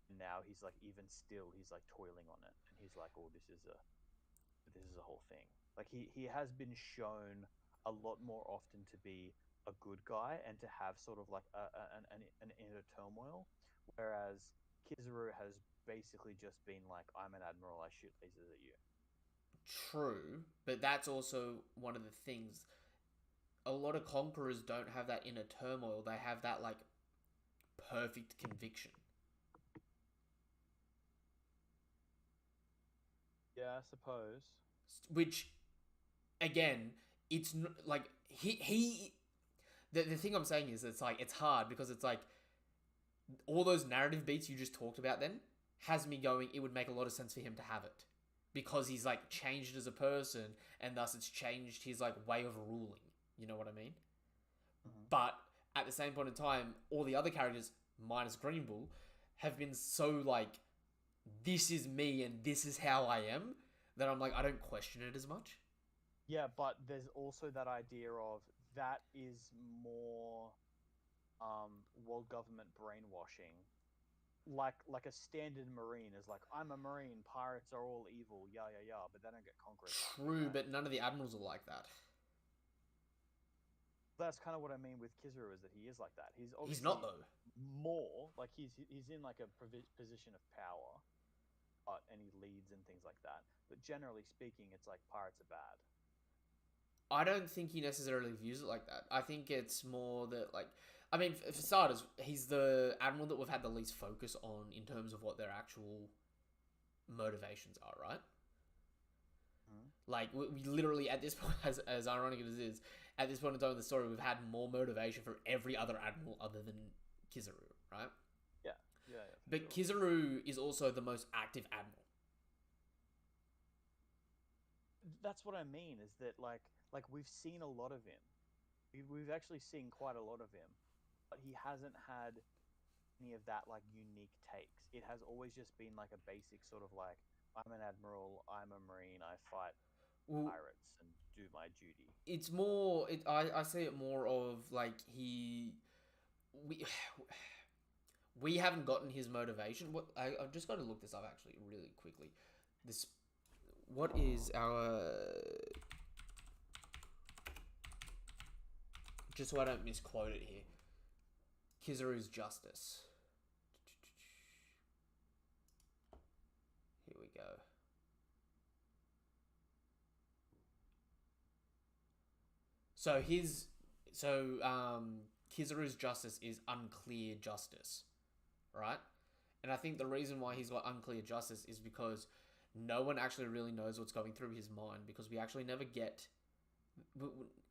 S2: And now he's like, even still, he's like toiling on it, and he's like, oh, this is a whole thing. Like he has been shown a lot more often to be a good guy and to have sort of like an inner turmoil, whereas Kizaru has basically just been like, I'm an admiral, I shoot lasers at you.
S1: True, but that's also one of the things. A lot of conquerors don't have that inner turmoil. They have that like perfect conviction.
S2: Yeah, I suppose.
S1: Which, again, it's like he. The thing I'm saying is, it's like it's hard because it's like all those narrative beats you just talked about. Then has me going. It would make a lot of sense for him to have it because he's like changed as a person, and thus it's changed his like way of ruling. You know what I mean? Mm-hmm. But at the same point in time, all the other characters, minus Green Bull, have been so like, this is me and this is how I am, that I'm like, I don't question it as much.
S2: Yeah, but there's also that idea of that is more world government brainwashing. Like a standard Marine is like, I'm a Marine, pirates are all evil, yeah, but they don't get conquered.
S1: True, but none of the admirals are like that.
S2: That's kind of what I mean with Kizaru, is that he is like that. He's
S1: not though.
S2: More like he's in like a position of power, and he leads and things like that. But generally speaking, it's like pirates are bad.
S1: I don't think he necessarily views it like that. I think it's more that like I mean, for starters, he's the admiral that we've had the least focus on in terms of what their actual motivations are, right? Like, we literally, at this point, as ironic as it is, at this point in time in the story, we've had more motivation for every other admiral other than Kizaru, right?
S2: Yeah.
S1: But sure. Kizaru is also the most active admiral.
S2: That's what I mean, is that, like we've seen a lot of him. We've actually seen quite a lot of him. But he hasn't had any of that, like, unique takes. It has always just been, like, a basic sort of, like, I'm an admiral, I'm a marine, I fight pirates and do my duty.
S1: It's more... I see it more of, like, we haven't gotten his motivation. I've just got to look this up, actually, really quickly. What is our... Just so I don't misquote it here. Kizaru's justice. Here we go. So Kizaru's justice is unclear justice, right? And I think the reason why he's got unclear justice is because no one actually really knows what's going through his mind, because we actually never get...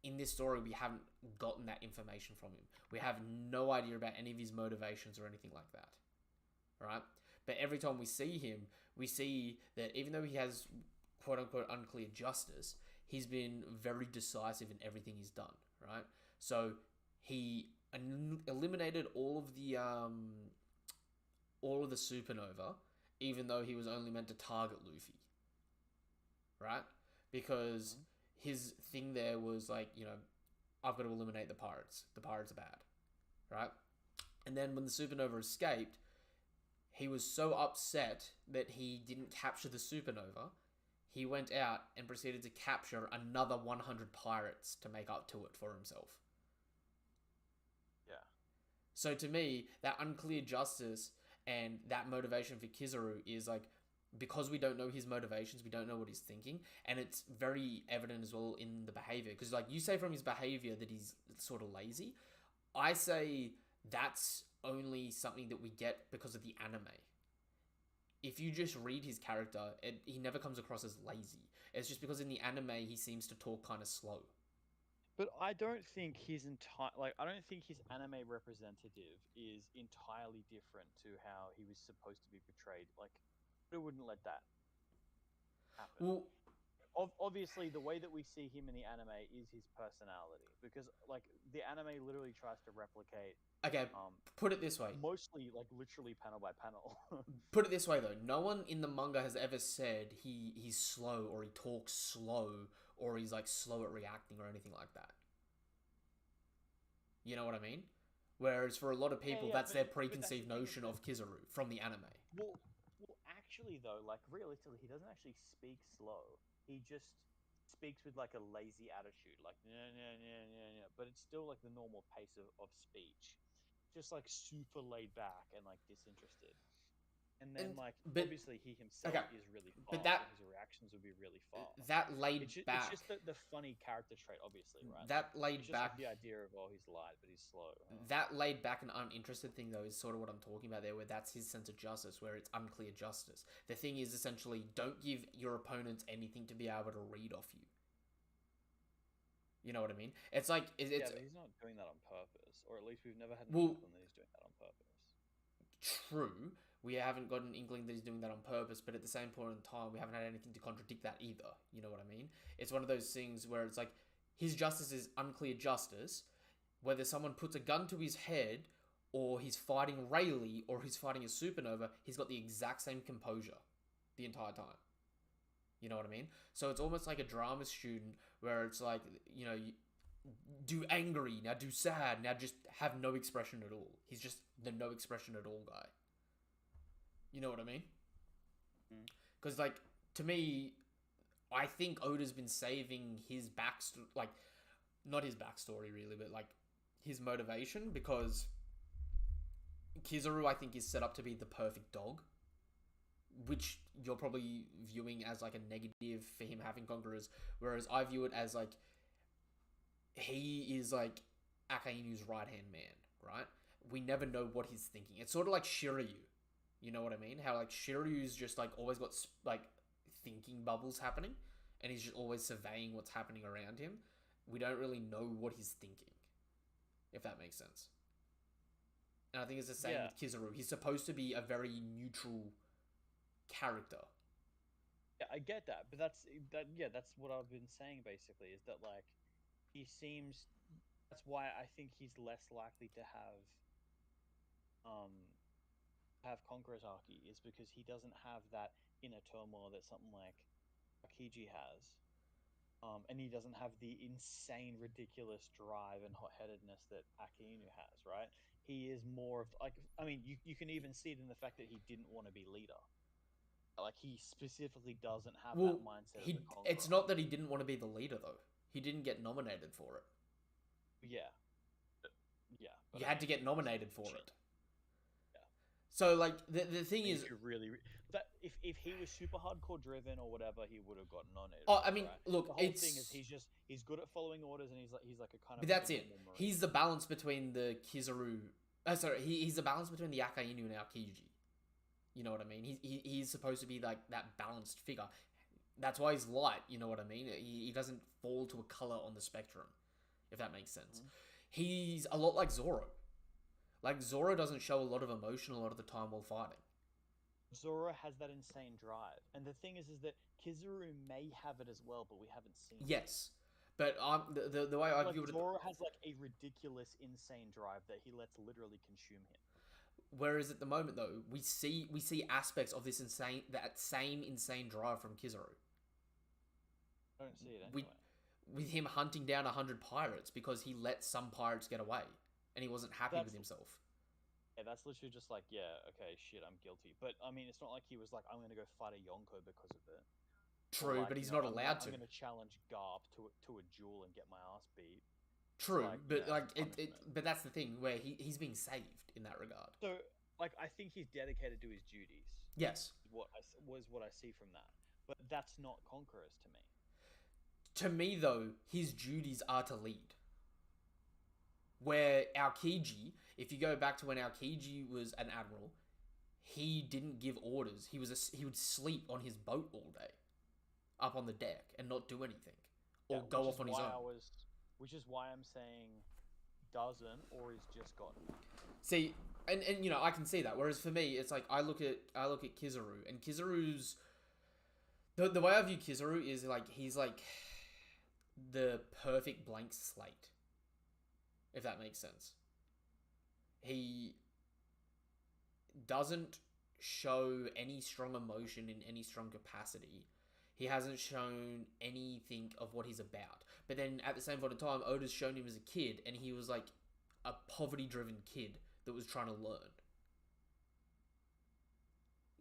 S1: In this story, we haven't gotten that information from him. We have no idea about any of his motivations or anything like that, right? But every time we see him, we see that even though he has quote-unquote unclear justice, he's been very decisive in everything he's done, right? So he eliminated all of the supernova, even though he was only meant to target Luffy, right? Because his thing there was like, I've got to eliminate the pirates. The pirates are bad, right? And then when the supernova escaped, he was so upset that he didn't capture the supernova. He went out and proceeded to capture another 100 pirates to make up to it for himself.
S2: Yeah.
S1: So to me, that unclear justice and that motivation for Kizaru is like, because we don't know his motivations, we don't know what he's thinking, and it's very evident as well in the behavior. Because, like, you say from his behavior that he's sort of lazy. I say that's only something that we get because of the anime. If you just read his character, he never comes across as lazy. It's just because in the anime he seems to talk kind of slow.
S2: But I don't think his I don't think his anime representative is entirely different to how he was supposed to be portrayed. Like, I wouldn't let that happen.
S1: Well,
S2: obviously, the way that we see him in the anime is his personality, because, like, the anime literally tries to replicate.
S1: Okay, put it this way.
S2: Mostly, like, literally panel by panel.
S1: Put it this way, though. No one in the manga has ever said he's slow, or he talks slow, or he's, like, slow at reacting or anything like that. You know what I mean? Whereas for a lot of people, that's their preconceived notion of Kizaru from the anime.
S2: Well, actually, though, like, realistically, he doesn't actually speak slow. He just speaks with, like, a lazy attitude, like, yeah, but it's still, like, the normal pace of speech. Just, like, super laid back and, like, disinterested. And then, obviously, he himself is really fast, and his reactions would be really fast.
S1: That laid back...
S2: It's just the funny character trait, obviously, right?
S1: That laid back...
S2: Like, the idea of, he's lied, but he's slow.
S1: That laid back and uninterested thing, though, is sort of what I'm talking about there, where that's his sense of justice, where it's unclear justice. The thing is, essentially, don't give your opponents anything to be able to read off you. You know what I mean? It's like... but
S2: he's not doing that on purpose. Or at least we've never had an inkling that he's doing that on purpose.
S1: True. We haven't got an inkling that he's doing that on purpose, but at the same point in time, we haven't had anything to contradict that either. You know what I mean? It's one of those things where it's like, his justice is unclear justice. Whether someone puts a gun to his head, or he's fighting Rayleigh, or he's fighting a supernova, he's got the exact same composure the entire time. You know what I mean? So it's almost like a drama student where it's like, do angry, now do sad, now just have no expression at all. He's just the no expression at all guy. You know what I mean? Because, like, to me, I think Oda's been saving his backstory, like, not his backstory really, but, like, his motivation, because Kizaru, I think, is set up to be the perfect dog, which you're probably viewing as, like, a negative for him having conquerors, whereas I view it as, like, he is, like, Akainu's right-hand man, right? We never know what he's thinking. It's sort of like Shiryu. You know what I mean? How like Shiryu's just like always got like thinking bubbles happening, and he's just always surveying what's happening around him. We don't really know what he's thinking, if that makes sense. And I think it's the same with Kizaru. He's supposed to be a very neutral character.
S2: Yeah, I get that, but that's what I've been saying basically is that like he seems that's why I think he's less likely to um have Conqueror's Archie is because he doesn't have that inner turmoil that something like AOKIJI has. And he doesn't have the insane, ridiculous drive and hot-headedness that Akainu has, right? He is more of like, I mean, you can even see it in the fact that he didn't want to be leader. Like he specifically doesn't have that mindset of the conqueror.
S1: It's not that he didn't want to be the leader though. He didn't get nominated for it.
S2: Yeah, yeah.
S1: You had to get nominated for it.
S2: Yeah.
S1: So like the thing is,
S2: really that if he was super hardcore driven or whatever, he would have gotten nominated.
S1: Oh, I mean,
S2: right?
S1: look,
S2: the whole thing is he's good at following orders and he's like a kind of.
S1: But that's it. He's the balance between the Kizaru. He's the balance between the Akainu and AOKIJI. You know what I mean? He's supposed to be like that balanced figure. That's why he's light. You know what I mean? He doesn't fall to a color on the spectrum, if that makes sense. Mm-hmm. He's a lot like Zoro. Like Zoro doesn't show a lot of emotion a lot of the time while fighting.
S2: Zoro has that insane drive, and the thing is that Kizaru may have it as well, but we haven't seen it.
S1: Yes, but the way I view it,
S2: Zoro has like a ridiculous, insane drive that he lets literally consume him.
S1: Whereas at the moment, though, we see aspects of this same insane drive from Kizaru.
S2: I don't see it anyway.
S1: With him hunting down 100 pirates because he let some pirates get away, and he wasn't happy with himself.
S2: Yeah, that's literally just like, yeah, okay, shit, I'm guilty. But I mean, it's not like he was like, I'm gonna go fight a Yonko because of it.
S1: True, but he's not allowed to.
S2: I'm gonna challenge Garp to a duel and get my ass beat.
S1: True, but but that's the thing where he's being saved in that regard.
S2: So, like, I think he's dedicated to his duties.
S1: Yes,
S2: what I see from that, but that's not Conquerors to me.
S1: To me, though, his duties are to lead. Where AOKIJI, if you go back to when AOKIJI was an admiral, he didn't give orders. He would sleep on his boat all day, up on the deck, and not do anything, or go off on his own.
S2: Which is why I'm saying doesn't, or he's just got.
S1: See, and you know I can see that. Whereas for me, it's like I look at Kizaru, and Kizaru's the way I view Kizaru is like he's like the perfect blank slate, if that makes sense. He doesn't show any strong emotion in any strong capacity. He hasn't shown anything of what he's about. But then at the same point in time, Oda's shown him as a kid, and he was like a poverty-driven kid that was trying to learn.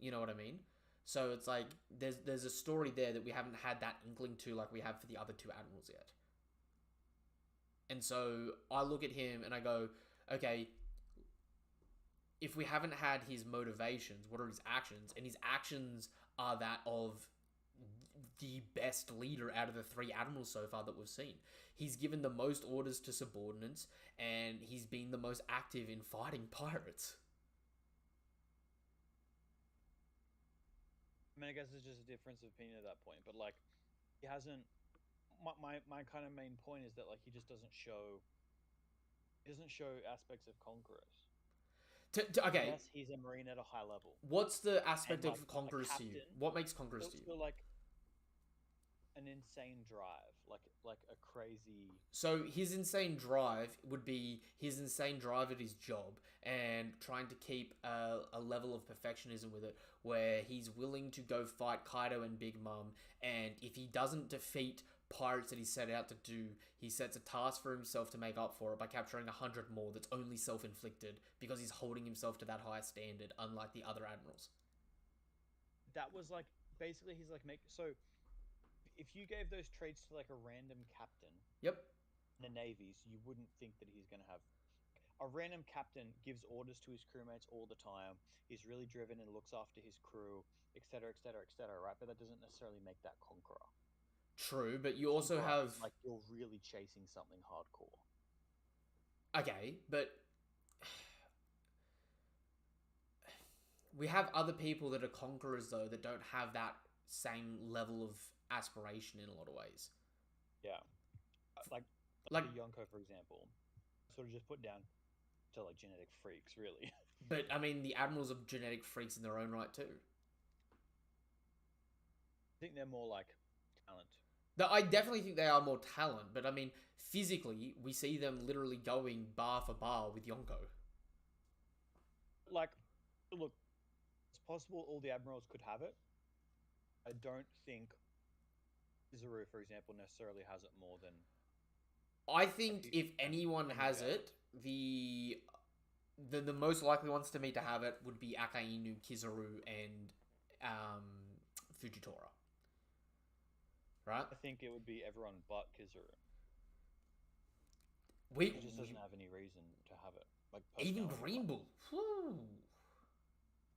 S1: You know what I mean? So it's like there's a story there that we haven't had that inkling to like we have for the other two admirals yet. And so I look at him and I go, okay, if we haven't had his motivations, what are his actions? And his actions are that of the best leader out of the three admirals so far that we've seen. He's given the most orders to subordinates, and he's been the most active in fighting pirates.
S2: I mean, I guess it's just a difference of opinion at that point, but like, he hasn't. My kind of main point is that like he just doesn't show aspects of Conquerors.
S1: Okay.
S2: Yes, he's a Marine at a high level.
S1: What's the aspect of Conquerors to you? What makes Conquerors to you?
S2: Like an insane drive, like a crazy.
S1: So his insane drive would be his insane drive at his job and trying to keep a level of perfectionism with it, where he's willing to go fight Kaido and Big Mom, and if he doesn't defeat pirates that he set out to do, he sets a task for himself to make up for it by capturing 100 more that's only self-inflicted because he's holding himself to that high standard, unlike the other admirals.
S2: That was like, basically he's like, so if you gave those traits to like a random captain
S1: in
S2: the navies, you wouldn't think that he's going to have. A random captain gives orders to his crewmates all the time, is really driven and looks after his crew, etc., right? But that doesn't necessarily make that Conqueror.
S1: True, but you also have...
S2: like, you're really chasing something hardcore.
S1: Okay, but We have other people that are conquerors though that don't have that same level of aspiration in a lot of ways.
S2: Yeah, like
S1: Like,
S2: the Yonko, for example, sort of just put down to like genetic freaks, really.
S1: but I mean, the admirals are genetic freaks in their own right too.
S2: I think they're more like talent.
S1: I definitely think they are more talent, but I mean, physically, we see them literally going bar for bar with Yonko.
S2: Like, look, it's possible all the admirals could have it. I don't think Kizaru, for example, necessarily has it more than.
S1: I think if anyone has it, the most likely ones to me to have it would be Akainu, Kizaru, and Fujitora. Right?
S2: I think it would be everyone but Kizaru.
S1: He
S2: just doesn't have any reason to have it. Like
S1: even Green Bull.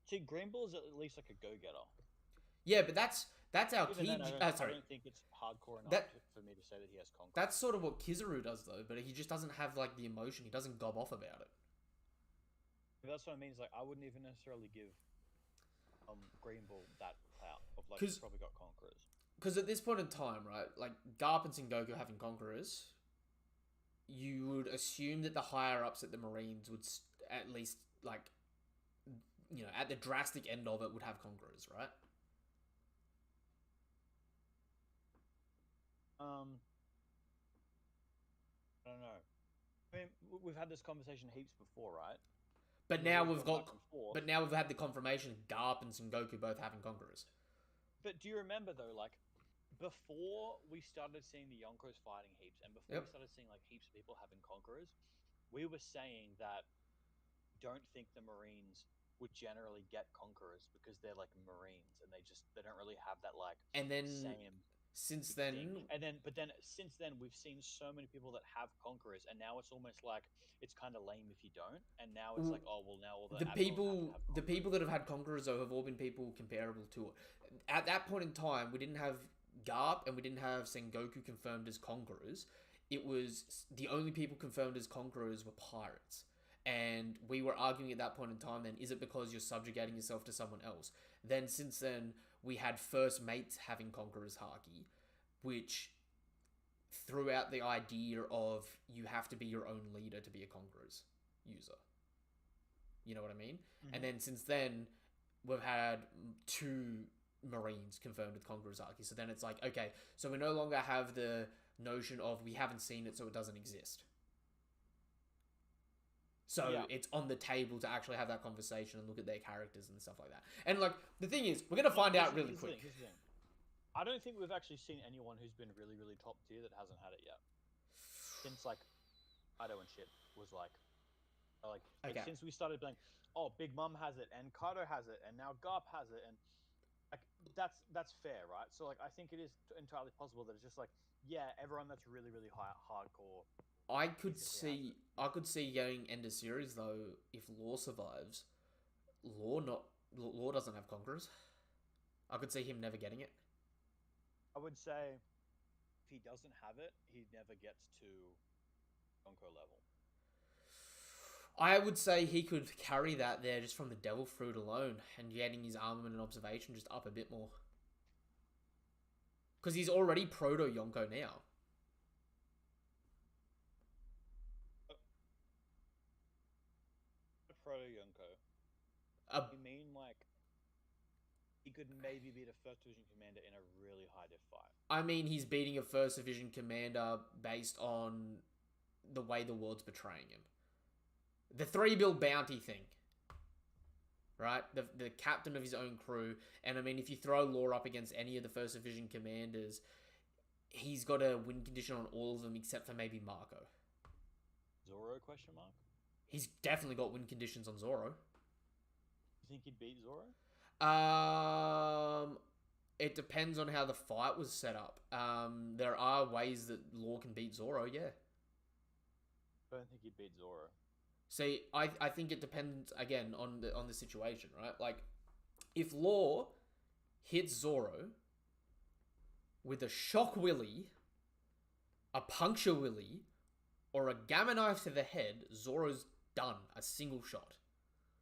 S2: See, Green Bull is at least like a go-getter.
S1: Yeah, but that's AOKIJI.
S2: I
S1: Sorry,
S2: don't think it's hardcore enough for me to say that he has conquer.
S1: That's sort of what Kizaru does though, but he just doesn't have like the emotion. He doesn't gob off about it.
S2: That's what I mean. Is like I wouldn't even necessarily give Green Bull that clout of like he's probably got conquerors.
S1: Because at this point in time, right, like Garp and Sengoku having conquerors, you would assume that the higher ups at the Marines would at least like, you know, at the drastic end of it would have conquerors, right?
S2: I don't know. I mean, we've had this conversation heaps before, right?
S1: But now we've had the confirmation Garp and Sengoku both having conquerors.
S2: But do you remember though, like before we started seeing the Yonkos fighting heaps, and before we started seeing like heaps of people having conquerors, we were saying that don't think the Marines would generally get conquerors because they're like Marines and they don't really have that like
S1: and then
S2: same
S1: since then
S2: thing. But then since then we've seen so many people that have conquerors, and now it's almost like it's kind of lame if you don't, and now it's like, oh well, now all the people
S1: that have had conquerors though have all been people comparable to it. At that point in time, we didn't have Garp and we didn't have Sengoku confirmed as conquerors. It was the only people confirmed as conquerors were pirates. And we were arguing at that point in time then, is it because you're subjugating yourself to someone else? Then since then, we had first mates having conquerors haki, which threw out the idea of you have to be your own leader to be a conquerors user. You know what I mean? Mm-hmm. And then since then, we've had 2 Marines confirmed with conquerors haki. So then it's like, okay, so we no longer have the notion of we haven't seen it, so it doesn't exist. So it's on the table to actually have that conversation and look at their characters and stuff like that. And like the thing is, we're gonna find out really quick.
S2: Here's the thing. I don't think we've actually seen anyone who's been really, really top tier that hasn't had it yet. Since like Kaido and shit was like since we started being, oh, Big Mom has it and Kaido has it and now Garp has it, and like that's fair, right? So like I think it is entirely possible that it's just like, yeah, everyone that's really, really hardcore.
S1: I could see getting end of series though if Law survives. Law doesn't have conquerors. I could see him never getting it.
S2: I would say if he doesn't have it, he never gets to Yonko level.
S1: I would say he could carry that there just from the Devil Fruit alone and getting his armament and observation just up a bit more. Because he's already proto Yonko now.
S2: Proto Yonko. You mean like he could maybe beat a first division commander in a really high diff fight?
S1: I mean, he's beating a first division commander based on the way the world's betraying him. The 3 bill bounty thing. Right? The captain of his own crew. And I mean, if you throw Law up against any of the first division commanders, he's got a win condition on all of them except for maybe Marco.
S2: Zoro, question mark?
S1: He's definitely got win conditions on Zoro.
S2: You think he'd beat Zoro?
S1: It depends on how the fight was set up. There are ways that Law can beat Zoro, yeah.
S2: I don't think he'd beat Zoro.
S1: See, I think it depends again on the situation, right? Like, if Law hits Zoro with a shock willy, a puncture willy, or a gamma knife to the head, Zoro's done. A single shot.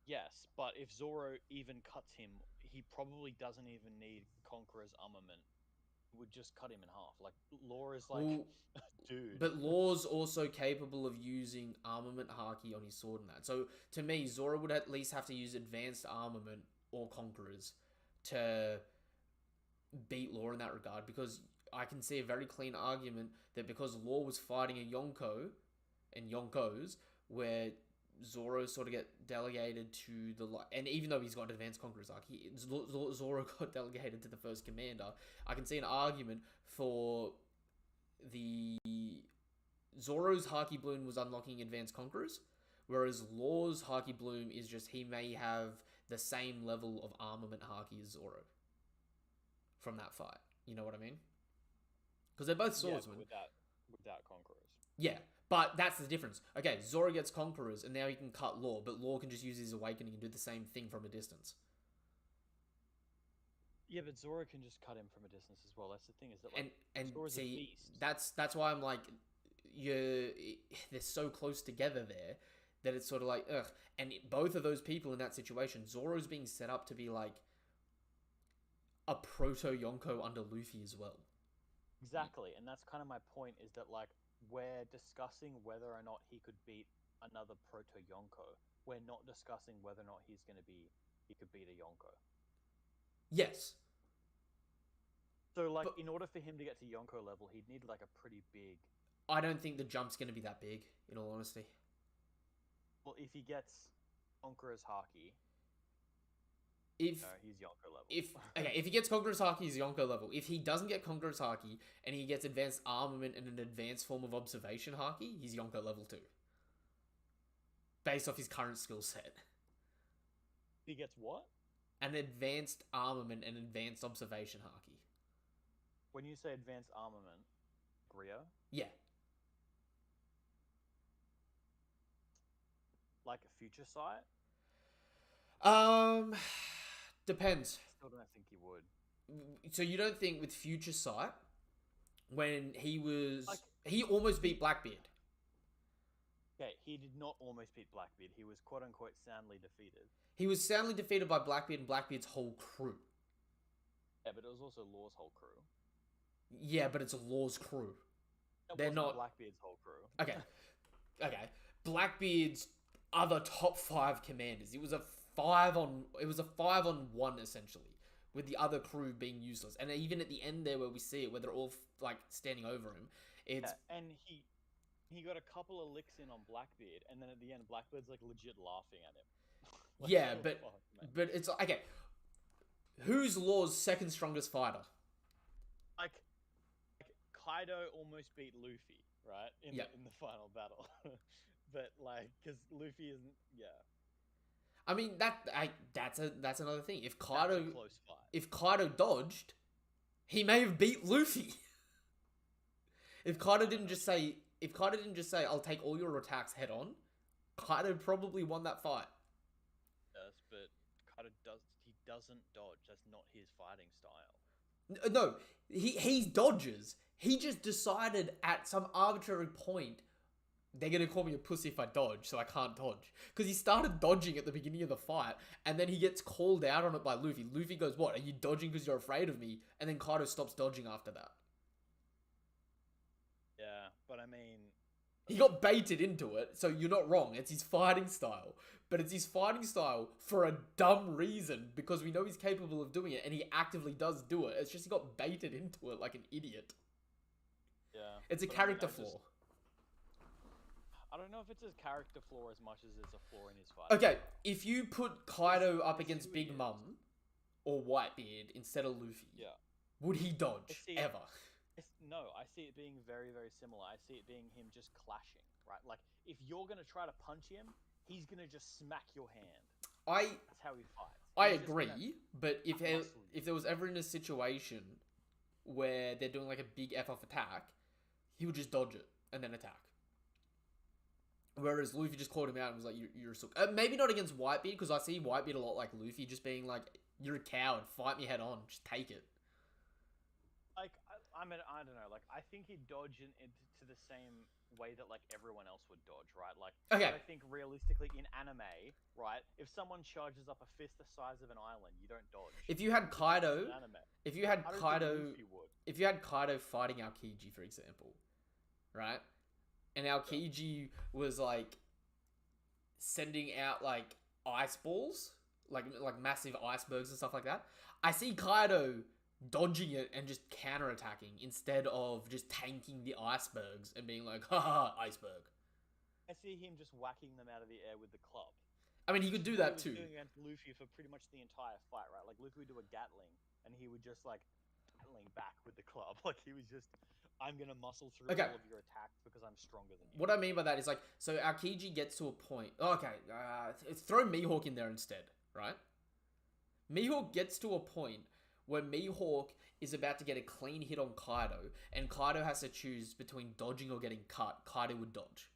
S2: Yes, but if Zoro even cuts him, he probably doesn't even need Conqueror's armament. He would just cut him in half. Like, Law is like,
S1: Well,
S2: dude.
S1: but Law's also capable of using armament haki on his sword and that. So to me, Zoro would at least have to use advanced armament or conquerors to beat Law in that regard, because I can see a very clean argument that because Law was fighting a Yonko and Yonkos, where Zoro sort of get delegated to the and even though he's got advanced conquerors arc, Zoro got delegated to the first commander. I can see an argument for the Zoro's Haki Bloom was unlocking advanced conquerors, whereas Law's Haki Bloom is just he may have the same level of armament Haki as Zoro from that fight. You know what I mean? Because they're both swordsmen.
S2: Yeah, without Conquerors.
S1: Yeah, but that's the difference. Okay, Zoro gets Conquerors, and now he can cut Law, but Law can just use his Awakening and do the same thing from a distance.
S2: Yeah, but Zoro can just cut him from a distance as well. That's the thing, is that
S1: and
S2: Zoro's a
S1: see,
S2: beast.
S1: that's why I'm like, they're so close together there that it's sort of like ugh. And both of those people in that situation, Zoro's being set up to be like a proto Yonko under Luffy as well.
S2: Exactly, and that's kind of my point, is that like we're discussing whether or not he could beat another proto Yonko. We're not discussing whether or not he could beat a Yonko.
S1: Yes.
S2: So like, in order for him to get to Yonko level, he'd need like a pretty big.
S1: I don't think the jump's going to be that big, in all honesty.
S2: Well, if he gets Conqueror's Haki,
S1: he's
S2: Yonko level.
S1: If he gets Conqueror's Haki, he's Yonko level. If he doesn't get Conqueror's Haki and he gets advanced armament and an advanced form of observation Haki, he's Yonko level 2. Based off his current skill set.
S2: He gets what?
S1: An advanced armament and advanced observation Haki.
S2: When you say advanced armament, Grio?
S1: Yeah.
S2: Like a future sight?
S1: Depends.
S2: I still don't think he would.
S1: So you don't think with future sight, when he almost beat Blackbeard?
S2: Okay, he did not almost beat Blackbeard. He was quote-unquote soundly defeated.
S1: He was soundly defeated by Blackbeard and Blackbeard's whole crew.
S2: Yeah, but it was also Law's whole crew.
S1: Yeah, but it's Law's crew. They're not
S2: Blackbeard's whole crew.
S1: Okay. Blackbeard's other top 5 commanders. It was a 5-on-1 essentially, with the other crew being useless. And even at the end there, where we see it, where they're all like standing over him, it's
S2: and he got a couple of licks in on Blackbeard, and then at the end, Blackbeard's like legit laughing at him. Like,
S1: yeah, but it's okay. Who's Law's second strongest fighter?
S2: Like Kaido almost beat Luffy, right? In the final battle, but like, because Luffy isn't. Yeah.
S1: I mean that's another thing. If Kaido
S2: close fight.
S1: If Kaido dodged, he may have beat Luffy. If Kaido didn't just say, "I'll take all your attacks head on," Kaido probably won that fight.
S2: Yes, but Kaido doesn't dodge. That's not his fighting style.
S1: No, he dodges. He just decided at some arbitrary point, they're going to call me a pussy if I dodge, so I can't dodge. Because he started dodging at the beginning of the fight, and then he gets called out on it by Luffy. Luffy goes, "What, are you dodging because you're afraid of me?" And then Kaido stops dodging after that.
S2: Yeah, but I mean...
S1: He got baited into it, so you're not wrong. It's his fighting style. But it's his fighting style for a dumb reason, because we know he's capable of doing it, and he actively does do it. It's just he got baited into it like an idiot.
S2: Yeah.
S1: It's a character flaw.
S2: I don't know if it's a character flaw as much as it's a flaw in his fight.
S1: Okay, if you put Kaido up against Big Mom or Whitebeard instead of Luffy, would he dodge ever?
S2: No, I see it being very, very similar. I see it being him just clashing, right? Like, if you're going to try to punch him, he's going to just smack your hand. That's how he fights.
S1: I agree, but if there was ever in a situation where they're doing like a big F-off attack, he would just dodge it and then attack. Whereas Luffy just called him out and was like, "You're a sook." Maybe not against Whitebeard, because I see Whitebeard a lot like Luffy, just being like, "You're a coward. Fight me head on. Just take it."
S2: Like, I don't know. Like, I think he'd dodge into the same way that like everyone else would dodge, right? Like,
S1: Okay,
S2: I think realistically in anime, right? If someone charges up a fist the size of an island, you don't dodge
S1: if you had
S2: because it's
S1: Kaido,
S2: an anime.
S1: if you had
S2: I don't think
S1: Kaido,
S2: Luffy would.
S1: if you had Kaido fighting Aokiji, for example, right? And
S2: Yeah.
S1: Aokiji was like sending out like ice balls, like massive icebergs and stuff like that. I see Kaido dodging it and just counterattacking instead of just tanking the icebergs and being like, haha, iceberg.
S2: I see him just whacking them out of the air with the club.
S1: I mean, he
S2: Which
S1: could
S2: is
S1: do
S2: what he
S1: that
S2: was
S1: too.
S2: doing against Luffy for pretty much the entire fight, right? Like Luffy would do a Gatling, and he would just like Gatling back with the club. Like he was just, I'm gonna muscle through
S1: Okay,
S2: all of your attacks because I'm stronger than you.
S1: what I mean by that is like, so Aokiji gets to a point. Okay, throw Mihawk in there instead, right? Mihawk gets to a point where Mihawk is about to get a clean hit on Kaido, and Kaido has to choose between dodging or getting cut. Kaido would dodge.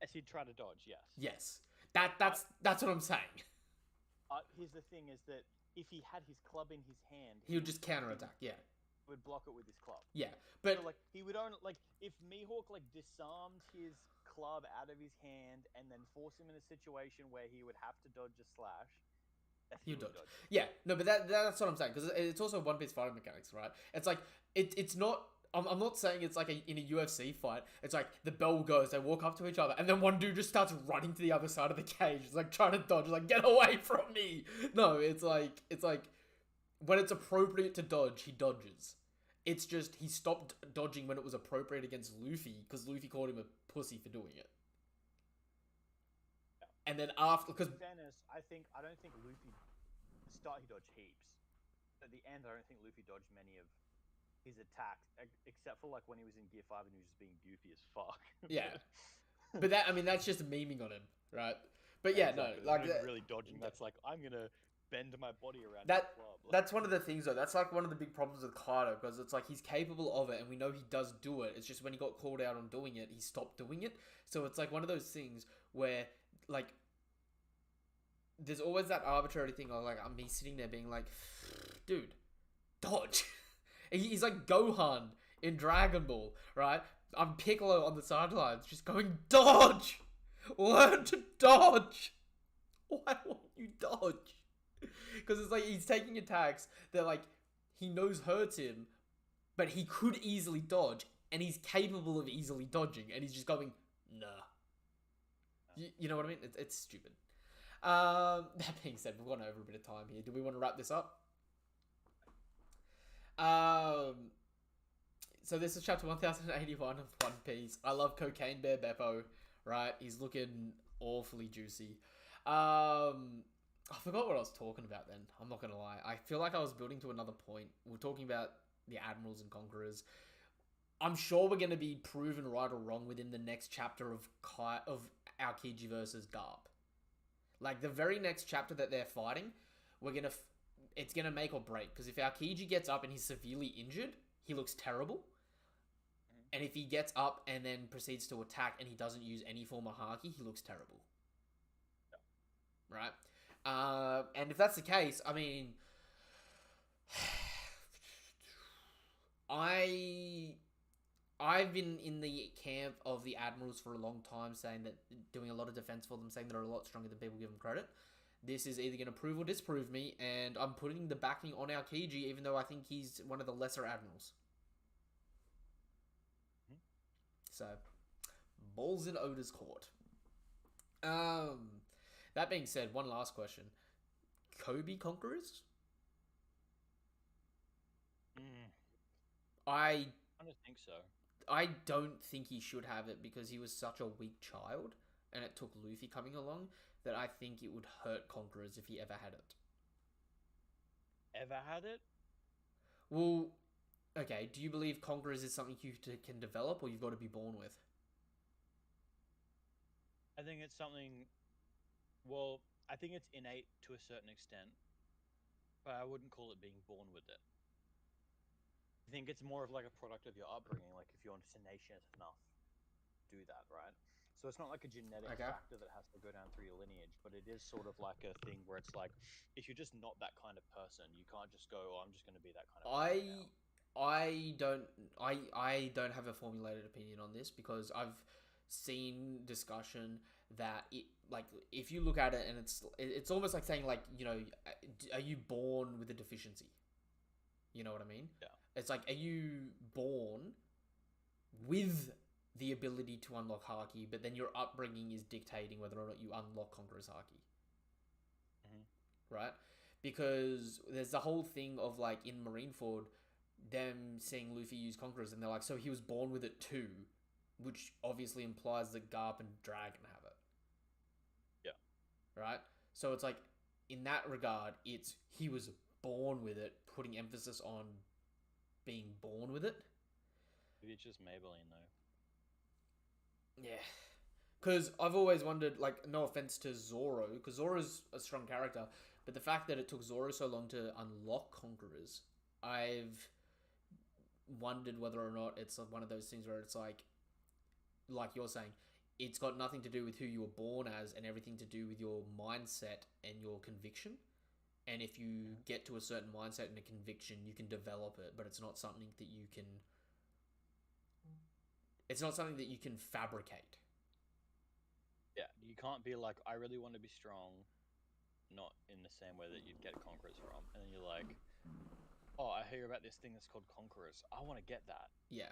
S2: As he'd try to dodge, yes.
S1: Yes, that's what I'm saying.
S2: Here's the thing: is that if he had his club in his hand,
S1: He would just counterattack. Yeah,
S2: would block it with his club.
S1: yeah, but
S2: So like he would only like if Mihawk like disarmed his club out of his hand and then force him in a situation where he would have to dodge a slash. Yes, he
S1: you
S2: would
S1: dodge. Yeah, no, but that's what I'm saying because it's also One Piece fighting mechanics, right? It's like it's not. I'm not saying it's like in a UFC fight. It's like the bell goes, they walk up to each other, and then one dude just starts running to the other side of the cage. It's like trying to dodge, like get away from me. No, it's like when it's appropriate to dodge, he dodges. It's just he stopped dodging when it was appropriate against Luffy because Luffy called him a pussy for doing it. And then after, because
S2: In fairness, I don't think Luffy start he dodged heaps. At the end, I don't think Luffy dodged many of his attacks, except for like when he was in Gear 5 and he was just being goofy as fuck.
S1: yeah, but that I mean that's just memeing on him, right? But yeah,
S2: exactly.
S1: no, like
S2: really dodging. That's like I'm gonna bend my body around
S1: that
S2: the club.
S1: that's one of the things though. That's like one of the big problems with Kaido because it's like he's capable of it and we know he does do it. It's just when he got called out on doing it, he stopped doing it. So it's like one of those things where like there's always that arbitrary thing of like I'm me sitting there being like, dude, dodge. He's like Gohan in Dragon Ball, right? I'm Piccolo on the sidelines, just going dodge. Learn to dodge. Why won't you dodge? Because it's like he's taking attacks that like he knows hurts him, but he could easily dodge, and he's capable of easily dodging, and he's just going nah. You know what I mean? It's stupid. That being said, we've gone over a bit of time here. Do we want to wrap this up? So this is chapter 1081 of One Piece. I love Cocaine Bear Beppo, right? He's looking awfully juicy. I forgot what I was talking about then. I'm not gonna lie. I feel like I was building to another point. We're talking about the Admirals and Conquerors. I'm sure we're gonna be proven right or wrong within the next chapter of Aokiji versus Garp. Like the very next chapter that they're fighting, it's gonna make or break. Because if Aokiji gets up and he's severely injured, he looks terrible. And if he gets up and then proceeds to attack and he doesn't use any form of haki, he looks terrible. Right? And if that's the case, I mean, I've been in the camp of the Admirals for a long time, saying that doing a lot of defense for them, saying they're a lot stronger than people give them credit. This is either going to prove or disprove me, and I'm putting the backing on Aokiji, even though I think he's one of the lesser Admirals. So, balls in Oda's court. That being said, one last question. Kobe Conquerors?
S2: I don't think so.
S1: I don't think he should have it because he was such a weak child, and it took Luffy coming along, that I think it would hurt Conquerors if he ever had it.
S2: Ever had it?
S1: Well, okay, do you believe Conquerors is something you can develop, or you've got to be born with?
S2: I think it's something. Well, I think it's innate to a certain extent, but I wouldn't call it being born with it. I think it's more of like a product of your upbringing. Like if you're tenacious enough, do that, right? So it's not like a genetic
S1: Okay.
S2: factor that has to go down through your lineage, but it is sort of like a thing where it's like, if you're just not that kind of person, you can't just go, "Oh, I'm just going to be that kind of person now."
S1: I I don't I don't have a formulated opinion on this because I've seen discussion that it like if you look at it and it's almost like saying like are you born with a deficiency? You know what I mean?
S2: Yeah.
S1: It's like are you born with the ability to unlock Haki, but then your upbringing is dictating whether or not you unlock Conqueror's Haki, right? Because there's the whole thing of like in Marineford, them seeing Luffy use Conquerors, and they're like, so he was born with it too, which obviously implies that Garp and Dragon have it.
S2: Yeah.
S1: Right? So it's like, in that regard, it's he was born with it, putting emphasis on being born with it.
S2: Maybe it's just Maybelline though.
S1: Yeah. Because I've always wondered, like, no offense to Zoro, because Zoro's a strong character, but the fact that it took Zoro so long to unlock Conquerors, I've wondered whether or not it's one of those things where it's like you're saying, it's got nothing to do with who you were born as and everything to do with your mindset and your conviction. And if you get to a certain mindset and a conviction, you can develop it, but it's not something that you can. It's not something that you can fabricate.
S2: Yeah, you can't be like, I really want to be strong, not in the same way that you'd get Conquerors from. And then you're like, oh, I hear about this thing that's called Conquerors. I want to get that.
S1: Yeah.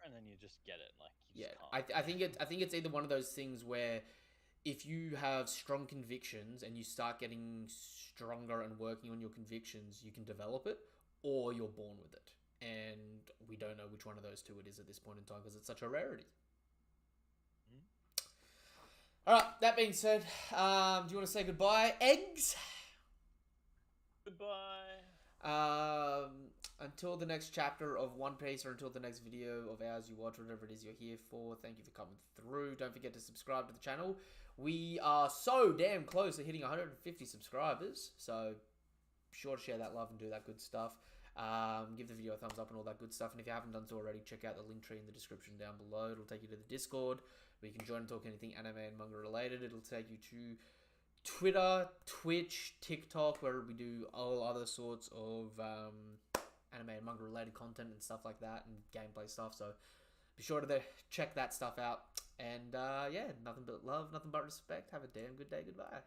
S2: And then you just get it. Like, you just
S1: Yeah.
S2: can't.
S1: I think it's either one of those things where if you have strong convictions and you start getting stronger and working on your convictions, you can develop it, or you're born with it. And we don't know which one of those two it is at this point in time because it's such a rarity. All right, that being said, do you want to say goodbye, eggs?
S2: Goodbye.
S1: Until the next chapter of One Piece or until the next video of ours you watch, whatever it is you're here for, thank you for coming through. Don't forget to subscribe to the channel. We are so damn close to hitting 150 subscribers, so be sure to share that love and do that good stuff. Give the video a thumbs up and all that good stuff. And if you haven't done so already, check out the link tree in the description down below. It'll take you to the Discord where you can join and talk anything anime and manga related. It'll take you to Twitter, Twitch, TikTok, where we do all other sorts of anime and manga related content and stuff like that and gameplay stuff. So be sure to check that stuff out. And yeah, nothing but love, nothing but respect. Have a damn good day. Goodbye.